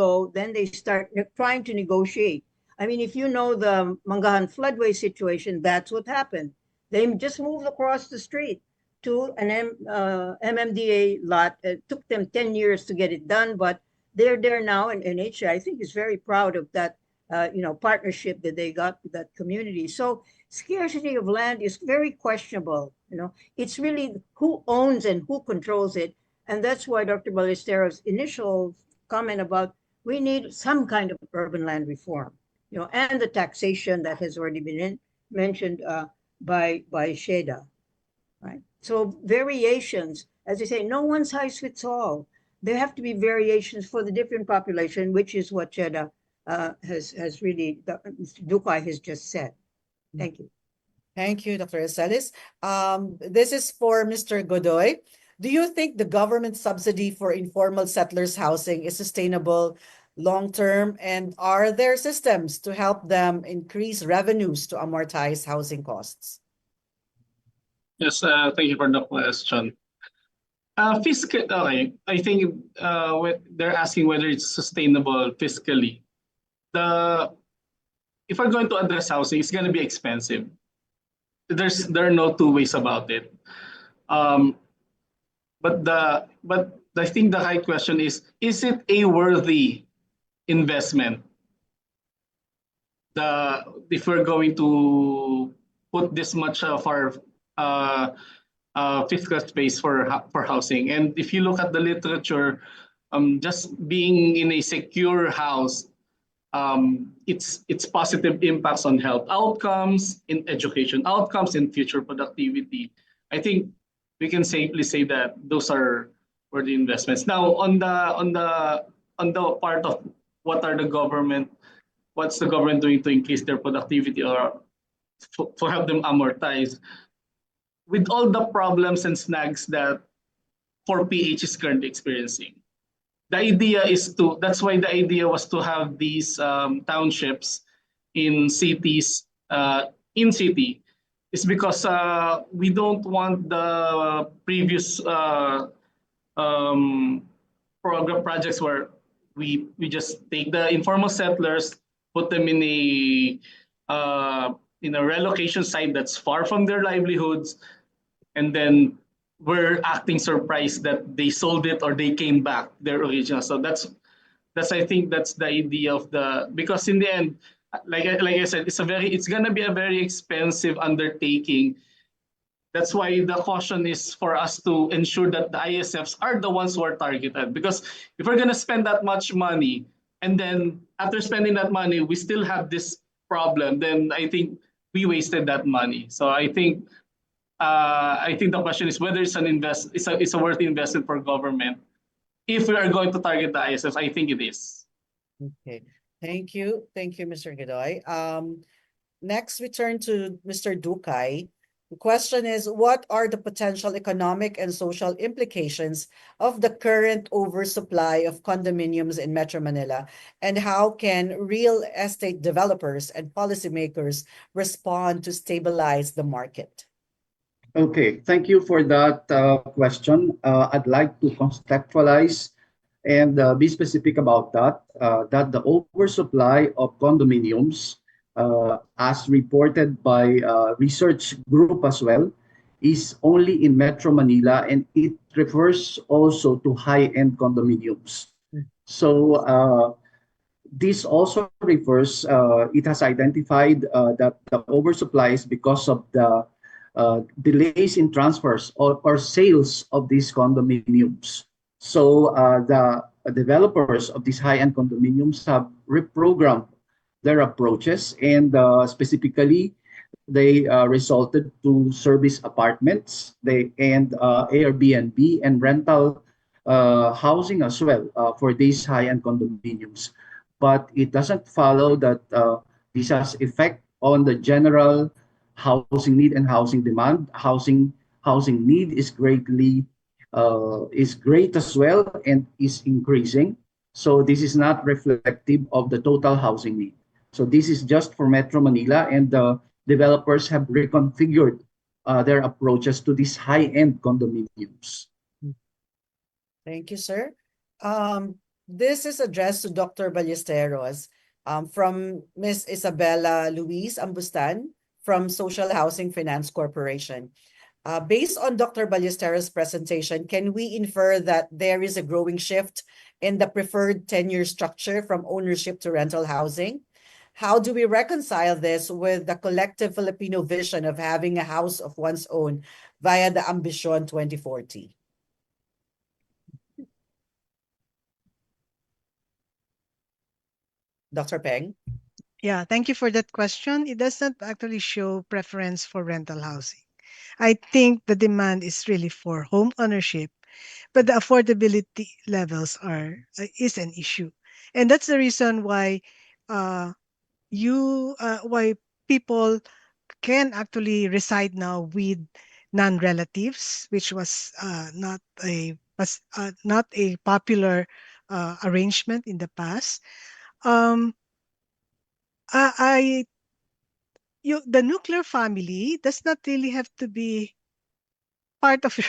start trying to negotiate. I mean, if you know the Mangahan floodway situation, that's what happened. They just moved across the street to an MMDA lot. It took them 10 years to get it done, but they're there now, and NHA, I think, is very proud of that, partnership that they got with that community. So scarcity of land is very questionable. It's really who owns and who controls it. And that's why Dr. Ballesteros' initial comment about we need some kind of urban land reform. And the taxation that has already been mentioned by Sheda, right? So variations, as I say, no one size fits all. There have to be variations for the different population, which is what Sheda has really, Mr. Dukai has just said. Thank you. Thank you, Dr. Racelis. This is for Mr. Godoy. Do you think the government subsidy for informal settlers housing is sustainable long-term, and are there systems to help them increase revenues to amortize housing costs? Yes, thank you for the question. Okay, I think they're asking whether it's sustainable fiscally. If we're going to address housing, it's going to be expensive. There are no two ways about it. But I think the high question is it a worthy investment? If we're going to put this much of our fiscal space for housing, and if you look at the literature, just being in a secure house, its positive impacts on health outcomes, in education outcomes, in future productivity. I think we can safely say that those are worthy investments. Now, on the part of what's the government doing to increase their productivity or to help them amortize, with all the problems and snags that 4PH is currently experiencing. That's why the idea was to have these townships in cities, is because we don't want the previous program projects where we just take the informal settlers, put them in a relocation site that's far from their livelihoods, and then we're acting surprised that they sold it or they came back their original. So I think that's the idea of because in the end, like I said, it's gonna be a very expensive undertaking. That's why the caution is for us to ensure that the ISFs are the ones who are targeted. Because if we're gonna spend that much money, and then after spending that money, we still have this problem, then I think we wasted that money. So I think the question is whether it's a worthy investment for government. If we are going to target the ISFs, I think it is. Okay. Thank you. Thank you, Mr. Godoy. Next, we turn to Mr. Dukay. The question is, what are the potential economic and social implications of the current oversupply of condominiums in Metro Manila? And how can real estate developers and policymakers respond to stabilize the market? Okay, thank you for that question. I'd like to contextualize and be specific about that the oversupply of condominiums, as reported by research group as well, is only in Metro Manila, and it refers also to high-end condominiums. So this also refers, it has identified that the oversupply is because of the delays in transfers or sales of these condominiums. So the developers of these high-end condominiums have reprogrammed their approaches, and specifically, they resulted to service apartments, and Airbnb and rental housing as well for these high-end condominiums. But it doesn't follow that this has effect on the general housing need and housing demand. Housing need is great as well and is increasing. So this is not reflective of the total housing need. So this is just for Metro Manila, and the developers have reconfigured their approaches to these high-end condominiums. Thank you, sir. This is addressed to Dr. Ballesteros from Ms. Isabella Luis Ambustan from Social Housing Finance Corporation. Based on Dr. Ballesteros' presentation, can we infer that there is a growing shift in the preferred tenure structure from ownership to rental housing? How do we reconcile this with the collective Filipino vision of having a house of one's own via the Ambition 2040? Dr. Peng? Yeah, thank you for that question. It does not actually show preference for rental housing. I think the demand is really for home ownership, but the affordability levels is an issue, and that's the reason why uh, why people can actually reside now with non-relatives, which was not a popular arrangement in the past. Um, I the nuclear family does not really have to be part of your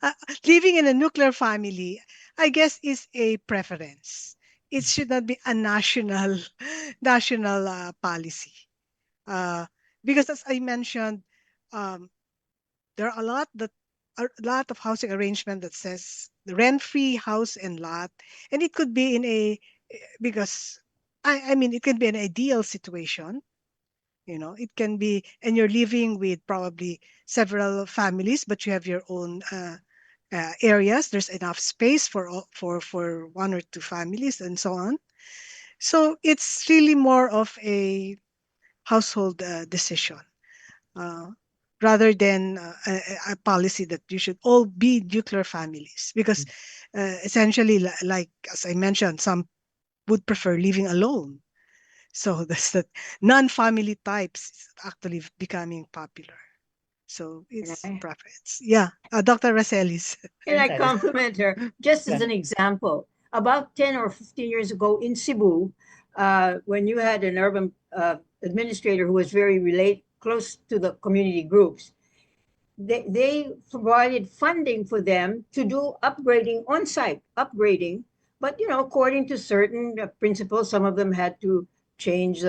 uh, living in a nuclear family. I guess is a preference. It should not be a national national policy. Uh, because as I mentioned, um, there are a lot of housing arrangement that says the rent-free house and lot, and it could be in a because I mean it can be an ideal situation. It can be, and you're living with probably several families, but you have your own areas. There's enough space for one or two families, and so on. So it's really more of a household decision uh, rather than a policy that you should all be nuclear families, because essentially, like as I mentioned, some would prefer living alone. So that's that non-family types is actually becoming popular. So it's Can preference. Yeah, Dr. Racelis. I compliment her? Just as an example, about 10 or 15 years ago in Cebu, when you had an urban administrator who was very close to the community groups, they provided funding for them to do upgrading on-site upgrading, but according to certain principles, some of them had to change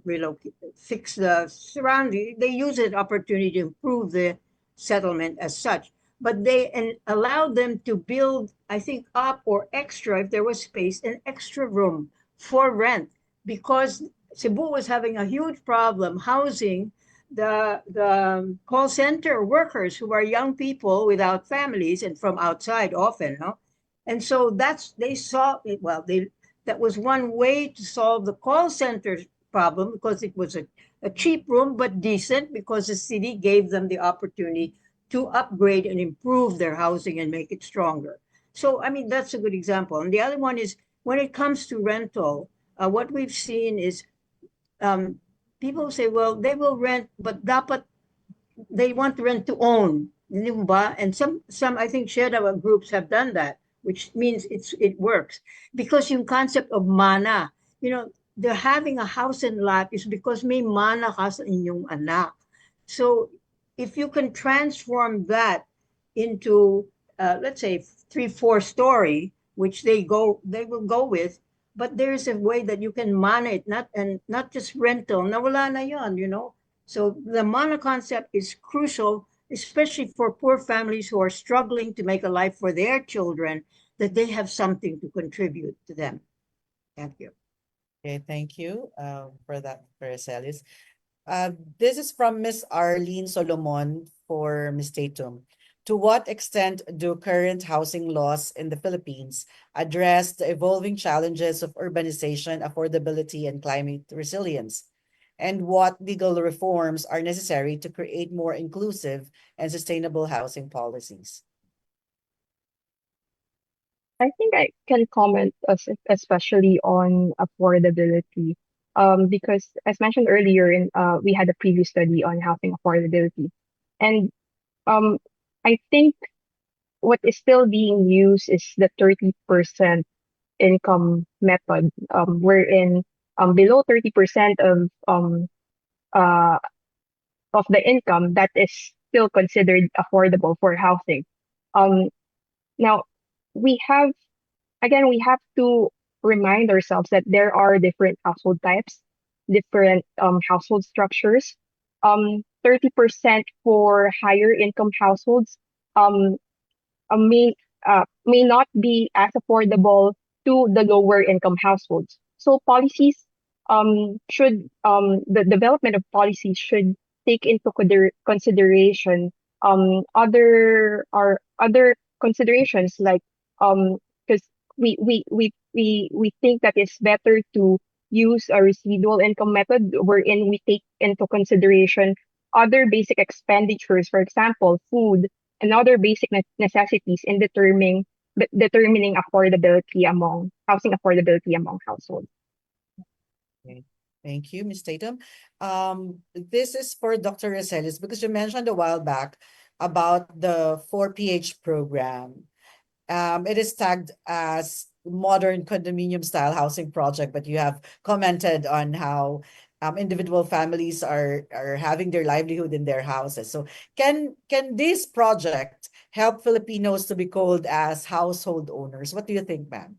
relocate, fix the surrounding. They use an opportunity to improve the settlement as such, but they allowed them to build, I think, up or extra, if there was space, an extra room for rent, because Cebu was having a huge problem housing the call center workers who are young people without families and from outside often, no? And so they saw it. Well, that was one way to solve the call center problem because it was a cheap room but decent because the city gave them the opportunity to upgrade and improve their housing and make it stronger. So I mean that's a good example. And the other one is when it comes to rental, what we've seen is um, people say, well, they will rent, but dapat they want to rent to own. And some I think shared our groups have done that, which means it works. Because yung concept of mana, they're having a house and lot is because may mana ka sa inyong anak. So if you can transform that into let's say 3-4 story, which they will go with, but there's a way that you can mana it, not just rental. Nawala na yon. So the mana concept is crucial, especially for poor families who are struggling to make a life for their children, that they have something to contribute to them. Thank you. Okay, thank you for that, Paracelis. This is from Miss Arlene Solomon for Ms. Tatum. To what extent do current housing laws in the Philippines address the evolving challenges of urbanization, affordability, and climate resilience? And what legal reforms are necessary to create more inclusive and sustainable housing policies? I think I can comment especially on affordability, because as mentioned earlier, we had a previous study on housing affordability, and um, I think what is still being used is the 30% income method, wherein below 30% uh, of the income that is still considered affordable for housing. Um, Now, we have we have to remind ourselves that there are different household types, different household structures. 30% for higher income households um, may not be as affordable to the lower income households. So policies should the development of policies should take into consideration other considerations like because we think that it's better to use a residual income method wherein we take into consideration other basic expenditures, for example, food and other basic necessities in determining affordability among housing affordability among households. Okay. Thank you, Ms. Tatum. This is for Dr. Roselis because you mentioned a while back about the 4PH program. It is tagged as modern condominium style housing project, but you have commented on how individual families are having their livelihood in their houses. So can this project help Filipinos to be called as household owners? What do you think, ma'am?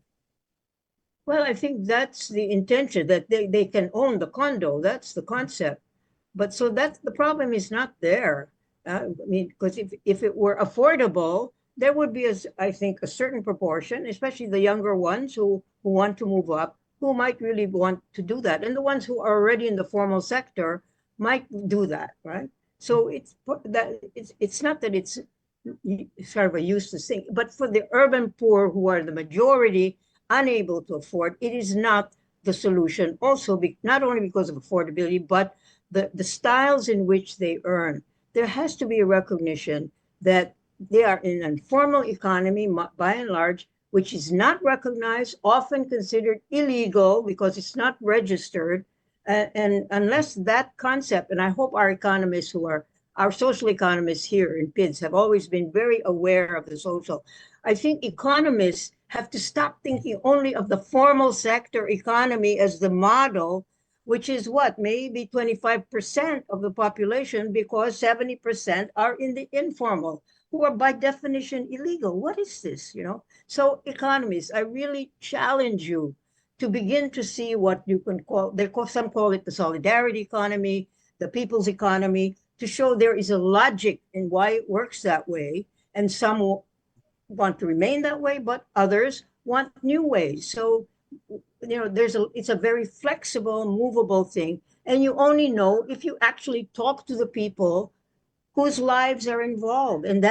Well, I think that's the intention, that they can own the condo. That's the concept. But so that's the problem is not there. I mean, because if it were affordable, there would be, I think, a certain proportion, especially the younger ones who want to move up, who might really want to do that. And the ones who are already in the formal sector might do that, right? So it's not that it's sort of a useless thing, but for the urban poor who are the majority unable to afford, it is not the solution. Also, not only because of affordability, but the styles in which they earn. There has to be a recognition that they are in an informal economy, by and large, which is not recognized, often considered illegal because it's not registered. And unless that concept, and I hope our economists our social economists here in PIDS have always been very aware of the social. I think economists have to stop thinking only of the formal sector economy as the model, which is what, maybe 25% of the population, because 70% are in the informal, who are by definition illegal. What is this, So economists, I really challenge you to begin to see what you can some call it the solidarity economy, the people's economy, to show there is a logic in why it works that way. And some want to remain that way, but others want new ways. So it's a very flexible, movable thing. And you only know if you actually talk to the people whose lives are involved. And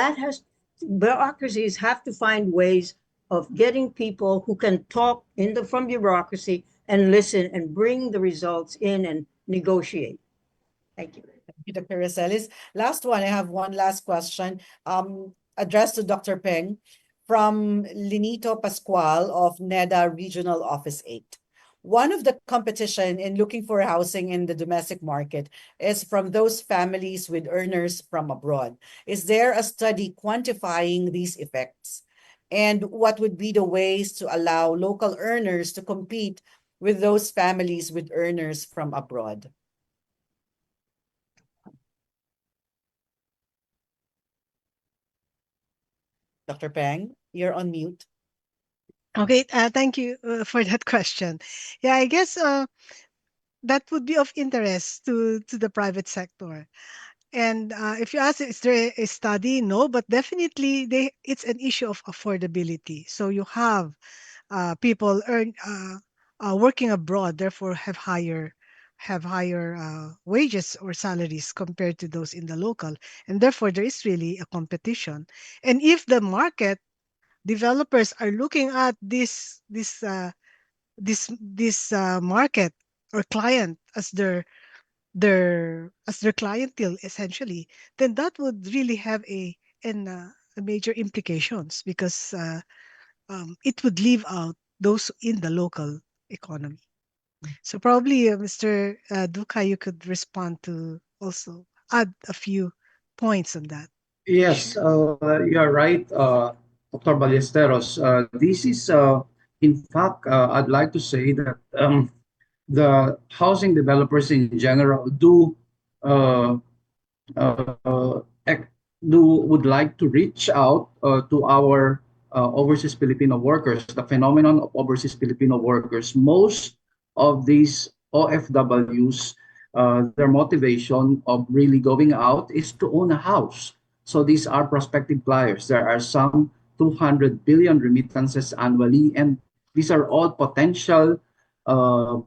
bureaucracies have to find ways of getting people who can talk from bureaucracy and listen and bring the results in and negotiate. Thank you. Thank you, Dr. Rosales. Last one, I have one last question addressed to Dr. Peng from Linito Pascual of NEDA Regional Office 8. One of the competition in looking for housing in the domestic market is from those families with earners from abroad. Is there a study quantifying these effects? And what would be the ways to allow local earners to compete with those families with earners from abroad? Dr. Peng, you're on mute. Okay, thank you for that question. Yeah, I guess that would be of interest to the private sector. And if you ask, is there a study? No, but definitely it's an issue of affordability. So you have people working abroad, therefore have higher wages or salaries compared to those in the local, and therefore there is really a competition. And if the market developers are looking at this market or client as their clientele essentially, then that would really have a major implications because it would leave out those in the local economy. So probably Mr. Duka, you could respond to also add a few points on that. Yes, you're right, Dr. Ballesteros. This is, in fact, I'd like to say that the housing developers in general uh, would like to reach out to our overseas Filipino workers. The phenomenon of overseas Filipino workers, most of these OFWs, their motivation of really going out is to own a house. So these are prospective buyers. There are some 200 billion remittances annually, and these are all potential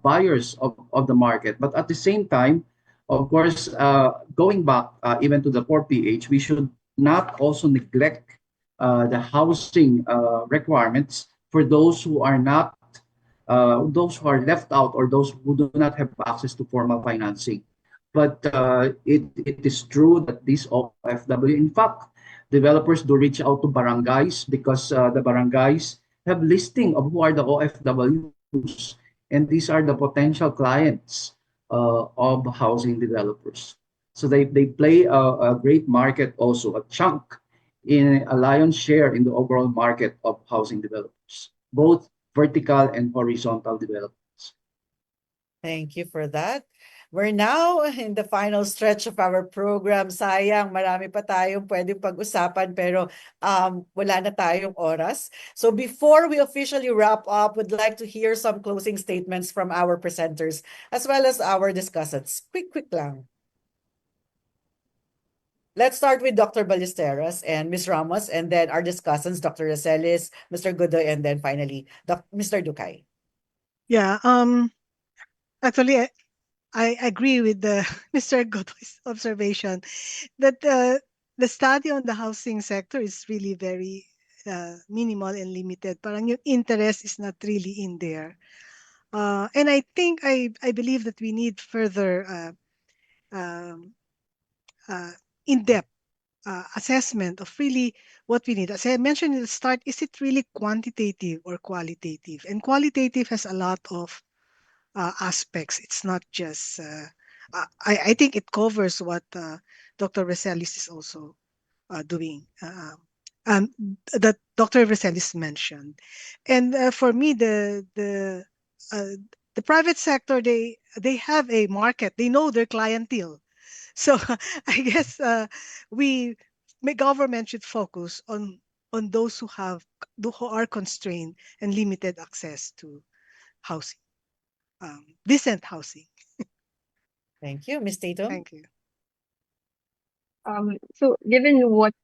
buyers of the market. But at the same time, of course, going back even to the 4PH, we should not also neglect the housing requirements for those who are left out or those who do not have access to formal financing. But it is true that these OFW, in fact, developers do reach out to barangays because the barangays have listing of who are the OFWs, and these are the potential clients of housing developers. So they play a great market also, a chunk in a lion's share in the overall market of housing developers, both vertical and horizontal developers. Thank you for that. We're now in the final stretch of our program. Sayang, marami pa tayong pwedeng pag-usapan pero wala na tayong oras. So before we officially wrap up, would like to hear some closing statements from our presenters as well as our discussants. Quick lang. Let's start with Dr. Ballesteros and Ms. Ramos, and then our discussants, Dr. Rosales, Mr. Godoy, and then finally, Mr. Ducay. Yeah, actually, I agree with the Mr. Godoy's observation that the study on the housing sector is really very minimal and limited. Parang yung interest is not really in there. And I think I believe that we need further um, in-depth assessment of really what we need. As I mentioned at the start, is it really quantitative or qualitative? And qualitative has a lot of aspects. It's not just, I think it covers what Dr. Reselis is also doing, that Dr. Reselis mentioned. And for me, the private sector, they have a market. They know their clientele. So I guess government should focus on those who are constrained and limited access to housing, decent housing. Thank you, Ms. Tatum. Thank you. So given what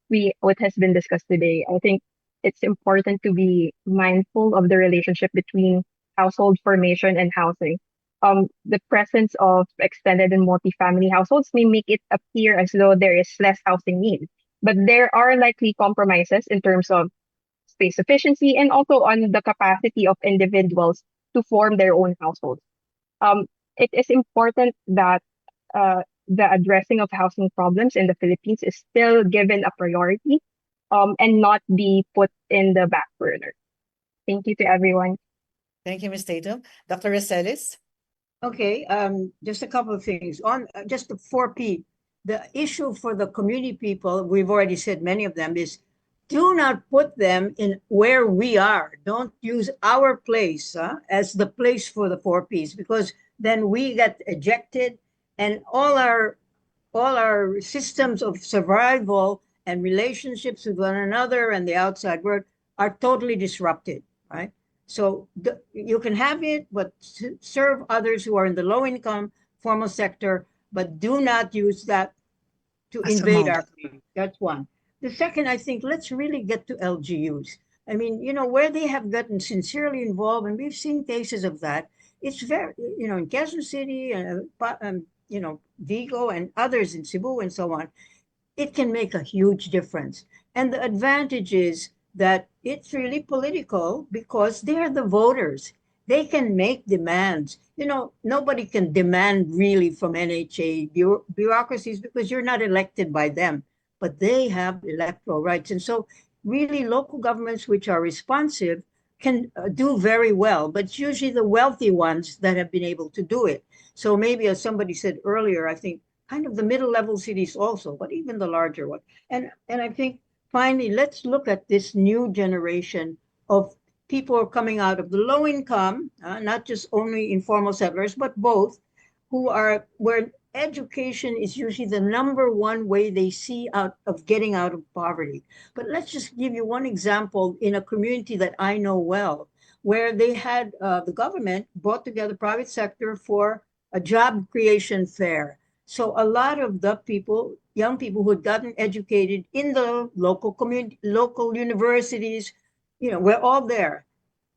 has been discussed today, I think it's important to be mindful of the relationship between household formation and housing. The presence of extended and multifamily households may make it appear as though there is less housing need, but there are likely compromises in terms of space efficiency and also on the capacity of individuals to form their own households. It is important that the addressing of housing problems in the Philippines is still given a priority and not be put in the back burner. Thank you to everyone. Thank you, Ms. Tatum. Dr. Reselis? Okay, just a couple of things. On just the 4P, the issue for the community people, we've already said many of them, is do not put them in where we are. Don't use our place as the place for the 4Ps, because then we get ejected and all our systems of survival and relationships with one another and the outside world are totally disrupted, right? So you can have it, but serve others who are in the low income formal sector, but do not use that to As a invade model. our community. That's one. The second, I think, let's really get to LGUs. I mean, where they have gotten sincerely involved, and we've seen cases of that. It's very, in Quezon City, Vigo and others in Cebu and so on, it can make a huge difference. And the advantage is that it's really political because they're the voters. They can make demands. Nobody can demand really from NHA bureaucracies because you're not elected by them, but they have electoral rights. And so really local governments which are responsive can do very well, but it's usually the wealthy ones that have been able to do it. So maybe, as somebody said earlier, I think kind of the middle level cities also, but even the larger one. And I think finally, let's look at this new generation of people coming out of the low income, not just only informal settlers, but both, where education is usually the number one way they see out of getting out of poverty. But let's just give you one example in a community that I know well, where they had the government brought together private sector for a job creation fair. So a lot of the people, young people who had gotten educated in the local community, local universities, we're all there.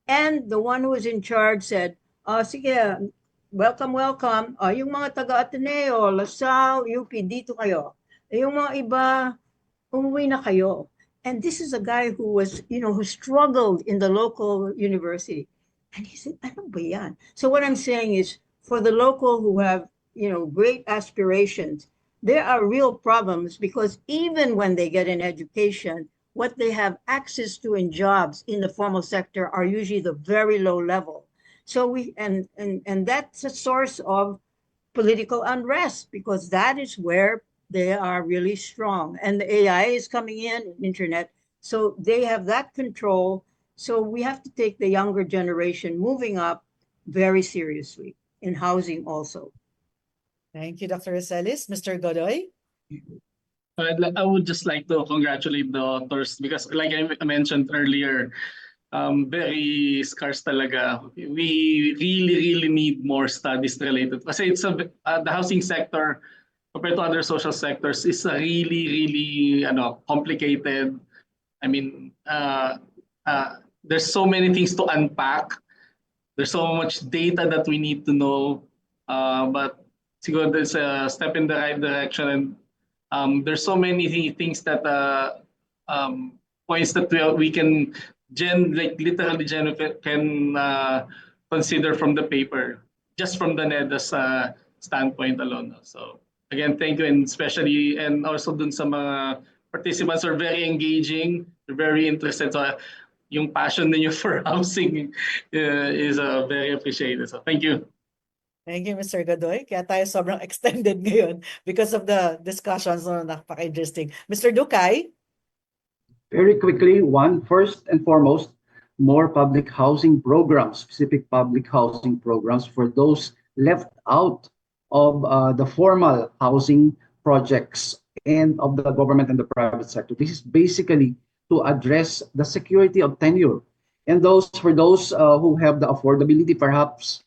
And the one who was in charge said, sige, welcome. Yung mga taga-Ateneo, Lasal, UP, dito kayo. Yung mga iba, umuwi na kayo. And this is a guy who was, who struggled in the local university. And he said, ano ba yan? So what I'm saying is, for the local who have, great aspirations, there are real problems because even when they get an education, what they have access to in jobs in the formal sector are usually the very low level. So and that's a source of political unrest because that is where they are really strong. And the AI is coming in, internet, so they have that control. So we have to take the younger generation moving up very seriously in housing also. Thank you, Dr. Reselis. Mr. Godoy? I would just like to congratulate the authors because, like I mentioned earlier, very scarce talaga. We really need more studies related. Kasi it's the housing sector compared to other social sectors is a really complicated. I mean, there's so many things to unpack. There's so much data that we need to know, but siguro there's a step in the right direction, and there's so many things that points that we can literally can consider from the paper, just from the NEDA's standpoint alone. So again, thank you, and especially and also dun sa mga participants are very engaging, they're very interested. So yung passion ninyo for housing is very appreciated. So thank you. Thank you, Mr. Godoy. Kaya tayo sobrang extended ngayon because of the discussions na napaka-interesting. Mr. Dukay? Very quickly, first and foremost, more public housing programs, specific public housing programs for those left out of the formal housing projects and of the government and the private sector. This is basically to address the security of tenure. And for those who have the affordability, perhaps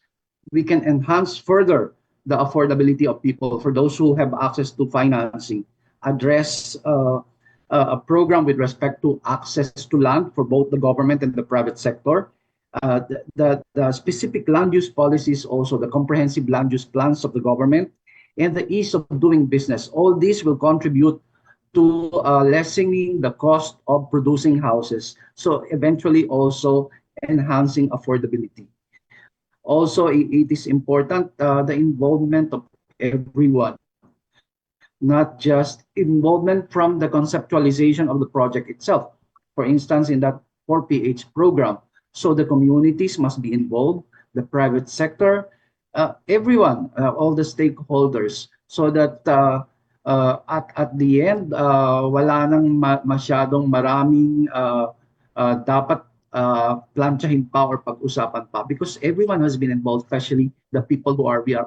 we can enhance further the affordability of people. For those who have access to financing, address a program with respect to access to land for both the government and the private sector. the specific land use policies, also the comprehensive land use plans of the government, and the ease of doing business. All these will contribute to lessening the cost of producing houses. So eventually also enhancing affordability. Also, it is important the involvement of everyone, not just involvement from the conceptualization of the project itself. For instance, in that 4PH program, so the communities must be involved, the private sector, everyone, all the stakeholders, so that at the end, wala nang masyadong maraming dapat plantsahin pa or pag-usapan pa, because everyone has been involved, especially the people who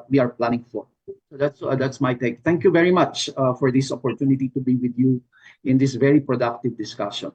we are planning for. So that's my take. Thank you very much for this opportunity to be with you in this very productive discussion.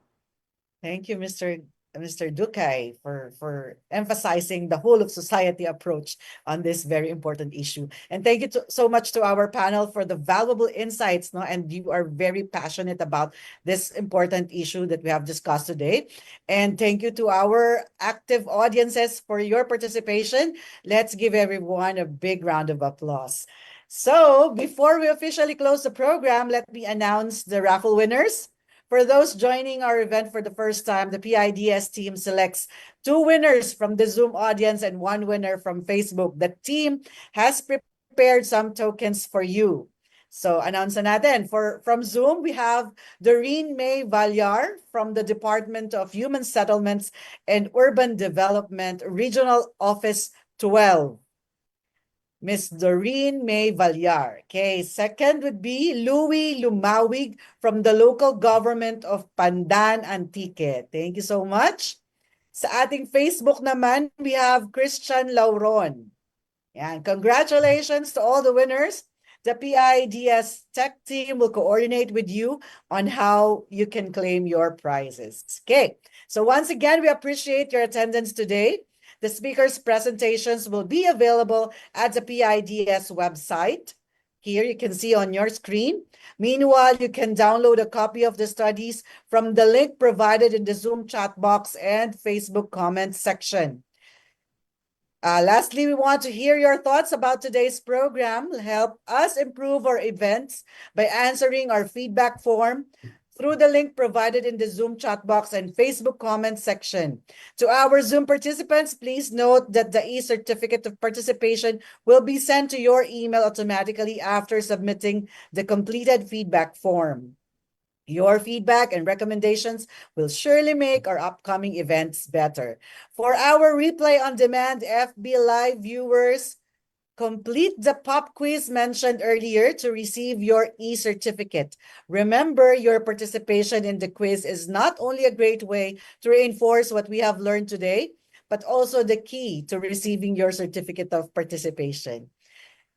Thank you, Mr. Ducay, for emphasizing the whole of society approach on this very important issue. And thank you so much to our panel for the valuable insights. No? And you are very passionate about this important issue that we have discussed today. And thank you to our active audiences for your participation. Let's give everyone a big round of applause. So before we officially close the program, let me announce the raffle winners. For those joining our event for the first time, the PIDS team selects 2 winners from the Zoom audience and 1 winner from Facebook. The team has prepared some tokens for you. So announce natin. From Zoom, we have Doreen May Vallar from the Department of Human Settlements and Urban Development, Regional Office 12. Miss Doreen May Vallar. Okay, second would be Louie Lumawig from the local government of Pandan Antique. Thank you so much. Sa ating Facebook naman, we have Christian Lauron. Yan. Congratulations to all the winners. The PIDS tech team will coordinate with you on how you can claim your prizes. Okay, so once again, we appreciate your attendance today. The speakers' presentations will be available at the PIDS website. Here you can see on your screen. Meanwhile, you can download a copy of the studies from the link provided in the Zoom chat box and Facebook comments section. Lastly, we want to hear your thoughts about today's program. Help us improve our events by answering our feedback form through the link provided in the Zoom chat box and Facebook comments section. To our Zoom participants, please note that the e-certificate of participation will be sent to your email automatically after submitting the completed feedback form. Your feedback and recommendations will surely make our upcoming events better. For our replay on demand FB Live viewers, complete the pop quiz mentioned earlier to receive your e-certificate. Remember, your participation in the quiz is not only a great way to reinforce what we have learned today, but also the key to receiving your certificate of participation.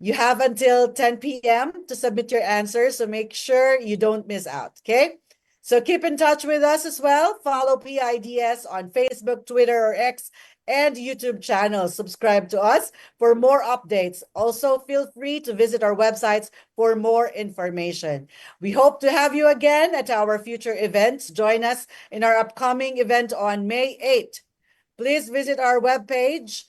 You have until 10 p.m. to submit your answers, so make sure you don't miss out, okay? So keep in touch with us as well. Follow PIDS on Facebook, Twitter, or X, and YouTube channel. Subscribe to us for more updates. Also, feel free to visit our websites for more information. We hope to have you again at our future events. Join us in our upcoming event on May 8th. Please visit our webpage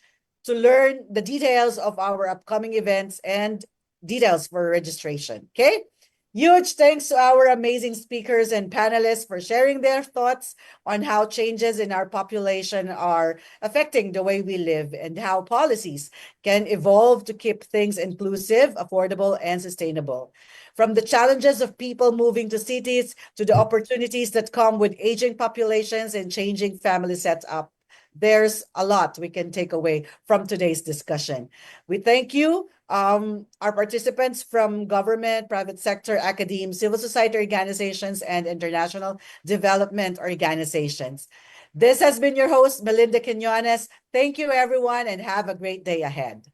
to learn the details of our upcoming events and details for registration, okay? Huge thanks to our amazing speakers and panelists for sharing their thoughts on how changes in our population are affecting the way we live and how policies can evolve to keep things inclusive, affordable, and sustainable. From the challenges of people moving to cities to the opportunities that come with aging populations and changing family setup, there's a lot we can take away from today's discussion. We thank you, our participants from government, private sector, academia, civil society organizations, and international development organizations. This has been your host, Melinda Quinones. Thank you, everyone, and have a great day ahead.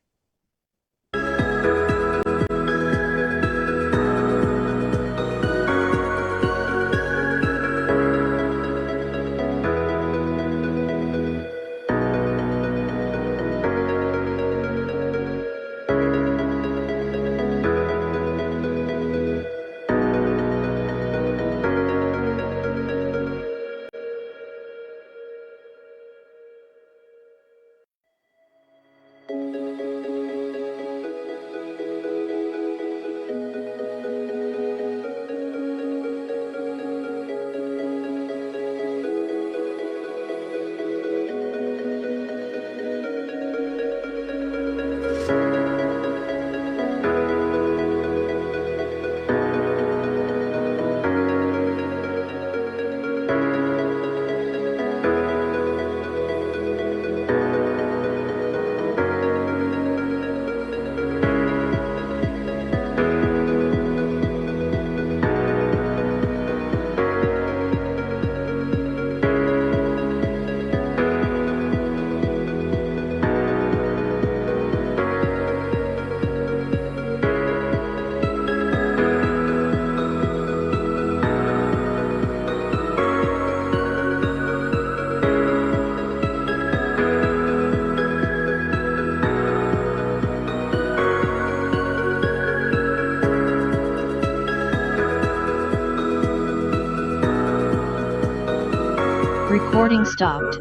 Recording stopped.